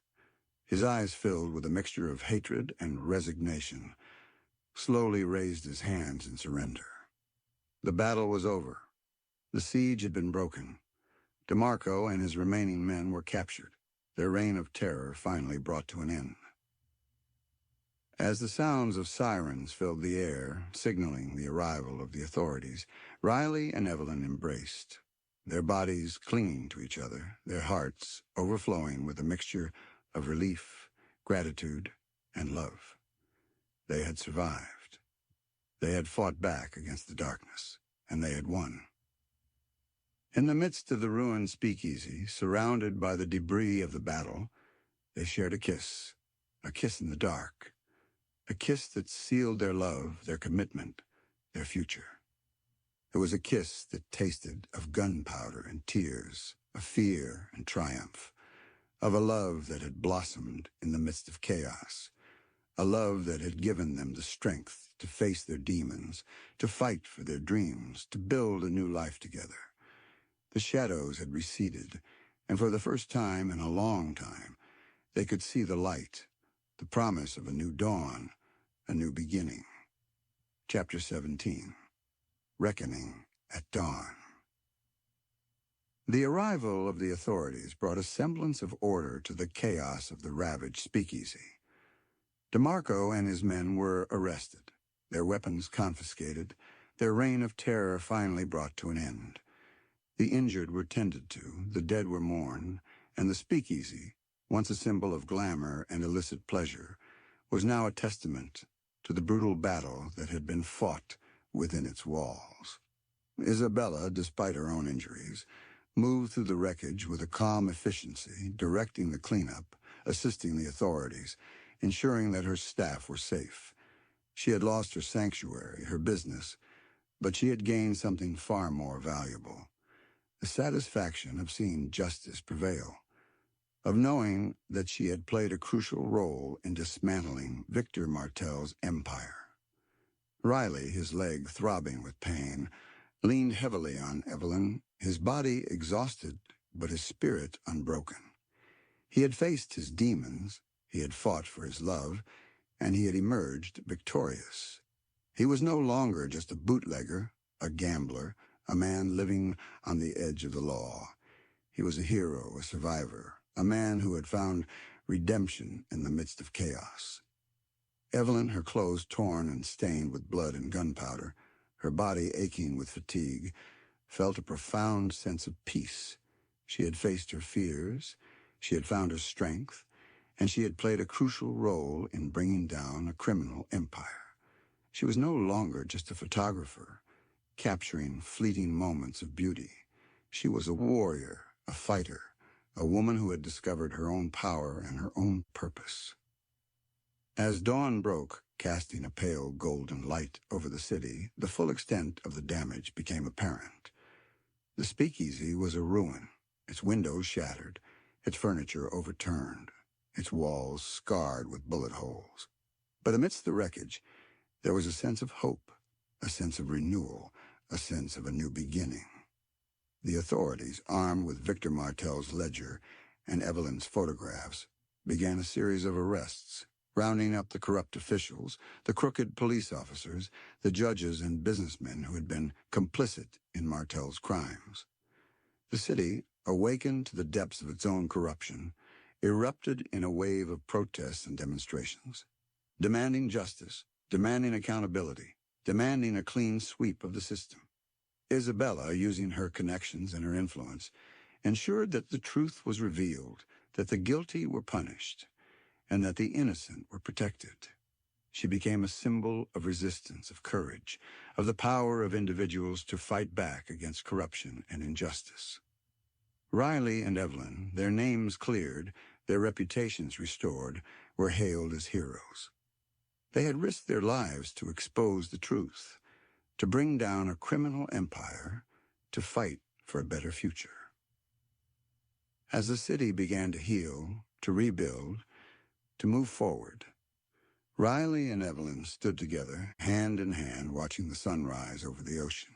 his eyes filled with a mixture of hatred and resignation, slowly raised his hands in surrender. The battle was over. The siege had been broken. DeMarco and his remaining men were captured, their reign of terror finally brought to an end. As the sounds of sirens filled the air, signaling the arrival of the authorities, Riley and Evelyn embraced, their bodies clinging to each other, their hearts overflowing with a mixture of relief, gratitude, and love. They had survived. They had fought back against the darkness, and they had won. In the midst of the ruined speakeasy, surrounded by the debris of the battle, they shared a kiss in the dark, a kiss that sealed their love, their commitment, their future. It was a kiss that tasted of gunpowder and tears, of fear and triumph, of a love that had blossomed in the midst of chaos, a love that had given them the strength to face their demons, to fight for their dreams, to build a new life together. The shadows had receded, and for the first time in a long time, they could see the light, the promise of a new dawn, a new beginning. Chapter 17. Reckoning at Dawn. The arrival of the authorities brought a semblance of order to the chaos of the ravaged speakeasy. DeMarco and his men were arrested, their weapons confiscated, their reign of terror finally brought to an end. The injured were tended to, the dead were mourned, and the speakeasy, once a symbol of glamour and illicit pleasure, was now a testament to the brutal battle that had been fought within its walls. Isabella, despite her own injuries, moved through the wreckage with a calm efficiency, directing the cleanup, assisting the authorities, ensuring that her staff were safe. She had lost her sanctuary, her business, but she had gained something far more valuable: the satisfaction of seeing justice prevail, of knowing that she had played a crucial role in dismantling Victor Martel's empire. Riley, his leg throbbing with pain, leaned heavily on Evelyn, his body exhausted but his spirit unbroken. He had faced his demons, he had fought for his love, and he had emerged victorious. He was no longer just a bootlegger, a gambler, a man living on the edge of the law. He was a hero, a survivor, a man who had found redemption in the midst of chaos. Evelyn, her clothes torn and stained with blood and gunpowder, her body aching with fatigue, felt a profound sense of peace. She had faced her fears, she had found her strength, and she had played a crucial role in bringing down a criminal empire. She was no longer just a photographer, capturing fleeting moments of beauty. She was a warrior, a fighter, a woman who had discovered her own power and her own purpose. As dawn broke, casting a pale golden light over the city, the full extent of the damage became apparent. The speakeasy was a ruin, its windows shattered, its furniture overturned, its walls scarred with bullet holes. But amidst the wreckage, there was a sense of hope, a sense of renewal, a sense of a new beginning. The authorities, armed with Victor Martel's ledger and Evelyn's photographs, began a series of arrests, rounding up the corrupt officials, the crooked police officers, the judges and businessmen who had been complicit in Martel's crimes. The city, awakened to the depths of its own corruption, erupted in a wave of protests and demonstrations, demanding justice, demanding accountability, demanding a clean sweep of the system. Isabella, using her connections and her influence, ensured that the truth was revealed, that the guilty were punished, and that the innocent were protected. She became a symbol of resistance, of courage, of the power of individuals to fight back against corruption and injustice. Riley and Evelyn, their names cleared, their reputations restored, were hailed as heroes. They had risked their lives to expose the truth, to bring down a criminal empire, to fight for a better future. As the city began to heal, to rebuild, to move forward, Riley and Evelyn stood together, hand in hand, watching the sunrise over the ocean.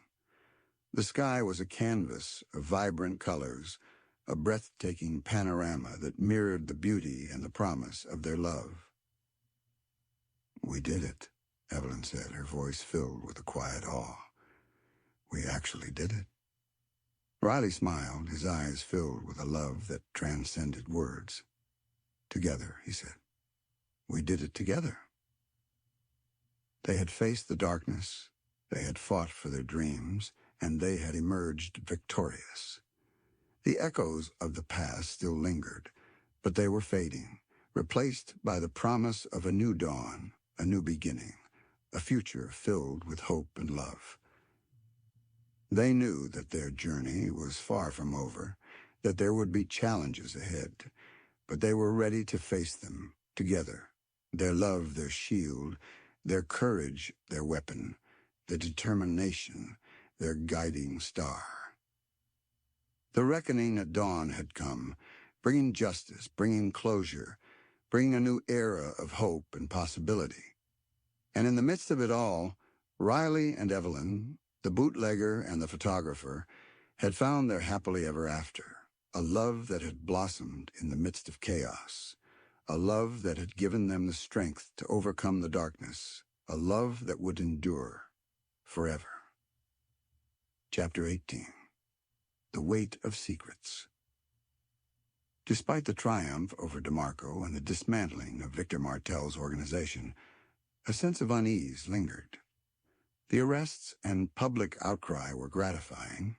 The sky was a canvas of vibrant colors, a breathtaking panorama that mirrored the beauty and the promise of their love. "We did it," Evelyn said, her voice filled with a quiet awe. "We actually did it." Riley smiled, his eyes filled with a love that transcended words. "Together," he said. "We did it together." They had faced the darkness, they had fought for their dreams, and they had emerged victorious. The echoes of the past still lingered, but they were fading, replaced by the promise of a new dawn, a new beginning, a future filled with hope and love. They knew that their journey was far from over, that there would be challenges ahead, but they were ready to face them together. Their love, their shield, their courage, their weapon, their determination, their guiding star. The reckoning at dawn had come, bringing justice, bringing closure, bringing a new era of hope and possibility. And in the midst of it all, Riley and Evelyn, the bootlegger and the photographer, had found their happily ever after, a love that had blossomed in the midst of chaos, a love that had given them the strength to overcome the darkness, a love that would endure forever. Chapter 18. The Weight of Secrets. Despite the triumph over DeMarco and the dismantling of Victor Martel's organization, a sense of unease lingered. The arrests and public outcry were gratifying,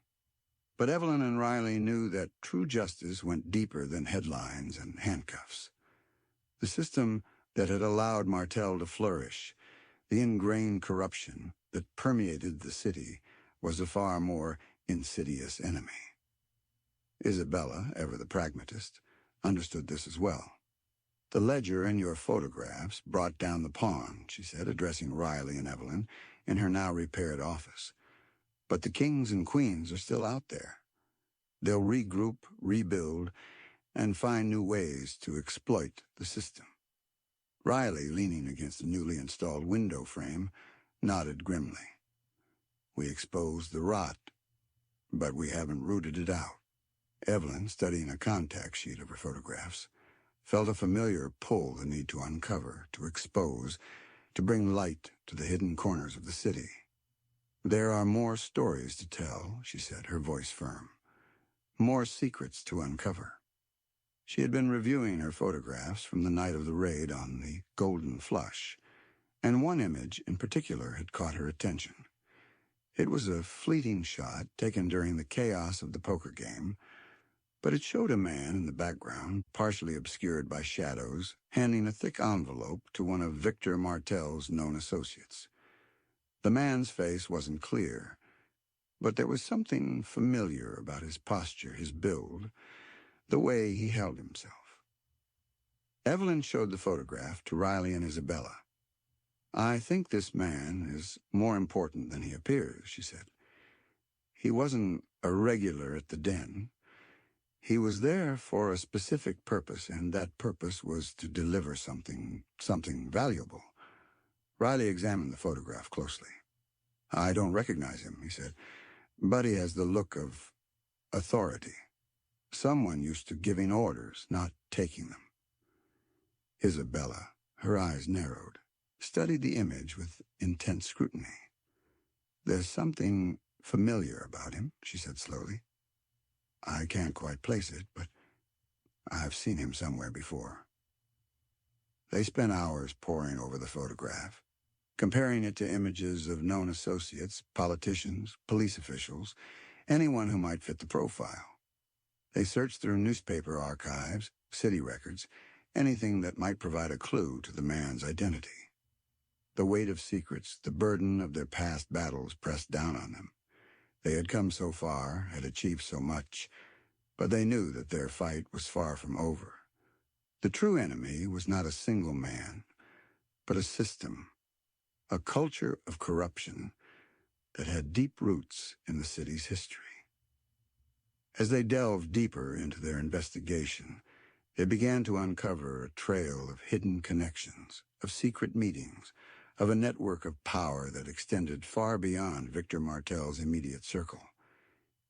but Evelyn and Riley knew that true justice went deeper than headlines and handcuffs. The system that had allowed Martel to flourish, the ingrained corruption that permeated the city, was a far more insidious enemy. Isabella, ever the pragmatist, understood this as well. "The ledger and your photographs brought down the pawn," she said, addressing Riley and Evelyn in her now repaired office. "But the kings and queens are still out there. They'll regroup, rebuild, and find new ways to exploit the system." Riley, leaning against the newly installed window frame, nodded grimly. "We exposed the rot, but we haven't rooted it out." Evelyn, studying a contact sheet of her photographs, felt a familiar pull, the need to uncover, to expose, to bring light to the hidden corners of the city. "There are more stories to tell," she said, her voice firm. "More secrets to uncover." She had been reviewing her photographs from the night of the raid on the Golden Flush, and one image in particular had caught her attention. It was a fleeting shot taken during the chaos of the poker game, but it showed a man in the background, partially obscured by shadows, handing a thick envelope to one of Victor Martel's known associates. The man's face wasn't clear, but there was something familiar about his posture, his build, the way he held himself. Evelyn showed the photograph to Riley and Isabella. "I think this man is more important than he appears," she said. "He wasn't a regular at the den. He was there for a specific purpose, and that purpose was to deliver something valuable." Riley examined the photograph closely. "I don't recognize him," he said, "but he has the look of authority. Someone used to giving orders, not taking them." Isabella, her eyes narrowed, studied the image with intense scrutiny. "There's something familiar about him," she said slowly. "I can't quite place it, but I've seen him somewhere before." They spent hours poring over the photograph, comparing it to images of known associates, politicians, police officials, anyone who might fit the profile. They searched through newspaper archives, city records, anything that might provide a clue to the man's identity. The weight of secrets, the burden of their past battles pressed down on them. They had come so far, had achieved so much, but they knew that their fight was far from over. The true enemy was not a single man, but a system, a culture of corruption that had deep roots in the city's history. As they delved deeper into their investigation, they began to uncover a trail of hidden connections, of secret meetings, of a network of power that extended far beyond Victor Martel's immediate circle.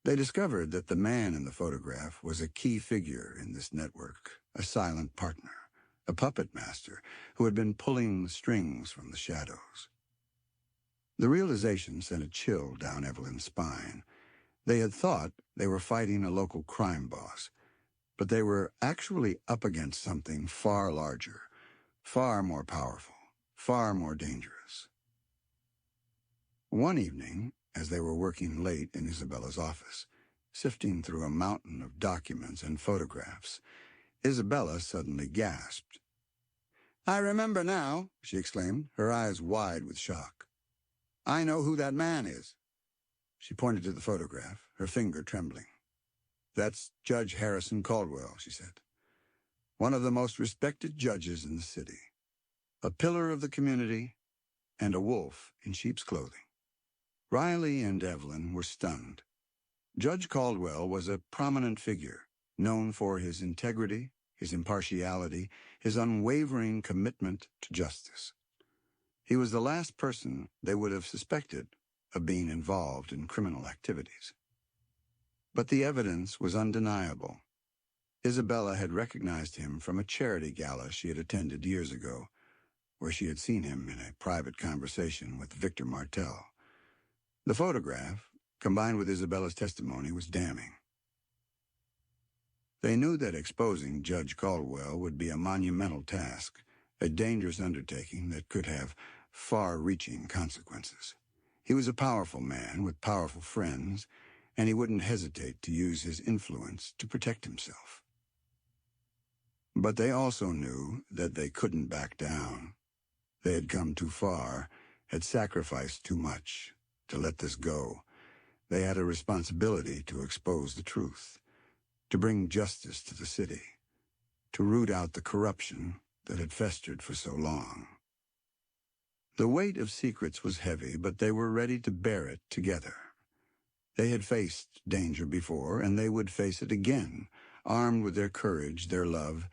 They discovered that the man in the photograph was a key figure in this network, a silent partner, a puppet master who had been pulling the strings from the shadows. The realization sent a chill down Evelyn's spine. They had thought they were fighting a local crime boss, but they were actually up against something far larger, far more powerful, far more dangerous. One evening, as they were working late in Isabella's office, sifting through a mountain of documents and photographs, Isabella suddenly gasped. "I remember now," she exclaimed, her eyes wide with shock. "I know who that man is." She pointed to the photograph, her finger trembling. "That's Judge Harrison Caldwell," she said. "One of the most respected judges in the city. A pillar of the community and a wolf in sheep's clothing." Riley and Evelyn were stunned. Judge Caldwell was a prominent figure, known for his integrity, his impartiality, his unwavering commitment to justice. He was the last person they would have suspected of being involved in criminal activities. But the evidence was undeniable. Isabella had recognized him from a charity gala she had attended years ago, where she had seen him in a private conversation with Victor Martel. The photograph, combined with Isabella's testimony, was damning. They knew that exposing Judge Caldwell would be a monumental task, a dangerous undertaking that could have far-reaching consequences. He was a powerful man with powerful friends, and he wouldn't hesitate to use his influence to protect himself. But they also knew that they couldn't back down. They had come too far, had sacrificed too much to let this go. They had a responsibility to expose the truth, to bring justice to the city, to root out the corruption that had festered for so long. The weight of secrets was heavy, but they were ready to bear it together. They had faced danger before, and they would face it again, armed with their courage, their love,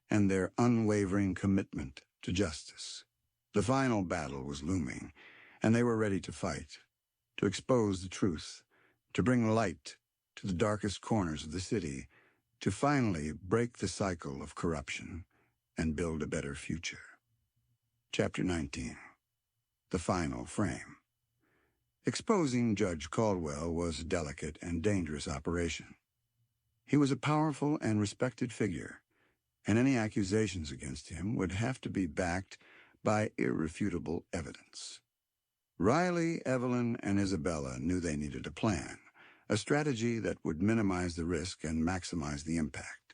and their unwavering commitment to justice. The final battle was looming, and they were ready to fight, to expose the truth, to bring light to the darkest corners of the city, to finally break the cycle of corruption and build a better future. Chapter 19. The Final Frame. Exposing Judge Caldwell was a delicate and dangerous operation. He was a powerful and respected figure, and any accusations against him would have to be backed by irrefutable evidence. Riley, Evelyn, and Isabella knew they needed a plan, a strategy that would minimize the risk and maximize the impact.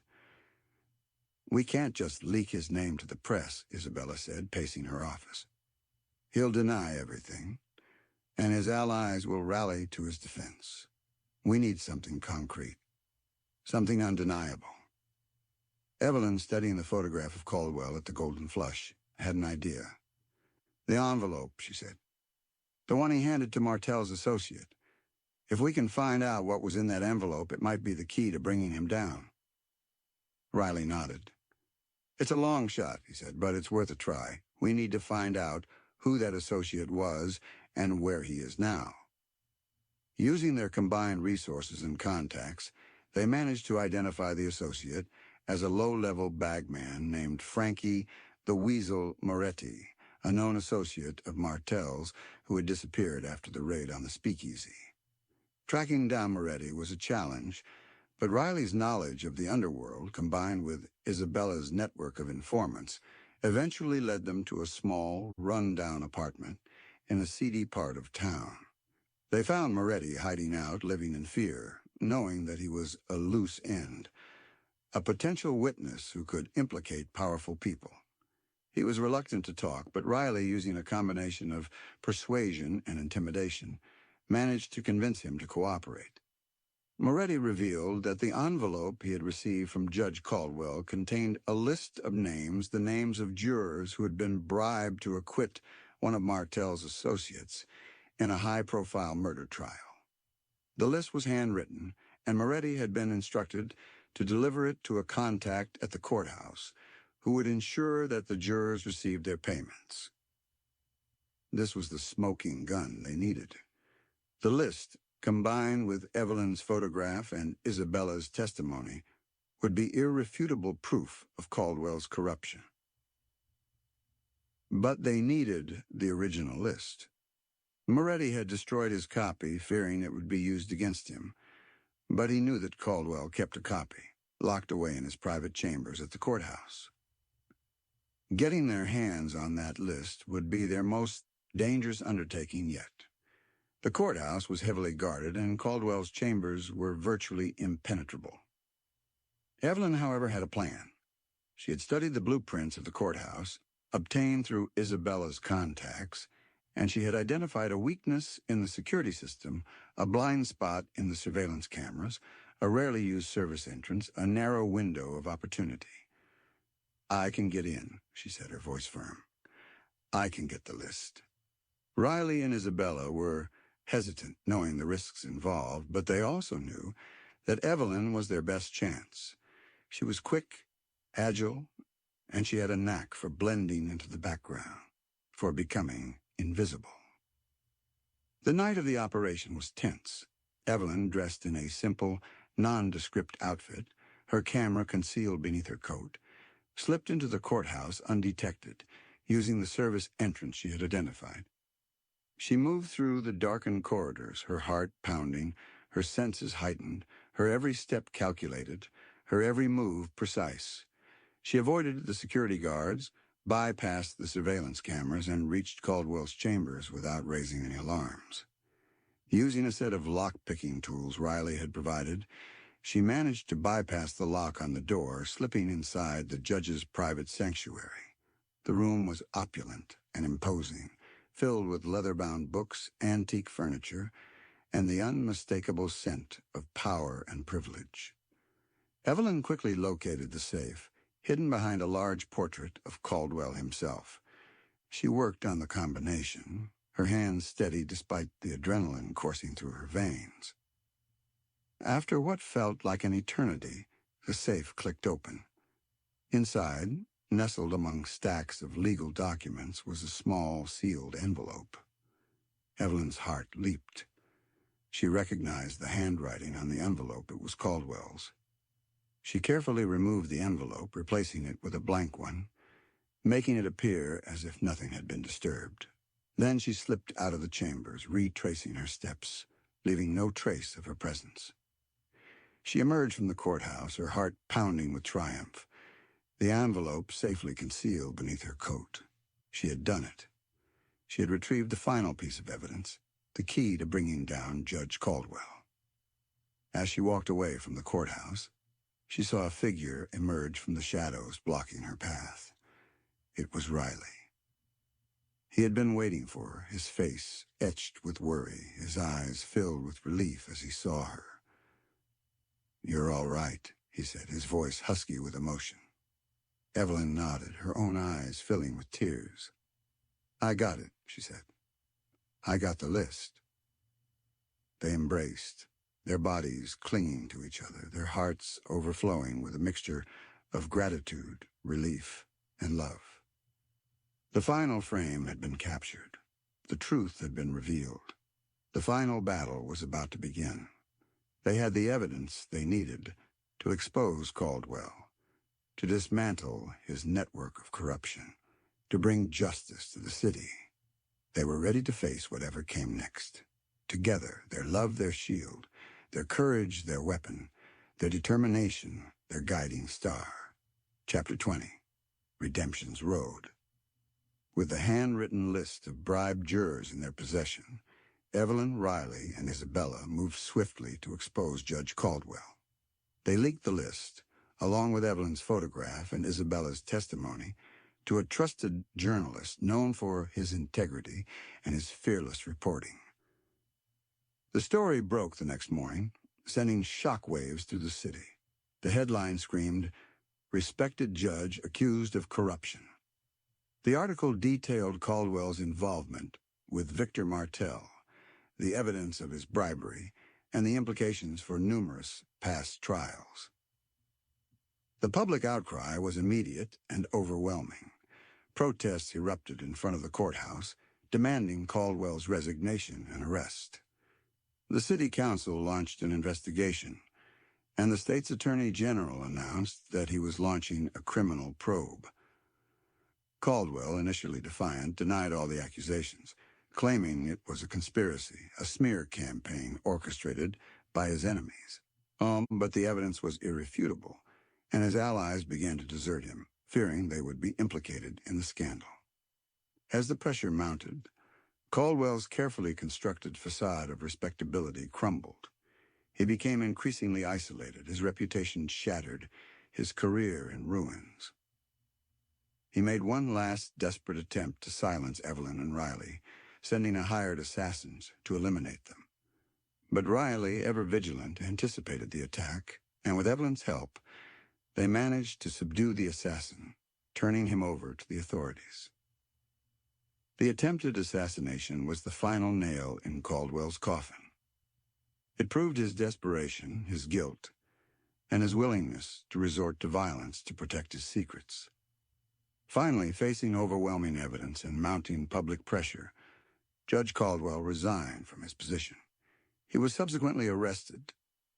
"We can't just leak his name to the press," Isabella said, pacing her office. "He'll deny everything, and his allies will rally to his defense. We need something concrete, something undeniable." Evelyn, studying the photograph of Caldwell at the Golden Flush, had an idea. "The envelope," she said. "The one he handed to Martel's associate. If we can find out what was in that envelope, it might be the key to bringing him down." Riley nodded. "It's a long shot," he said, "but it's worth a try. We need to find out who that associate was and where he is now." Using their combined resources and contacts, they managed to identify the associate as a low-level bagman named Frankie the Weasel Moretti, a known associate of Martel's who had disappeared after the raid on the speakeasy. Tracking down Moretti was a challenge, but Riley's knowledge of the underworld, combined with Isabella's network of informants, eventually led them to a small, run-down apartment in a seedy part of town. They found Moretti hiding out, living in fear, knowing that he was a loose end, a potential witness who could implicate powerful people. He was reluctant to talk, but Riley, using a combination of persuasion and intimidation, managed to convince him to cooperate. Moretti revealed that the envelope he had received from Judge Caldwell contained a list of names, the names of jurors who had been bribed to acquit one of Martel's associates in a high-profile murder trial. The list was handwritten, and Moretti had been instructed to deliver it to a contact at the courthouse who would ensure that the jurors received their payments. This was the smoking gun they needed. The list, combined with Evelyn's photograph and Isabella's testimony, would be irrefutable proof of Caldwell's corruption. But they needed the original list. Moretti had destroyed his copy, fearing it would be used against him, but he knew that Caldwell kept a copy, locked away in his private chambers at the courthouse. Getting their hands on that list would be their most dangerous undertaking yet. The courthouse was heavily guarded, and Caldwell's chambers were virtually impenetrable. Evelyn, however, had a plan. She had studied the blueprints of the courthouse, obtained through Isabella's contacts, and she had identified a weakness in the security system, a blind spot in the surveillance cameras, a rarely used service entrance, a narrow window of opportunity. "I can get in," she said, her voice firm. "I can get the list." Riley and Isabella were hesitant, knowing the risks involved, but they also knew that Evelyn was their best chance. She was quick, agile, and she had a knack for blending into the background, for becoming invisible. The night of the operation was tense. Evelyn, dressed in a simple, nondescript outfit, her camera concealed beneath her coat, slipped into the courthouse undetected, using the service entrance she had identified. She moved through the darkened corridors, her heart pounding, her senses heightened, her every step calculated, her every move precise. She avoided the security guards, bypassed the surveillance cameras, and reached Caldwell's chambers without raising any alarms. Using a set of lock-picking tools Riley had provided, she managed to bypass the lock on the door, slipping inside the judge's private sanctuary. The room was opulent and imposing, filled with leather-bound books, antique furniture, and the unmistakable scent of power and privilege. Evelyn quickly located the safe, hidden behind a large portrait of Caldwell himself. She worked on the combination, her hands steady despite the adrenaline coursing through her veins. After what felt like an eternity, the safe clicked open. Inside, nestled among stacks of legal documents, was a small, sealed envelope. Evelyn's heart leaped. She recognized the handwriting on the envelope. It was Caldwell's. She carefully removed the envelope, replacing it with a blank one, making it appear as if nothing had been disturbed. Then she slipped out of the chambers, retracing her steps, leaving no trace of her presence. She emerged from the courthouse, her heart pounding with triumph, the envelope safely concealed beneath her coat. She had done it. She had retrieved the final piece of evidence, the key to bringing down Judge Caldwell. As she walked away from the courthouse, she saw a figure emerge from the shadows blocking her path. It was Riley. He had been waiting for her, his face etched with worry, his eyes filled with relief as he saw her. "You're all right," he said, his voice husky with emotion. Evelyn nodded, her own eyes filling with tears. "I got it," she said. "I got the list." They embraced, their bodies clinging to each other, their hearts overflowing with a mixture of gratitude, relief, and love. The final frame had been captured. The truth had been revealed. The final battle was about to begin. They had the evidence they needed to expose Caldwell, to dismantle his network of corruption, to bring justice to the city. They were ready to face whatever came next. Together, their love their shield, their courage their weapon, their determination their guiding star. Chapter 20, Redemption's Road. With the handwritten list of bribed jurors in their possession, Evelyn, Riley, and Isabella moved swiftly to expose Judge Caldwell. They leaked the list, along with Evelyn's photograph and Isabella's testimony, to a trusted journalist known for his integrity and his fearless reporting. The story broke the next morning, sending shockwaves through the city. The headline screamed, "Respected Judge Accused of Corruption." The article detailed Caldwell's involvement with Victor Martel, the evidence of his bribery, and the implications for numerous past trials. The public outcry was immediate and overwhelming. Protests erupted in front of the courthouse, demanding Caldwell's resignation and arrest. The city council launched an investigation, and the state's attorney general announced that he was launching a criminal probe. Caldwell, initially defiant, denied all the accusations, claiming it was a conspiracy, a smear campaign orchestrated by his enemies. But the evidence was irrefutable, and his allies began to desert him, fearing they would be implicated in the scandal. As the pressure mounted, Caldwell's carefully constructed facade of respectability crumbled. He became increasingly isolated, his reputation shattered, his career in ruins. He made one last desperate attempt to silence Evelyn and Riley, sending a hired assassins to eliminate them. But Riley, ever vigilant, anticipated the attack, and with Evelyn's help, they managed to subdue the assassin, turning him over to the authorities. The attempted assassination was the final nail in Caldwell's coffin. It proved his desperation, his guilt, and his willingness to resort to violence to protect his secrets. Finally, facing overwhelming evidence and mounting public pressure, Judge Caldwell resigned from his position. He was subsequently arrested,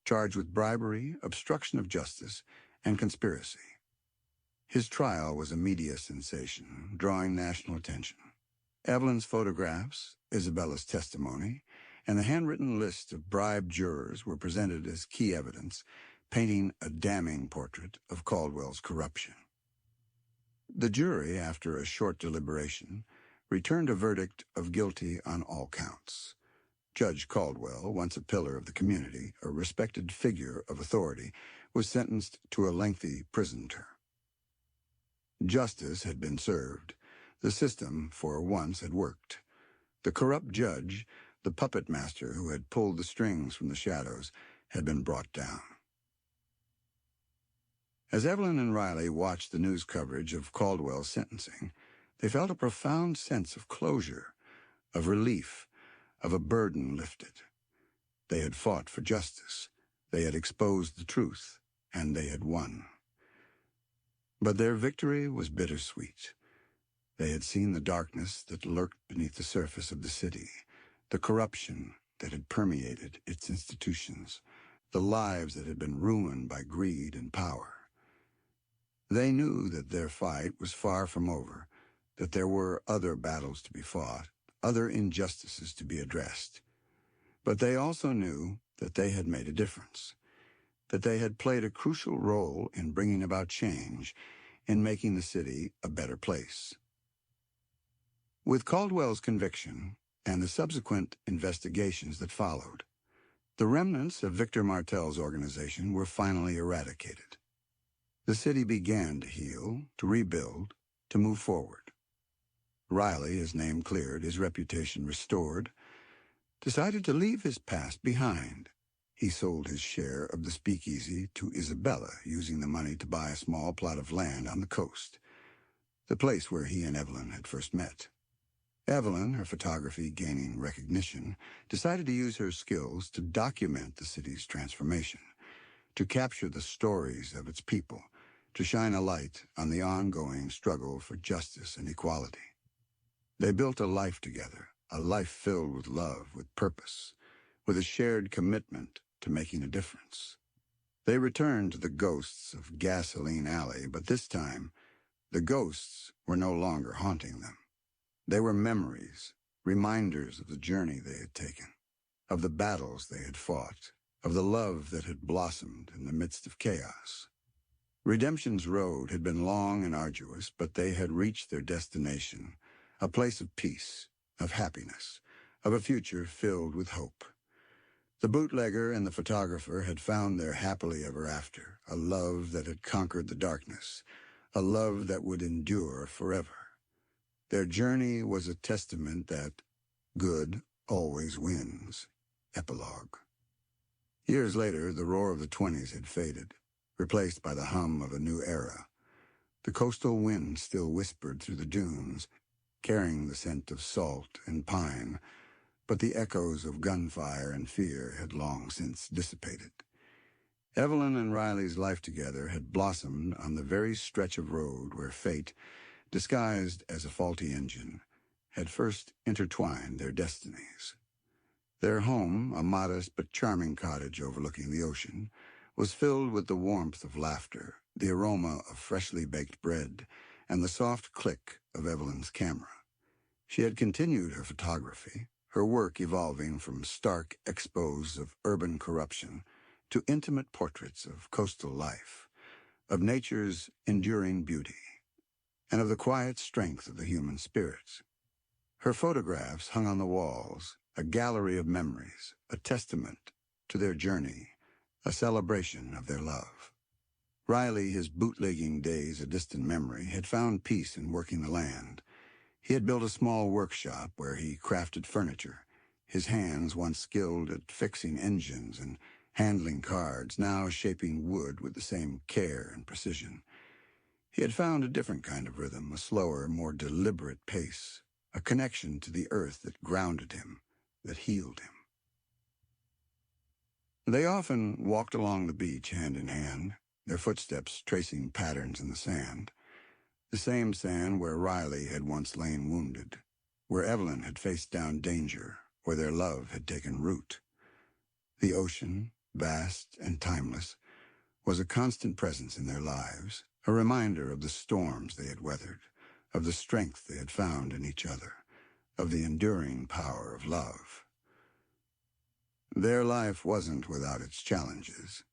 charged with bribery, obstruction of justice, and conspiracy. His trial was a media sensation, drawing national attention. Evelyn's photographs, Isabella's testimony, and the handwritten list of bribed jurors were presented as key evidence, painting a damning portrait of Caldwell's corruption. The jury, after a short deliberation, returned a verdict of guilty on all counts. Judge Caldwell, once a pillar of the community, a respected figure of authority, was sentenced to a lengthy prison term. Justice had been served. The system, for once, had worked. The corrupt judge, the puppet master who had pulled the strings from the shadows, had been brought down. As Evelyn and Riley watched the news coverage of Caldwell's sentencing, they felt a profound sense of closure, of relief, of a burden lifted. They had fought for justice. They had exposed the truth, and they had won. But their victory was bittersweet. They had seen the darkness that lurked beneath the surface of the city, the corruption that had permeated its institutions, the lives that had been ruined by greed and power. They knew that their fight was far from over, that there were other battles to be fought, other injustices to be addressed. But they also knew that they had made a difference, that they had played a crucial role in bringing about change, in making the city a better place. With Caldwell's conviction and the subsequent investigations that followed, the remnants of Victor Martel's organization were finally eradicated. The city began to heal, to rebuild, to move forward. Riley, his name cleared, his reputation restored, decided to leave his past behind. He sold his share of the speakeasy to Isabella, using the money to buy a small plot of land on the coast, the place where he and Evelyn had first met. Evelyn, her photography gaining recognition, decided to use her skills to document the city's transformation, to capture the stories of its people, to shine a light on the ongoing struggle for justice and equality. They built a life together, a life filled with love, with purpose, with a shared commitment to making a difference. They returned to the ghosts of Gasoline Alley, but this time, the ghosts were no longer haunting them. They were memories, reminders of the journey they had taken, of the battles they had fought, of the love that had blossomed in the midst of chaos. Redemption's road had been long and arduous, but they had reached their destination, a place of peace, of happiness, of a future filled with hope. The bootlegger and the photographer had found their happily ever after, a love that had conquered the darkness, a love that would endure forever. Their journey was a testament that good always wins. Epilogue. Years later, the roar of the 20s had faded, replaced by the hum of a new era. The coastal wind still whispered through the dunes, carrying the scent of salt and pine, but the echoes of gunfire and fear had long since dissipated. Evelyn and Riley's life together had blossomed on the very stretch of road where fate, disguised as a faulty engine, had first intertwined their destinies. Their home, a modest but charming cottage overlooking the ocean, was filled with the warmth of laughter, the aroma of freshly baked bread, and the soft click of Evelyn's camera. She had continued her photography, her work evolving from stark expos of urban corruption to intimate portraits of coastal life, of nature's enduring beauty, and of the quiet strength of the human spirit. Her photographs hung on the walls, a gallery of memories, a testament to their journey, a celebration of their love. Riley, his bootlegging days a distant memory, had found peace in working the land. He had built a small workshop where he crafted furniture, his hands once skilled at fixing engines and handling cards, now shaping wood with the same care and precision. He had found a different kind of rhythm, a slower, more deliberate pace, a connection to the earth that grounded him, that healed him. They often walked along the beach hand in hand, their footsteps tracing patterns in the sand. The same sand where Riley had once lain wounded, where Evelyn had faced down danger, where their love had taken root. The ocean, vast and timeless, was a constant presence in their lives, a reminder of the storms they had weathered, of the strength they had found in each other, of the enduring power of love. Their life wasn't without its challenges.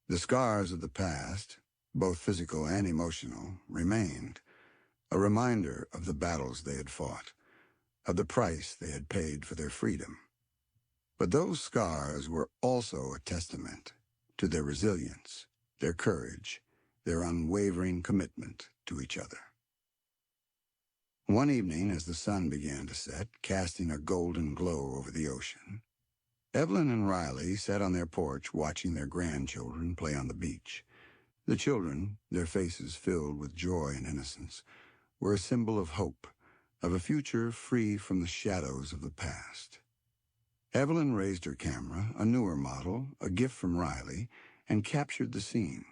The scars of the past, both physical and emotional, remained, a reminder of the battles they had fought, of the price they had paid for their freedom. But those scars were also a testament to their resilience, their courage, their unwavering commitment to each other. One evening, as the sun began to set, casting a golden glow over the ocean, Evelyn and Riley sat on their porch watching their grandchildren play on the beach. The children, their faces filled with joy and innocence, were a symbol of hope, of a future free from the shadows of the past. Evelyn raised her camera, a newer model, a gift from Riley, and captured the scene.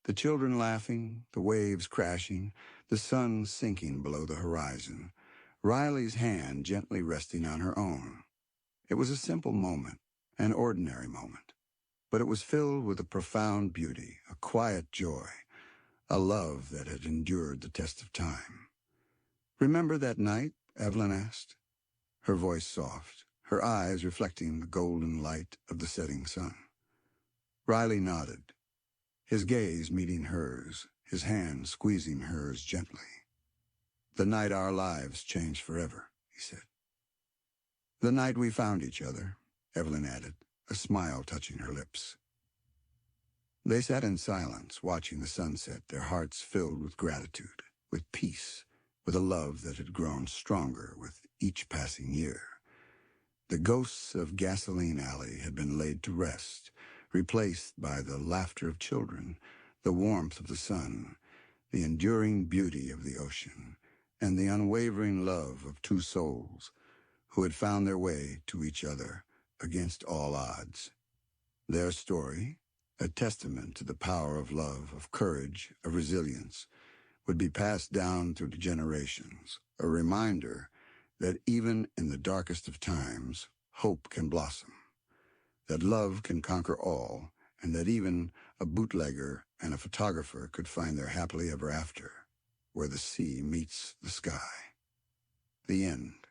The children laughing, the waves crashing, the sun sinking below the horizon, Riley's hand gently resting on her own. It was a simple moment, an ordinary moment, but it was filled with a profound beauty, a quiet joy, a love that had endured the test of time. "Remember that night?" Evelyn asked, her voice soft, her eyes reflecting the golden light of the setting sun. Riley nodded, his gaze meeting hers, his hand squeezing hers gently. "The night our lives changed forever," he said. "The night we found each other," Evelyn added, a smile touching her lips. They sat in silence, watching the sunset, their hearts filled with gratitude, with peace, with a love that had grown stronger with each passing year. The ghosts of Gasoline Alley had been laid to rest, replaced by the laughter of children, the warmth of the sun, the enduring beauty of the ocean, and the unwavering love of two souls who had found their way to each other against all odds. Their story, a testament to the power of love, of courage, of resilience, would be passed down through the generations, a reminder that even in the darkest of times, hope can blossom, that love can conquer all, and that even a bootlegger and a photographer could find their happily ever after, where the sea meets the sky. The end.